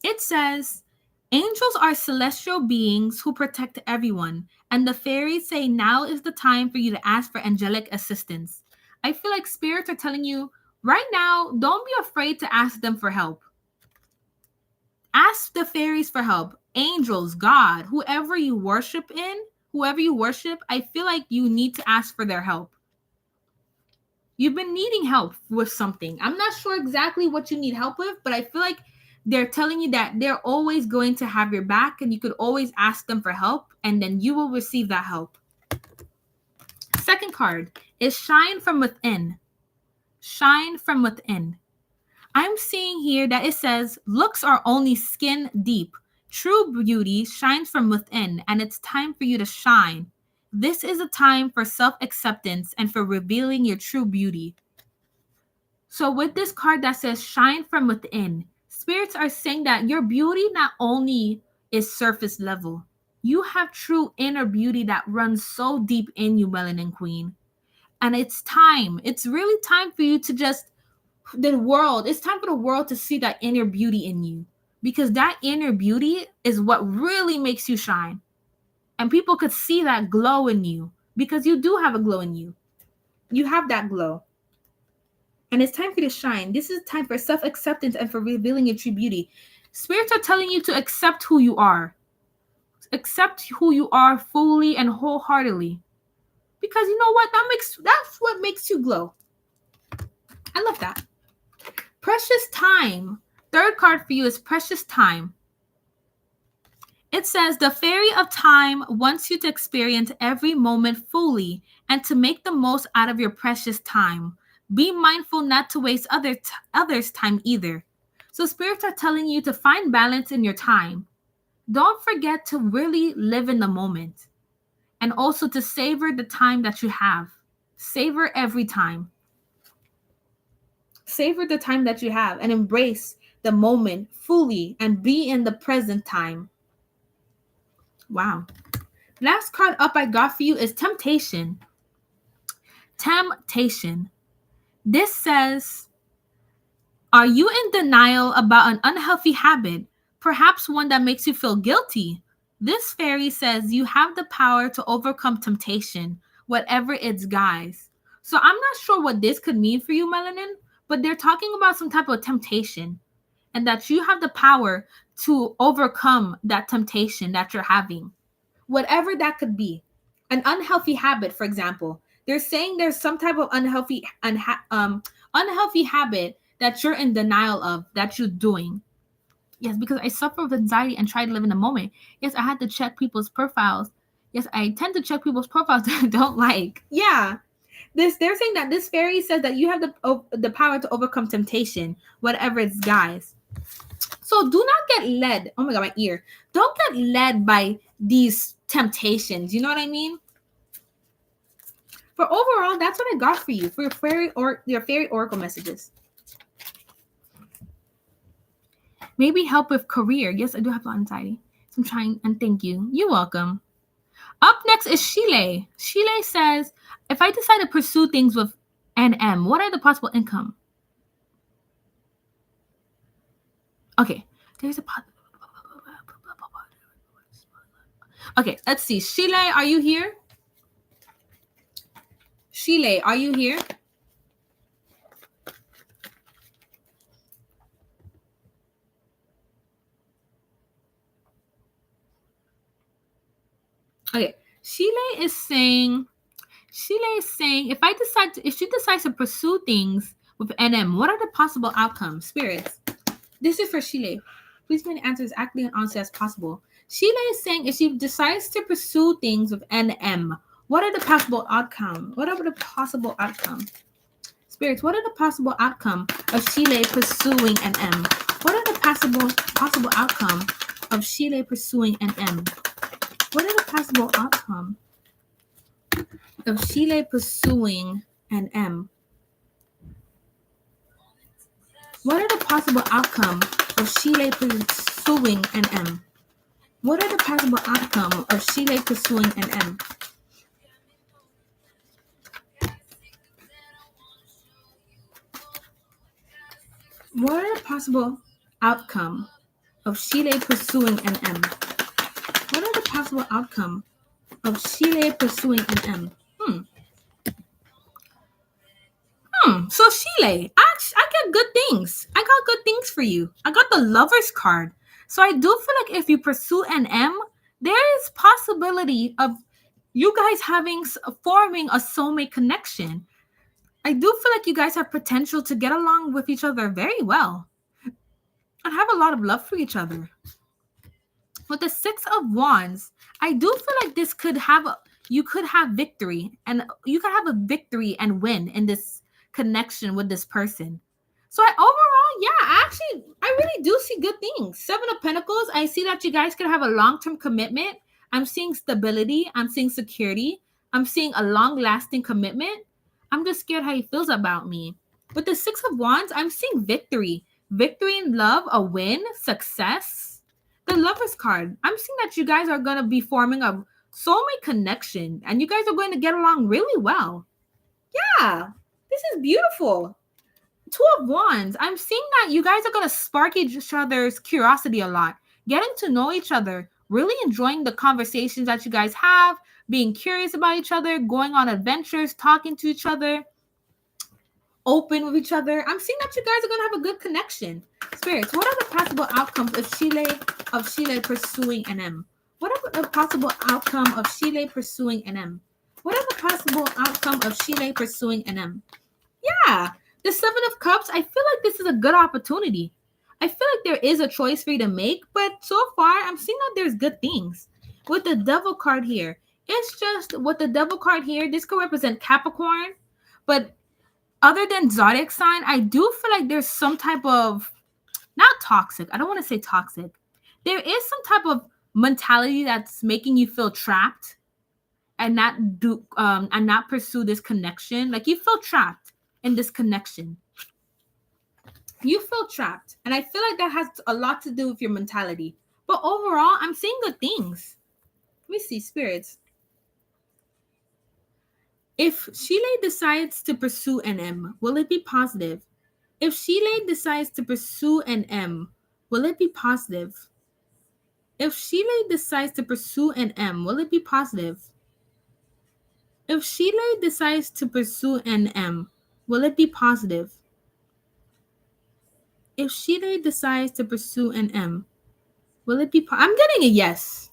It says, angels are celestial beings who protect everyone, and the fairies say now is the time for you to ask for angelic assistance. I feel like spirits are telling you right now, don't be afraid to ask them for help. Ask the fairies for help. Angels, God, whoever you worship, I feel like you need to ask for their help. You've been needing help with something. I'm not sure exactly what you need help with, but I feel like they're telling you that they're always going to have your back, and you could always ask them for help, and then you will receive that help. Second card is Shine from Within. Shine from within. I'm seeing here that it says, looks are only skin deep. True beauty shines from within, and it's time for you to shine. This is a time for self-acceptance and for revealing your true beauty. So with this card that says shine from within, spirits are saying that your beauty not only is surface level, you have true inner beauty that runs so deep in you, Melanin Queen. And it's time. It's really time for you to just, it's time for the world to see that inner beauty in you. Because that inner beauty is what really makes you shine. And people could see that glow in you. Because you do have a glow in you. You have that glow. And it's time for you to shine. This is time for self-acceptance and for revealing your true beauty. Spirits are telling you to accept who you are. Accept who you are fully and wholeheartedly. Because you know what? That's what makes you glow. I love that. Precious time. Third card for you is Precious Time. It says, the fairy of time wants you to experience every moment fully and to make the most out of your precious time. Be mindful not to waste others' time either. So spirits are telling you to find balance in your time. Don't forget to really live in the moment. And also to savor the time that you have. Savor every time. Savor the time that you have and embrace the moment fully and be in the present time. Wow. Last card up I got for you is Temptation. Temptation. This says, are you in denial about an unhealthy habit? Perhaps one that makes you feel guilty? This fairy says you have the power to overcome temptation, whatever its guise. So I'm not sure what this could mean for you, Melanin, but they're talking about some type of temptation and that you have the power to overcome that temptation that you're having. Whatever that could be. An unhealthy habit, for example. They're saying there's some type of unhealthy habit that you're in denial of, that you're doing. Yes, because I suffer with anxiety and try to live in the moment. Yes, I had to check people's profiles. Yes, I tend to check people's profiles that I don't like. Yeah. They're saying that this fairy says that you have the power to overcome temptation, whatever its guise. So do not get led. Oh my God, my ear. Don't get led by these temptations. You know what I mean? But overall, that's what I got for you for your fairy oracle messages. Maybe help with career. Yes, I do have a lot of anxiety. So I'm trying, and thank you. You're welcome. Up next is Shile. Shile says, if I decide to pursue things with NM, what are the possible income? Okay, there's a Okay, let's see. Shile, are you here? Shile, are you here? Sheila is saying if she decides to pursue things with NM, what are the possible outcomes? Spirits. This is for Sheila. Please make the answer as accurately and honestly as possible. Sheila is saying if she decides to pursue things with NM, what are the possible outcomes? What are the possible outcomes? Spirits, what are the possible outcome of Sheila pursuing NM? What are the possible outcome of Sheila pursuing NM? What are the possible outcome of Sheila pursuing NM? What are the possible outcome of Sheila pursuing NM? What are the possible outcome of Sheila pursuing NM? What are the possible outcome of Sheila pursuing NM? What are the possible outcome of Sheila pursuing NM? So Sheila, I get good things. I got good things for you. I got the Lover's card. So I do feel like if you pursue NM, there is possibility of you guys forming a soulmate connection. I do feel like you guys have potential to get along with each other very well and have a lot of love for each other. With the Six of Wands, I do feel like you could have victory, and you could have a victory and win in this connection with this person. So I really do see good things. Seven of Pentacles, I see that you guys could have a long-term commitment. I'm seeing stability. I'm seeing security. I'm seeing a long-lasting commitment. I'm just scared how he feels about me. With the Six of Wands, I'm seeing victory. Victory in love, a win, success. The Lover's card. I'm seeing that you guys are going to be forming a soulmate connection and you guys are going to get along really well. Yeah, this is beautiful. Two of Wands. I'm seeing that you guys are going to spark each other's curiosity a lot, getting to know each other, really enjoying the conversations that you guys have, being curious about each other, going on adventures, talking to each other, open with each other. I'm seeing that you guys are going to have a good connection. Spirits, what are the possible outcomes of Sheila pursuing NM? What are the possible outcome of Sheila pursuing NM? What are the possible outcome of Sheila pursuing NM? Yeah, the Seven of Cups, I feel like this is a good opportunity. I feel like there is a choice for you to make, but so far I'm seeing that there's good things. With the Devil card here, it's just with the Devil card here, this could represent Capricorn, but other than zodiac sign, I do feel like there's some type of, not toxic, I don't want to say toxic. There is some type of mentality that's making you feel trapped and not pursue this connection. Like you feel trapped in this connection. You feel trapped. And I feel like that has a lot to do with your mentality. But overall, I'm seeing good things. Let me see, spirits. If Sheila decides to pursue NM, will it be positive? If Sheila decides to pursue NM, will it be positive? If Sheila decides to pursue NM, will it be positive? If Sheila decides to pursue NM, will it be positive? If Sheila decides to pursue NM, will it be I'm getting a yes.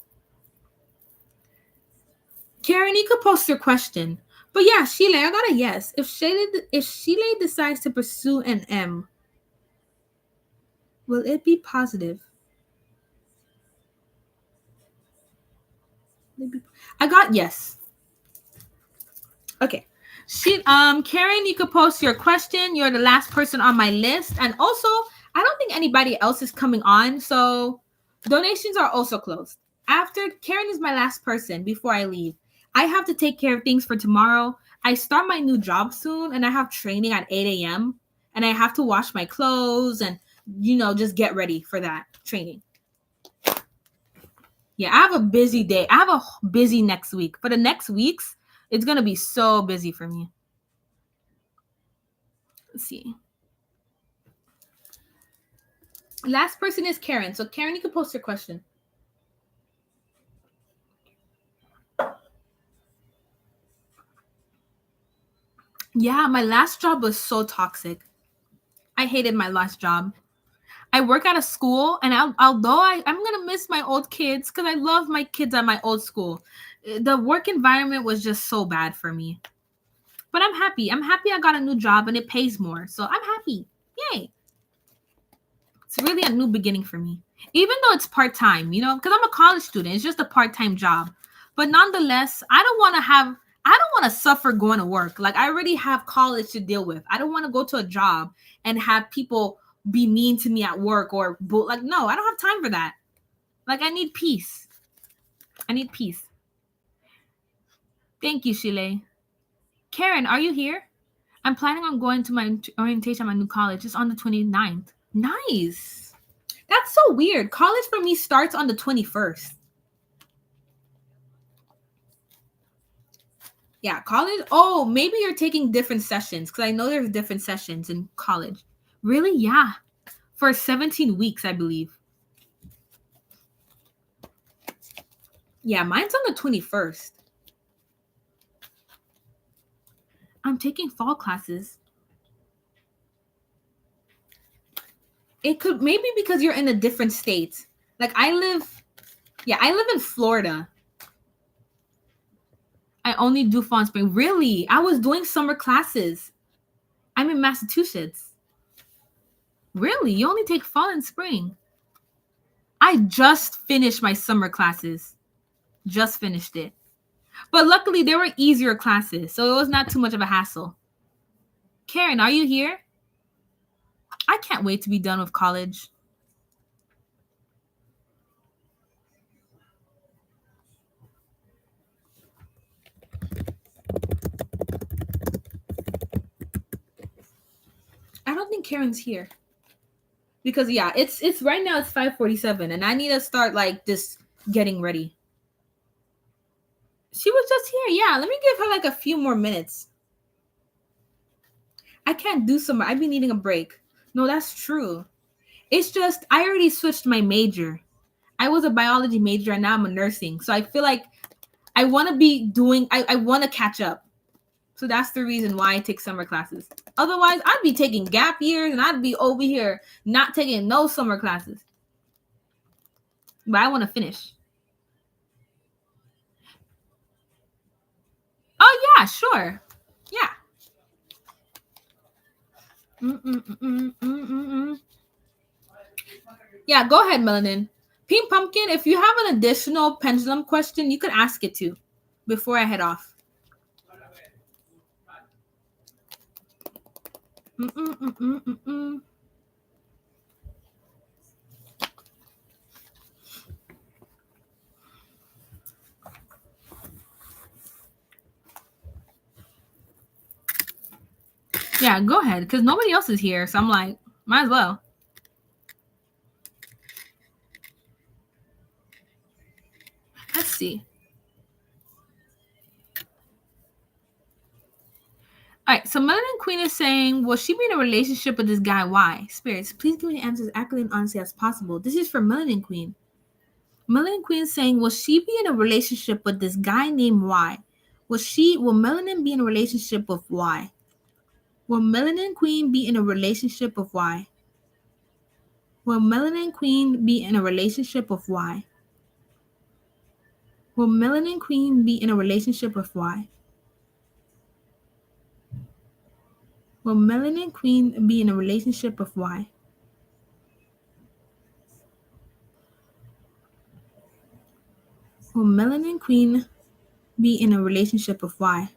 Karen, you could post your question. But yeah, Sheila, I got a yes. If Sheila decides to pursue NM, will it be positive? I got yes. Okay. Karen, you could post your question. You're the last person on my list. And also, I don't think anybody else is coming on. So donations are also closed. After Karen is my last person before I leave. I have to take care of things for tomorrow. I start my new job soon and I have training at 8 a.m. and I have to wash my clothes and, just get ready for that training. Yeah, I have a busy day. I have a busy next week. For the next weeks, it's going to be so busy for me. Let's see. Last person is Karen. So Karen, you can post your question. Yeah, my last job was so toxic. I hated my last job. I work at a school, and although I'm going to miss my old kids because I love my kids at my old school, the work environment was just so bad for me. But I'm happy. I'm happy I got a new job and it pays more. So I'm happy. Yay. It's really a new beginning for me. Even though it's part-time, because I'm a college student. It's just a part-time job. But nonetheless, I don't want to suffer going to work. Like, I already have college to deal with. I don't want to go to a job and have people be mean to me at work or like, no, I don't have time for that. Like, I need peace. I need peace. Thank you, Shile. Karen, are you here? I'm planning on going to my orientation at my new college. It's on the 29th. Nice. That's so weird. College for me starts on the 21st. Yeah, college. Oh, maybe you're taking different sessions because I know there's different sessions in college. Really? Yeah. For 17 weeks, I believe. Yeah, mine's on the 21st. I'm taking fall classes. It could maybe because you're in a different state. Like I live in Florida. I only do fall and spring. Really? I was doing summer classes. I'm in Massachusetts. Really? You only take fall and spring? I just finished my summer classes. Just finished it. But luckily, they were easier classes, so it was not too much of a hassle. Karen, are you here? I can't wait to be done with college. I don't think Karen's here. Because yeah, it's right now it's 5:47 and I need to start like just getting ready. She was just here. Yeah, let me give her like a few more minutes. I can't do summer. I've been needing a break. No, that's true. It's just I already switched my major. I was a biology major and now I'm a nursing. So I feel like I want to be doing I want to catch up. So that's the reason why I take summer classes. Otherwise, I'd be taking gap years and I'd be over here not taking no summer classes. But I want to finish. Oh, yeah, sure. Yeah. Yeah, go ahead, Melanin. Pink Pumpkin, if you have an additional pendulum question, you could ask it too before I head off. Yeah, go ahead, because nobody else is here, so I'm like, might as well. Let's see. All right, so Melanin Queen is saying, will she be in a relationship with this guy? Why? Spirits, please give me the answers accurately and honestly as possible. This is for Melanin Queen. Melanin Queen is saying, will she be in a relationship with this guy named Y? Will Melanin be in a relationship with Y? Will Melanin Queen be in a relationship with Y? Will Melanin Queen be in a relationship with Y? Will Melanin Queen be in a relationship with Y? Will Melanin Queen be in a relationship with Y? Will Melanin Queen be in a relationship with Y?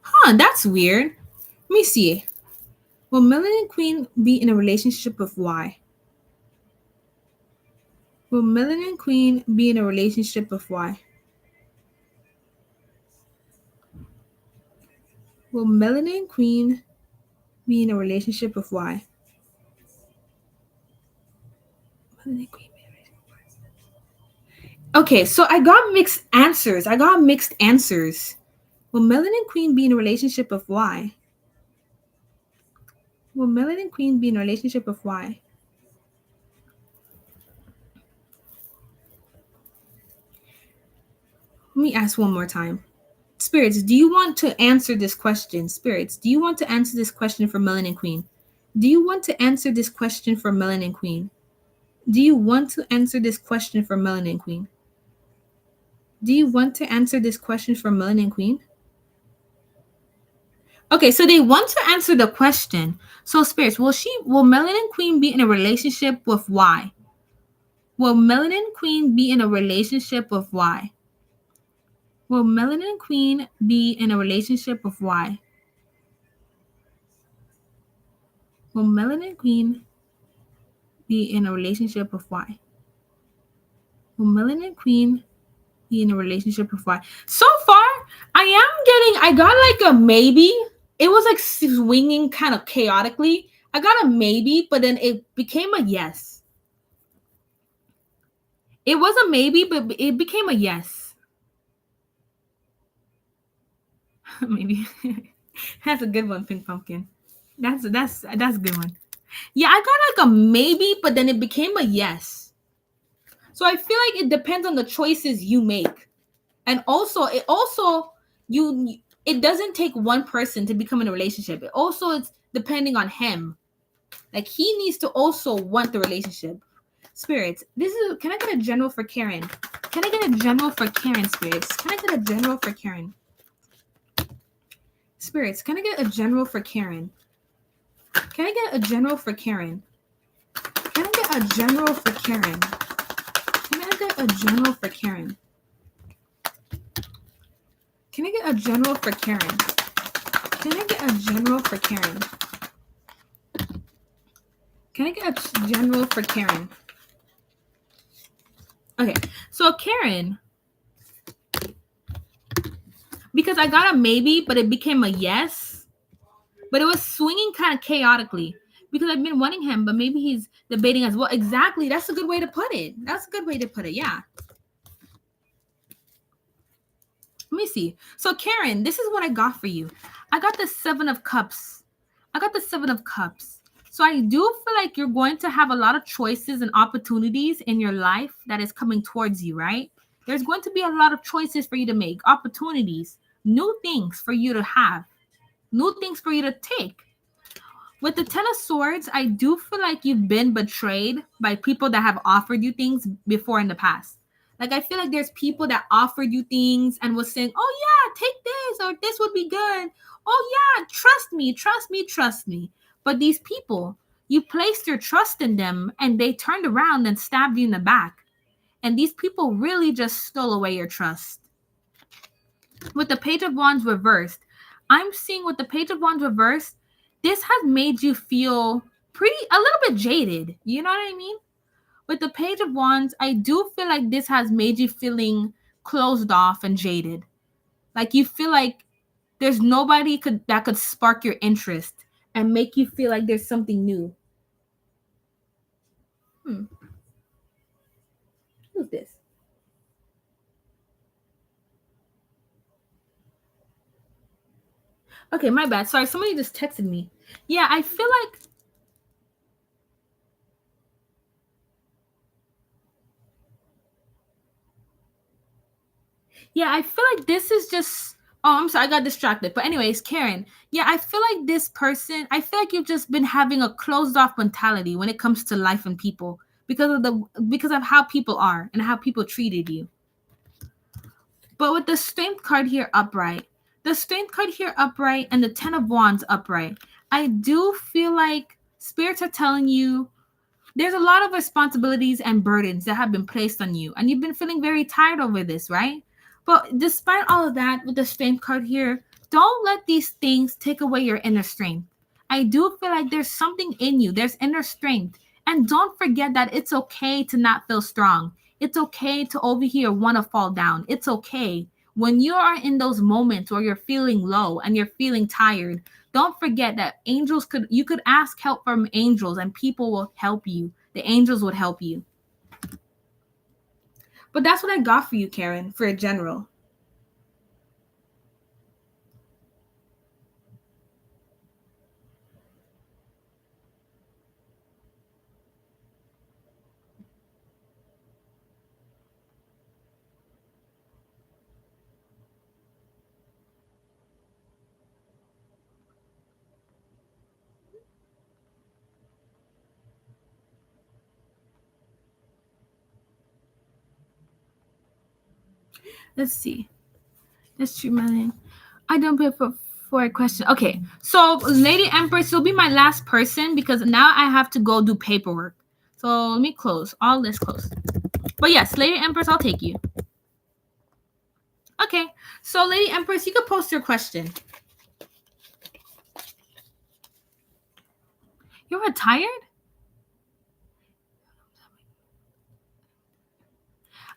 Huh, that's weird. Let me see. Will Melanin Queen be in a relationship with Y? Will Melanin Queen be in a relationship with Y? Will Melanin Queen be in a relationship with Y? Melanin Queen. Okay, so I got mixed answers. Will Melanin Queen be in a relationship with Y? Will Melanin Queen be in a relationship with Y? Let me ask one more time. Spirits, do you want to answer this question? Spirits, do you want to answer this question for Melanin Queen? Do you want to answer this question for Melanin Queen? Do you want to answer this question for Melanin Queen? Do you want to answer this question for Melanin Queen? Okay, so they want to answer the question. So spirits, will Melanin Queen be in a relationship with Y? Will Melanin Queen be in a relationship with Y? Will Melanin Queen be in a relationship with Y? Will Melanin Queen be in a relationship with Y? Will Melanin Queen be in a relationship with Y? So far, I got like a maybe. It was like swinging kind of chaotically. I got a maybe, but then it became a yes. It was a maybe, but it became a yes. Maybe. That's a good one, Pink Pumpkin. That's a good one. Yeah, I got like a maybe, but then it became a yes. So I feel like it depends on the choices you make. And also it doesn't take one person to become in a relationship. It also it's depending on him. Like he needs to also want the relationship. Spirits, can I get a general for Karen? Can I get a general for Karen, spirits? Can I get a general for Karen? Spirits, can I get a general for Karen? Can I get a general for Karen? Can I get a general for Karen? Can I get a general for Karen? Can I get a general for Karen? Can I get a general for Karen? Can I get a general for Karen? Okay, so Karen, because I got a maybe, but it became a yes, but it was swinging kind of chaotically because I've been wanting him, but maybe he's debating as well. Exactly, that's a good way to put it. That's a good way to put it, yeah. Let me see. So Karen, this is what I got for you. I got the 7 of Cups. I got the 7 of Cups. So I do feel like you're going to have a lot of choices and opportunities in your life that is coming towards you, right? There's going to be a lot of choices for you to make, opportunities, new things for you to have, new things for you to take. With the 10 of Swords, I do feel like you've been betrayed by people that have offered you things before in the past. Like, I feel like there's people that offered you things and was saying, oh, yeah, take this or this would be good. Oh, yeah, trust me, trust me, trust me. But these people, you placed your trust in them and they turned around and stabbed you in the back. And these people really just stole away your trust. With the Page of Wands reversed, I'm seeing with the Page of Wands reversed, this has made you feel a little bit jaded. You know what I mean? With the Page of Wands, I do feel like this has made you feeling closed off and jaded. Like you feel like there's nobody that could spark your interest and make you feel like there's something new. Who's this? Okay, my bad. Sorry, somebody just texted me. Yeah, I feel like this is just. Oh, I'm sorry, I got distracted. But anyways, Karen, yeah, I feel like this person, I feel like you've just been having a closed off mentality when it comes to life and people because of how people are and how people treated you. But with the Strength card here upright, the Strength card here upright and the 10 of Wands upright, I do feel like spirits are telling you there's a lot of responsibilities and burdens that have been placed on you, and you've been feeling very tired over this, right? But despite all of that, with the Strength card here, don't let these things take away your inner strength. I do feel like there's something in you, there's inner strength. And don't forget that it's okay to not feel strong. It's okay to over here want to fall down. It's okay. When you are in those moments where you're feeling low and you're feeling tired, don't forget that you could ask help from angels and people will help you. The angels would help you. But that's what I got for you, Karen, for a general. Let's see. That's true, man. I don't pay for a question. Okay, so Lady Empress, you'll be my last person because now I have to go do paperwork. So let me close. All this close. But yes, Lady Empress, I'll take you. Okay, so Lady Empress, you can post your question. You're retired?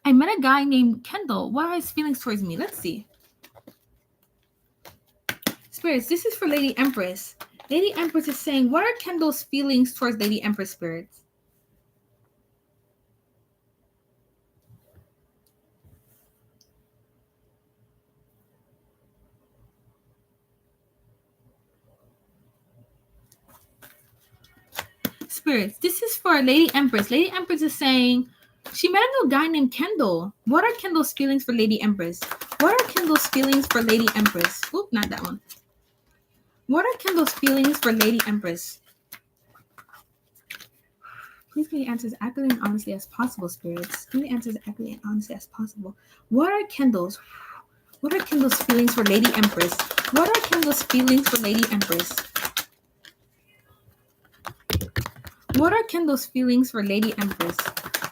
I met a guy named Kendall. What are his feelings towards me? Let's see. Spirits, this is for Lady Empress. Lady Empress is saying, what are Kendall's feelings towards Lady Empress, spirits? Spirits, this is for Lady Empress. Lady Empress is saying, she met a new guy named Kendall. What are Kendall's feelings for Lady Empress? What are Kendall's feelings for Lady Empress? Oop, not that one. What are Kendall's feelings for Lady Empress? Please give me answers accurately and honestly as possible, spirits. Give me answers accurately and honestly as possible. What are Kendall's feelings for Lady Empress? What are Kendall's feelings for Lady Empress? What are Kendall's feelings for Lady Empress?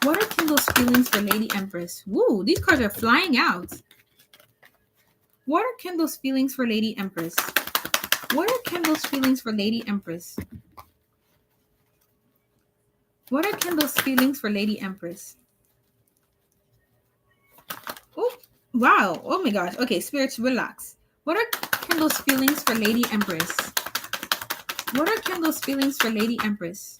What are Kendall's feelings for Lady Empress? Woo, these cards are flying out. What are Kendall's feelings for Lady Empress? What are Kendall's feelings for Lady Empress? What are Kendall's feelings for Lady Empress? Oh, wow. Oh my gosh. Okay, spirits, relax. What are Kendall's feelings for Lady Empress? What are Kendall's feelings for Lady Empress?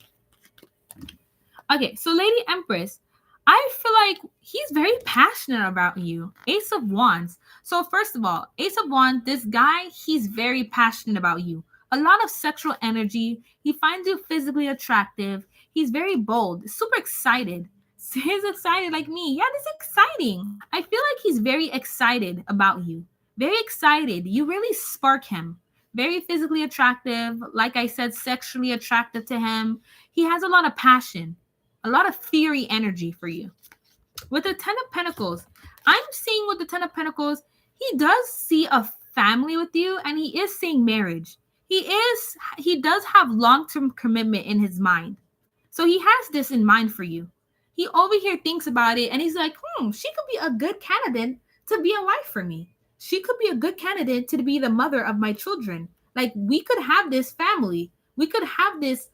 Okay, so Lady Empress, I feel like he's very passionate about you. Ace of Wands. So first of all, Ace of Wands, this guy, he's very passionate about you. A lot of sexual energy. He finds you physically attractive. He's very bold, super excited. He's excited like me. Yeah, this is exciting. I feel like he's very excited about you. Very excited. You really spark him. Very physically attractive. Like I said, sexually attractive to him. He has a lot of passion. A lot of fiery energy for you. With the Ten of Pentacles, I'm seeing with the Ten of Pentacles, he does see a family with you and he is seeing marriage. He does have long-term commitment in his mind. So he has this in mind for you. He over here thinks about it and he's like, she could be a good candidate to be a wife for me. She could be a good candidate to be the mother of my children. Like, we could have this family. We could have this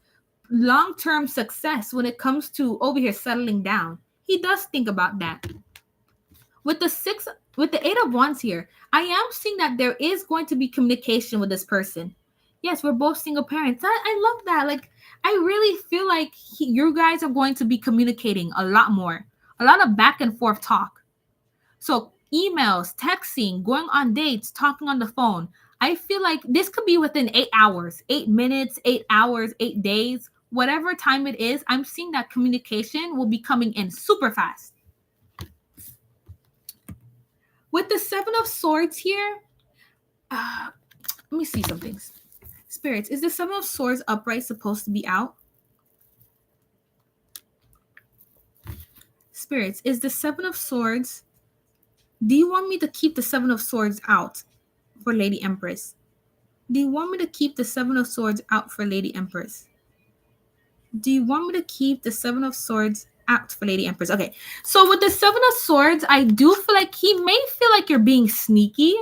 long-term success when it comes to over here settling down. He does think about that. With the Eight of Wands here, I am seeing that there is going to be communication with this person. Yes, we're both single parents. I love that. Like, I really feel like you guys are going to be communicating a lot more. A lot of back and forth talk. So emails, texting, going on dates, talking on the phone. I feel like this could be within 8 hours, 8 minutes, 8 hours, 8 days. Whatever time it is, I'm seeing that communication will be coming in super fast. With the Seven of Swords here, let me see some things. Spirits, is the Seven of Swords upright supposed to be out? Spirits, is the Seven of Swords, do you want me to keep the Seven of Swords out for Lady Empress? Do you want me to keep the Seven of Swords out for Lady Empress? Do you want me to keep the Seven of Swords out for Lady Empress? Okay, so with the Seven of Swords, I do feel like he may feel like you're being sneaky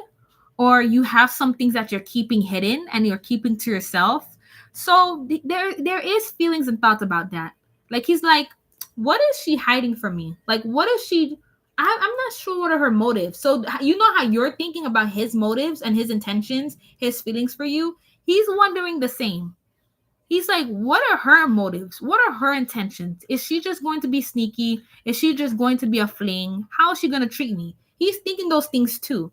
or you have some things that you're keeping hidden and you're keeping to yourself. So there is feelings and thoughts about that. Like, he's like, what is she hiding from me? Like, what is she... I'm not sure what are her motives. So you know how you're thinking about his motives and his intentions, his feelings for you? He's wondering the same. He's like, what are her motives? What are her intentions? Is she just going to be sneaky? Is she just going to be a fling? How is she going to treat me? He's thinking those things too.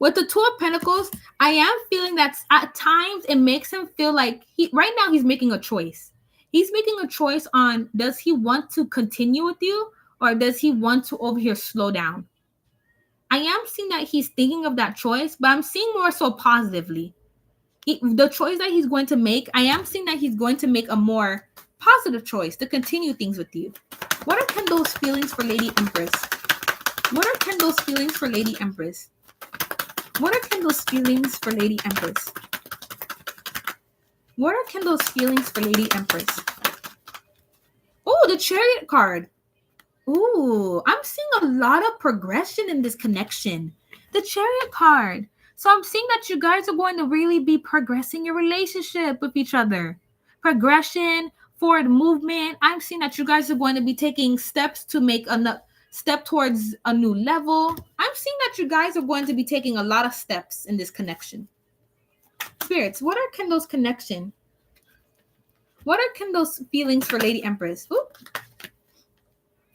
With the Two of Pentacles, I am feeling that at times it makes him feel like right now he's making a choice. He's making a choice on, does he want to continue with you or does he want to over here slow down? I am seeing that he's thinking of that choice, but I'm seeing more so positively. The choice that he's going to make, I am seeing that he's going to make a more positive choice to continue things with you. What are Kendall's feelings for Lady Empress? What are Kendall's feelings for Lady Empress? What are Kendall's feelings for Lady Empress? What are Kendall's feelings for Lady Empress? Oh, the Chariot card. Ooh, I'm seeing a lot of progression in this connection. The Chariot card. So I'm seeing that you guys are going to really be progressing your relationship with each other. Progression, forward movement. I'm seeing that you guys are going to be taking steps to make a step towards a new level. I'm seeing that you guys are going to be taking a lot of steps in this connection. Spirits, what are Kendall's connection? What are Kendall's feelings for Lady Empress? Ooh.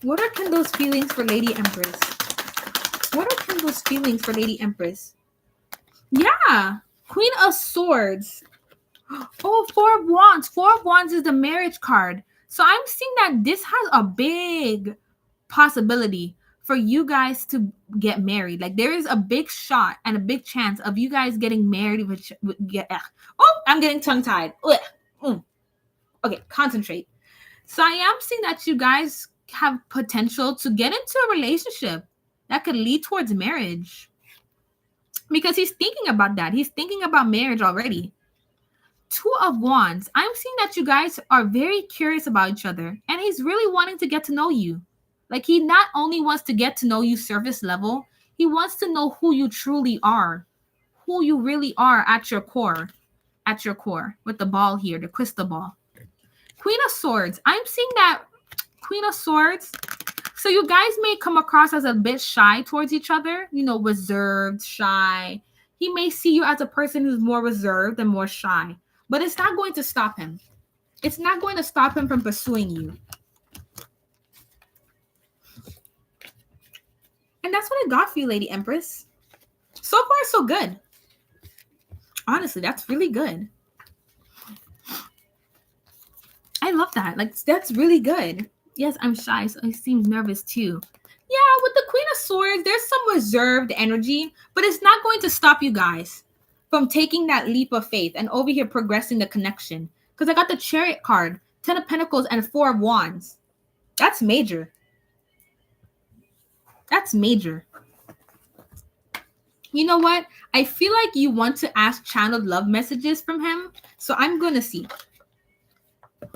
What are Kendall's feelings for Lady Empress? What are Kendall's feelings for Lady Empress? Yeah. Queen of Swords. Oh, Four of Wands. Four of Wands is the marriage card. So I'm seeing that this has a big possibility for you guys to get married. Like there is a big shot and a big chance of you guys getting married. Oh, I'm getting tongue-tied. Okay, concentrate. So I am seeing that you guys have potential to get into a relationship that could lead towards marriage. Because he's thinking about that. He's thinking about marriage already. Two of Wands. I'm seeing that you guys are very curious about each other. And he's really wanting to get to know you. Like he not only wants to get to know you surface level, he wants to know who you truly are. Who you really are at your core. At your core. With the ball here, the crystal ball. Queen of Swords. I'm seeing that Queen of Swords. So you guys may come across as a bit shy towards each other, you know, reserved, shy. He may see you as a person who's more reserved and more shy, but it's not going to stop him. It's not going to stop him from pursuing you. And that's what I got for you, Lady Empress. So far, so good. Honestly, that's really good. I love that. Like, that's really good. Yes, I'm shy, so I seem nervous too. Yeah, with the Queen of Swords, there's some reserved energy, but it's not going to stop you guys from taking that leap of faith and over here progressing the connection. Because I got the Chariot card, 10 of Pentacles, and 4 of Wands. That's major. That's major. You know what? I feel like you want to ask channeled love messages from him, so I'm going to see.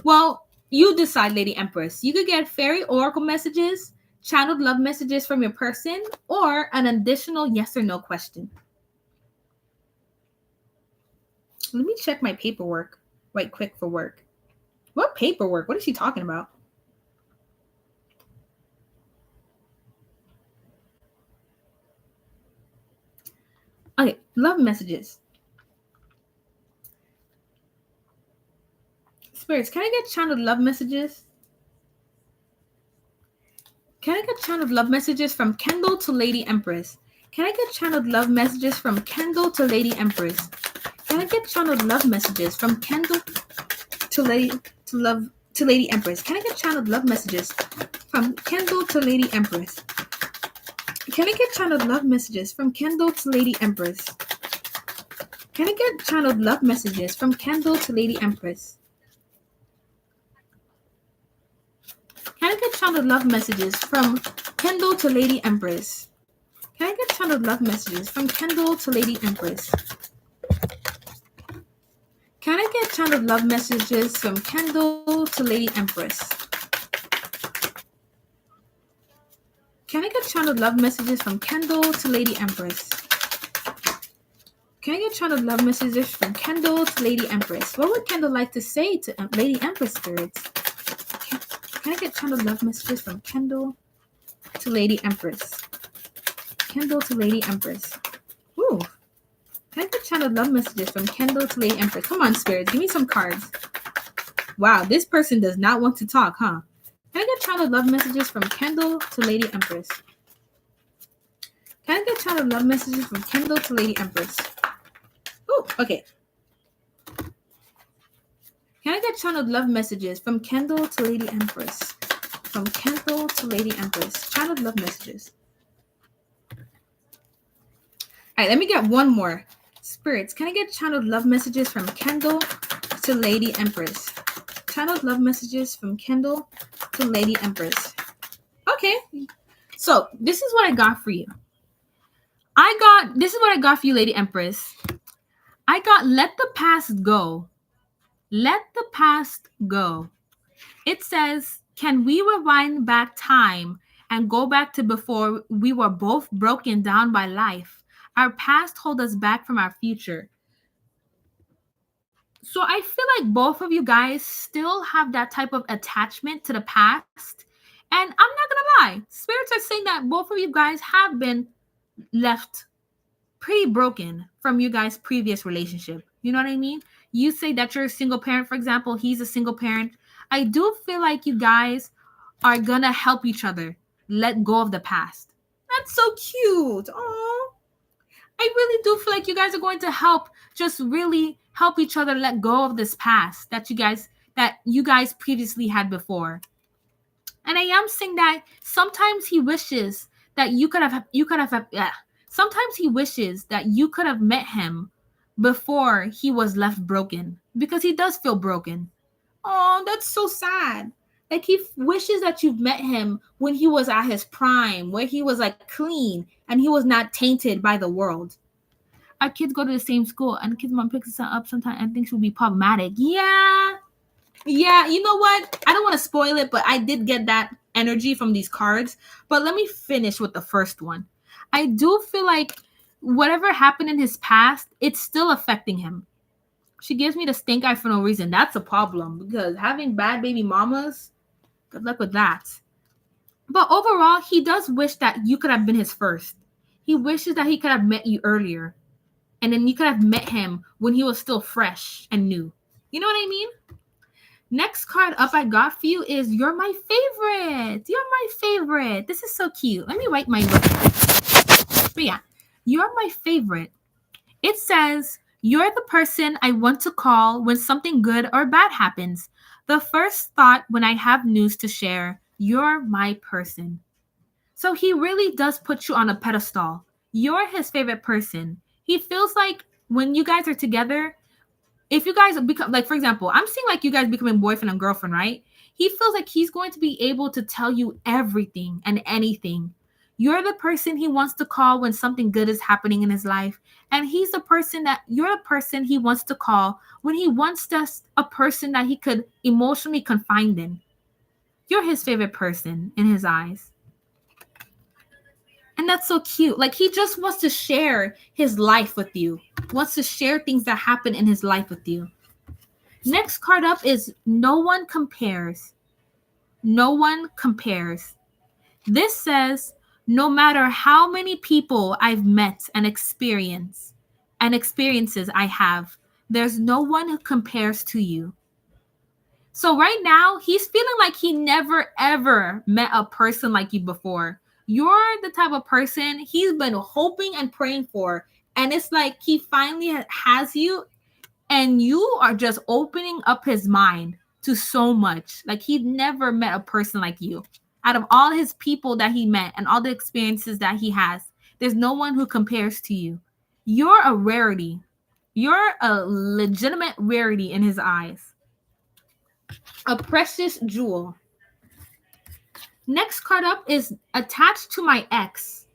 Well, you decide, Lady Empress. You could get fairy oracle messages, channeled love messages from your person, or an additional yes or no question. Let me check my paperwork right quick for work. What paperwork? What is she talking about? Okay, love messages. Spirits, can I get channeled love messages? Can I get channeled love messages from Kendall to Lady Empress? Can I get channeled love messages from Kendall to Lady Empress? Can I get channeled love messages from Kendall to Lady Empress? Can I get channeled love messages from Kendall to Lady Empress? Can I get channeled love messages from Kendall to Lady Empress? Can I get channeled love messages from Kendall to Lady Empress? Can I get channeled love messages from Kendall to Lady Empress? Can I get channeled love messages from Kendall to Lady Empress? Can I get channeled love messages from Kendall to Lady Empress? Can I get channeled love messages from Kendall to Lady Empress? Can I get channeled love messages from Kendall to Lady Empress? What would Kendall like to say to Lady Empress spirits? Can I get channeled love messages from Kendall to Lady Empress? Kendall to Lady Empress. Ooh. Can I get channeled love messages from Kendall to Lady Empress? Come on, spirits. Give me some cards. Wow, this person does not want to talk, huh? Can I get channeled love messages from Kendall to Lady Empress? Can I get channeled love messages from Kendall to Lady Empress? Ooh, okay. Can I get channeled love messages from Kendall to Lady Empress? From Kendall to Lady Empress. Channeled love messages. All right, let me get one more. Spirits, can I get channeled love messages from Kendall to Lady Empress? Channeled love messages from Kendall to Lady Empress. Okay. So this is what I got for you. This is what I got for you, Lady Empress. I got let the past go. Let the past go. It says, can we rewind back time and go back to before we were both broken down by life? Our past hold us back from our future. So I feel like both of you guys still have that type of attachment to the past. And I'm not gonna lie, spirits are saying that both of you guys have been left pretty broken from you guys' previous relationship. You know what I mean? You say that you're a single parent, for example, he's a single parent. I do feel like you guys are gonna help each other let go of the past. That's so cute. Oh, I really do feel like you guys are going to just really help each other let go of this past that you guys previously had before. And I am saying that sometimes he wishes that sometimes he wishes that you could have met him before he was left broken, because he does feel broken. Oh, that's so sad. Like he wishes that you've met him when he was at his prime, where he was like clean and he was not tainted by the world. Our kids go to the same school and kids' mom picks us up sometimes and thinks we'll be problematic. Yeah, you know what? I don't want to spoil it, but I did get that energy from these cards. But let me finish with the first one. I do feel like whatever happened in his past, it's still affecting him. She gives me the stink eye for no reason. That's a problem, because having bad baby mamas, good luck with that. But overall, he does wish that you could have been his first. He wishes that he could have met you earlier. And then you could have met him when he was still fresh and new. You know what I mean? Next card up I got for you is You're My Favorite. You're my favorite. This is so cute. Let me write my book. But yeah, You're My Favorite. It says, you're the person I want to call when something good or bad happens. The first thought when I have news to share. You're my person. So he really does put you on a pedestal. You're his favorite person. He feels like when you guys are together, if you guys become, like, for example, I'm seeing like you guys becoming boyfriend and girlfriend, right? He feels like he's going to be able to tell you everything and anything. You're the person he wants to call when something good is happening in his life. And you're the person he wants to call when he wants just a person that he could emotionally confide in. You're his favorite person in his eyes. And that's so cute. Like, he just wants to share his life with you. Wants to share things that happen in his life with you. Next card up is No One Compares. No one compares. This says, no matter how many people I've met and experiences I have, there's no one who compares to you. So right now, he's feeling like he never ever met a person like you before. You're the type of person he's been hoping and praying for. And it's like he finally has you, and you are just opening up his mind to so much. Like, he'd never met a person like you. Out of all his people that he met and all the experiences that he has, there's no one who compares to you. You're a rarity. You're a legitimate rarity in his eyes. A precious jewel. Next card up is Attached to My Ex.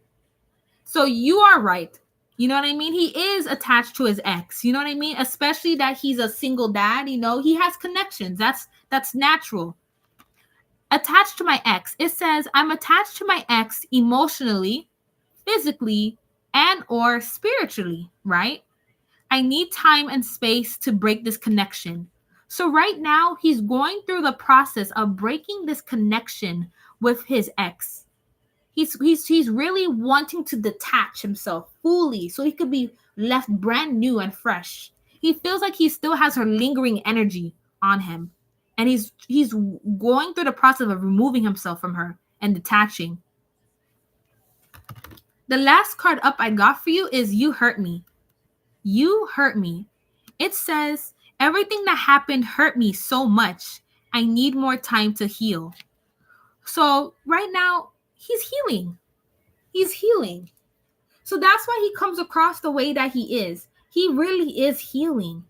So you are right. You know what I mean? He is attached to his ex. You know what I mean? Especially that he's a single dad. You know, he has connections. That's natural. Attached to my ex. It says, I'm attached to my ex emotionally, physically, and or spiritually, right? I need time and space to break this connection. So right now, he's going through the process of breaking this connection with his ex. He's really wanting to detach himself fully so he could be left brand new and fresh. He feels like he still has her lingering energy on him. And he's going through the process of removing himself from her and detaching. The last card up I got for you is You Hurt Me. You hurt me. It says, everything that happened hurt me so much. I need more time to heal. So right now, he's healing. He's healing. So that's why he comes across the way that he is. He really is healing.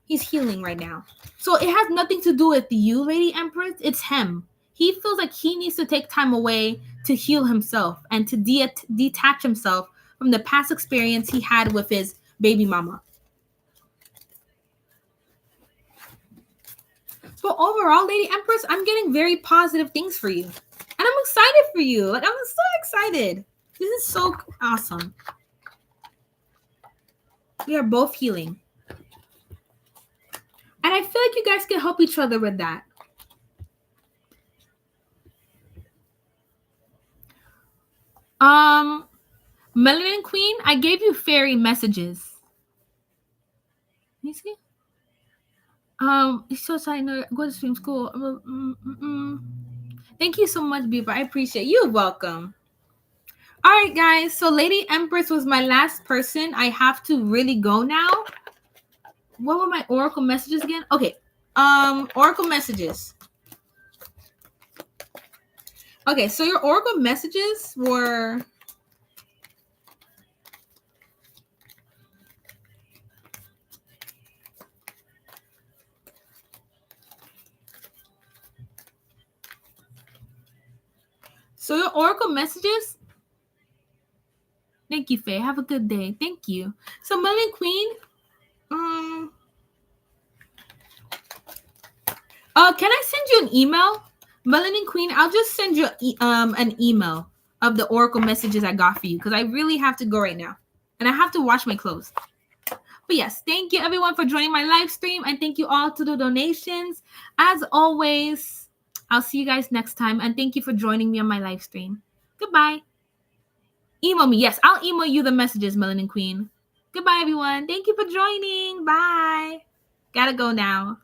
He's healing right now. So it has nothing to do with you, Lady Empress. It's him. he feels like he needs to take time away to heal himself and to detach himself from the past experience he had with his baby mama. But overall, Lady Empress, I'm getting very positive things for you. And I'm excited for you. Like, I'm so excited. This is so awesome. We are both healing. And I feel like you guys can help each other with that. Melanin Queen, I gave you fairy messages. You see? It's so exciting to go to stream school. Thank you so much, Beaver. I appreciate you. You're welcome. All right, guys. So Lady Empress was my last person. I have to really go now. What were my oracle messages again? Okay. Oracle messages. Okay, so your oracle messages were thank you, Faye. Have a good day. Thank you. So Melanin Queen, can I send you an email? Melanin Queen, I'll just send you an email of the oracle messages I got for you because I really have to go right now. And I have to wash my clothes. But yes, thank you everyone for joining my live stream. And thank you all to the donations. As always, I'll see you guys next time. And thank you for joining me on my live stream. Goodbye. Email me. Yes, I'll email you the messages, Melanin Queen. Goodbye, everyone. Thank you for joining. Bye. Gotta go now.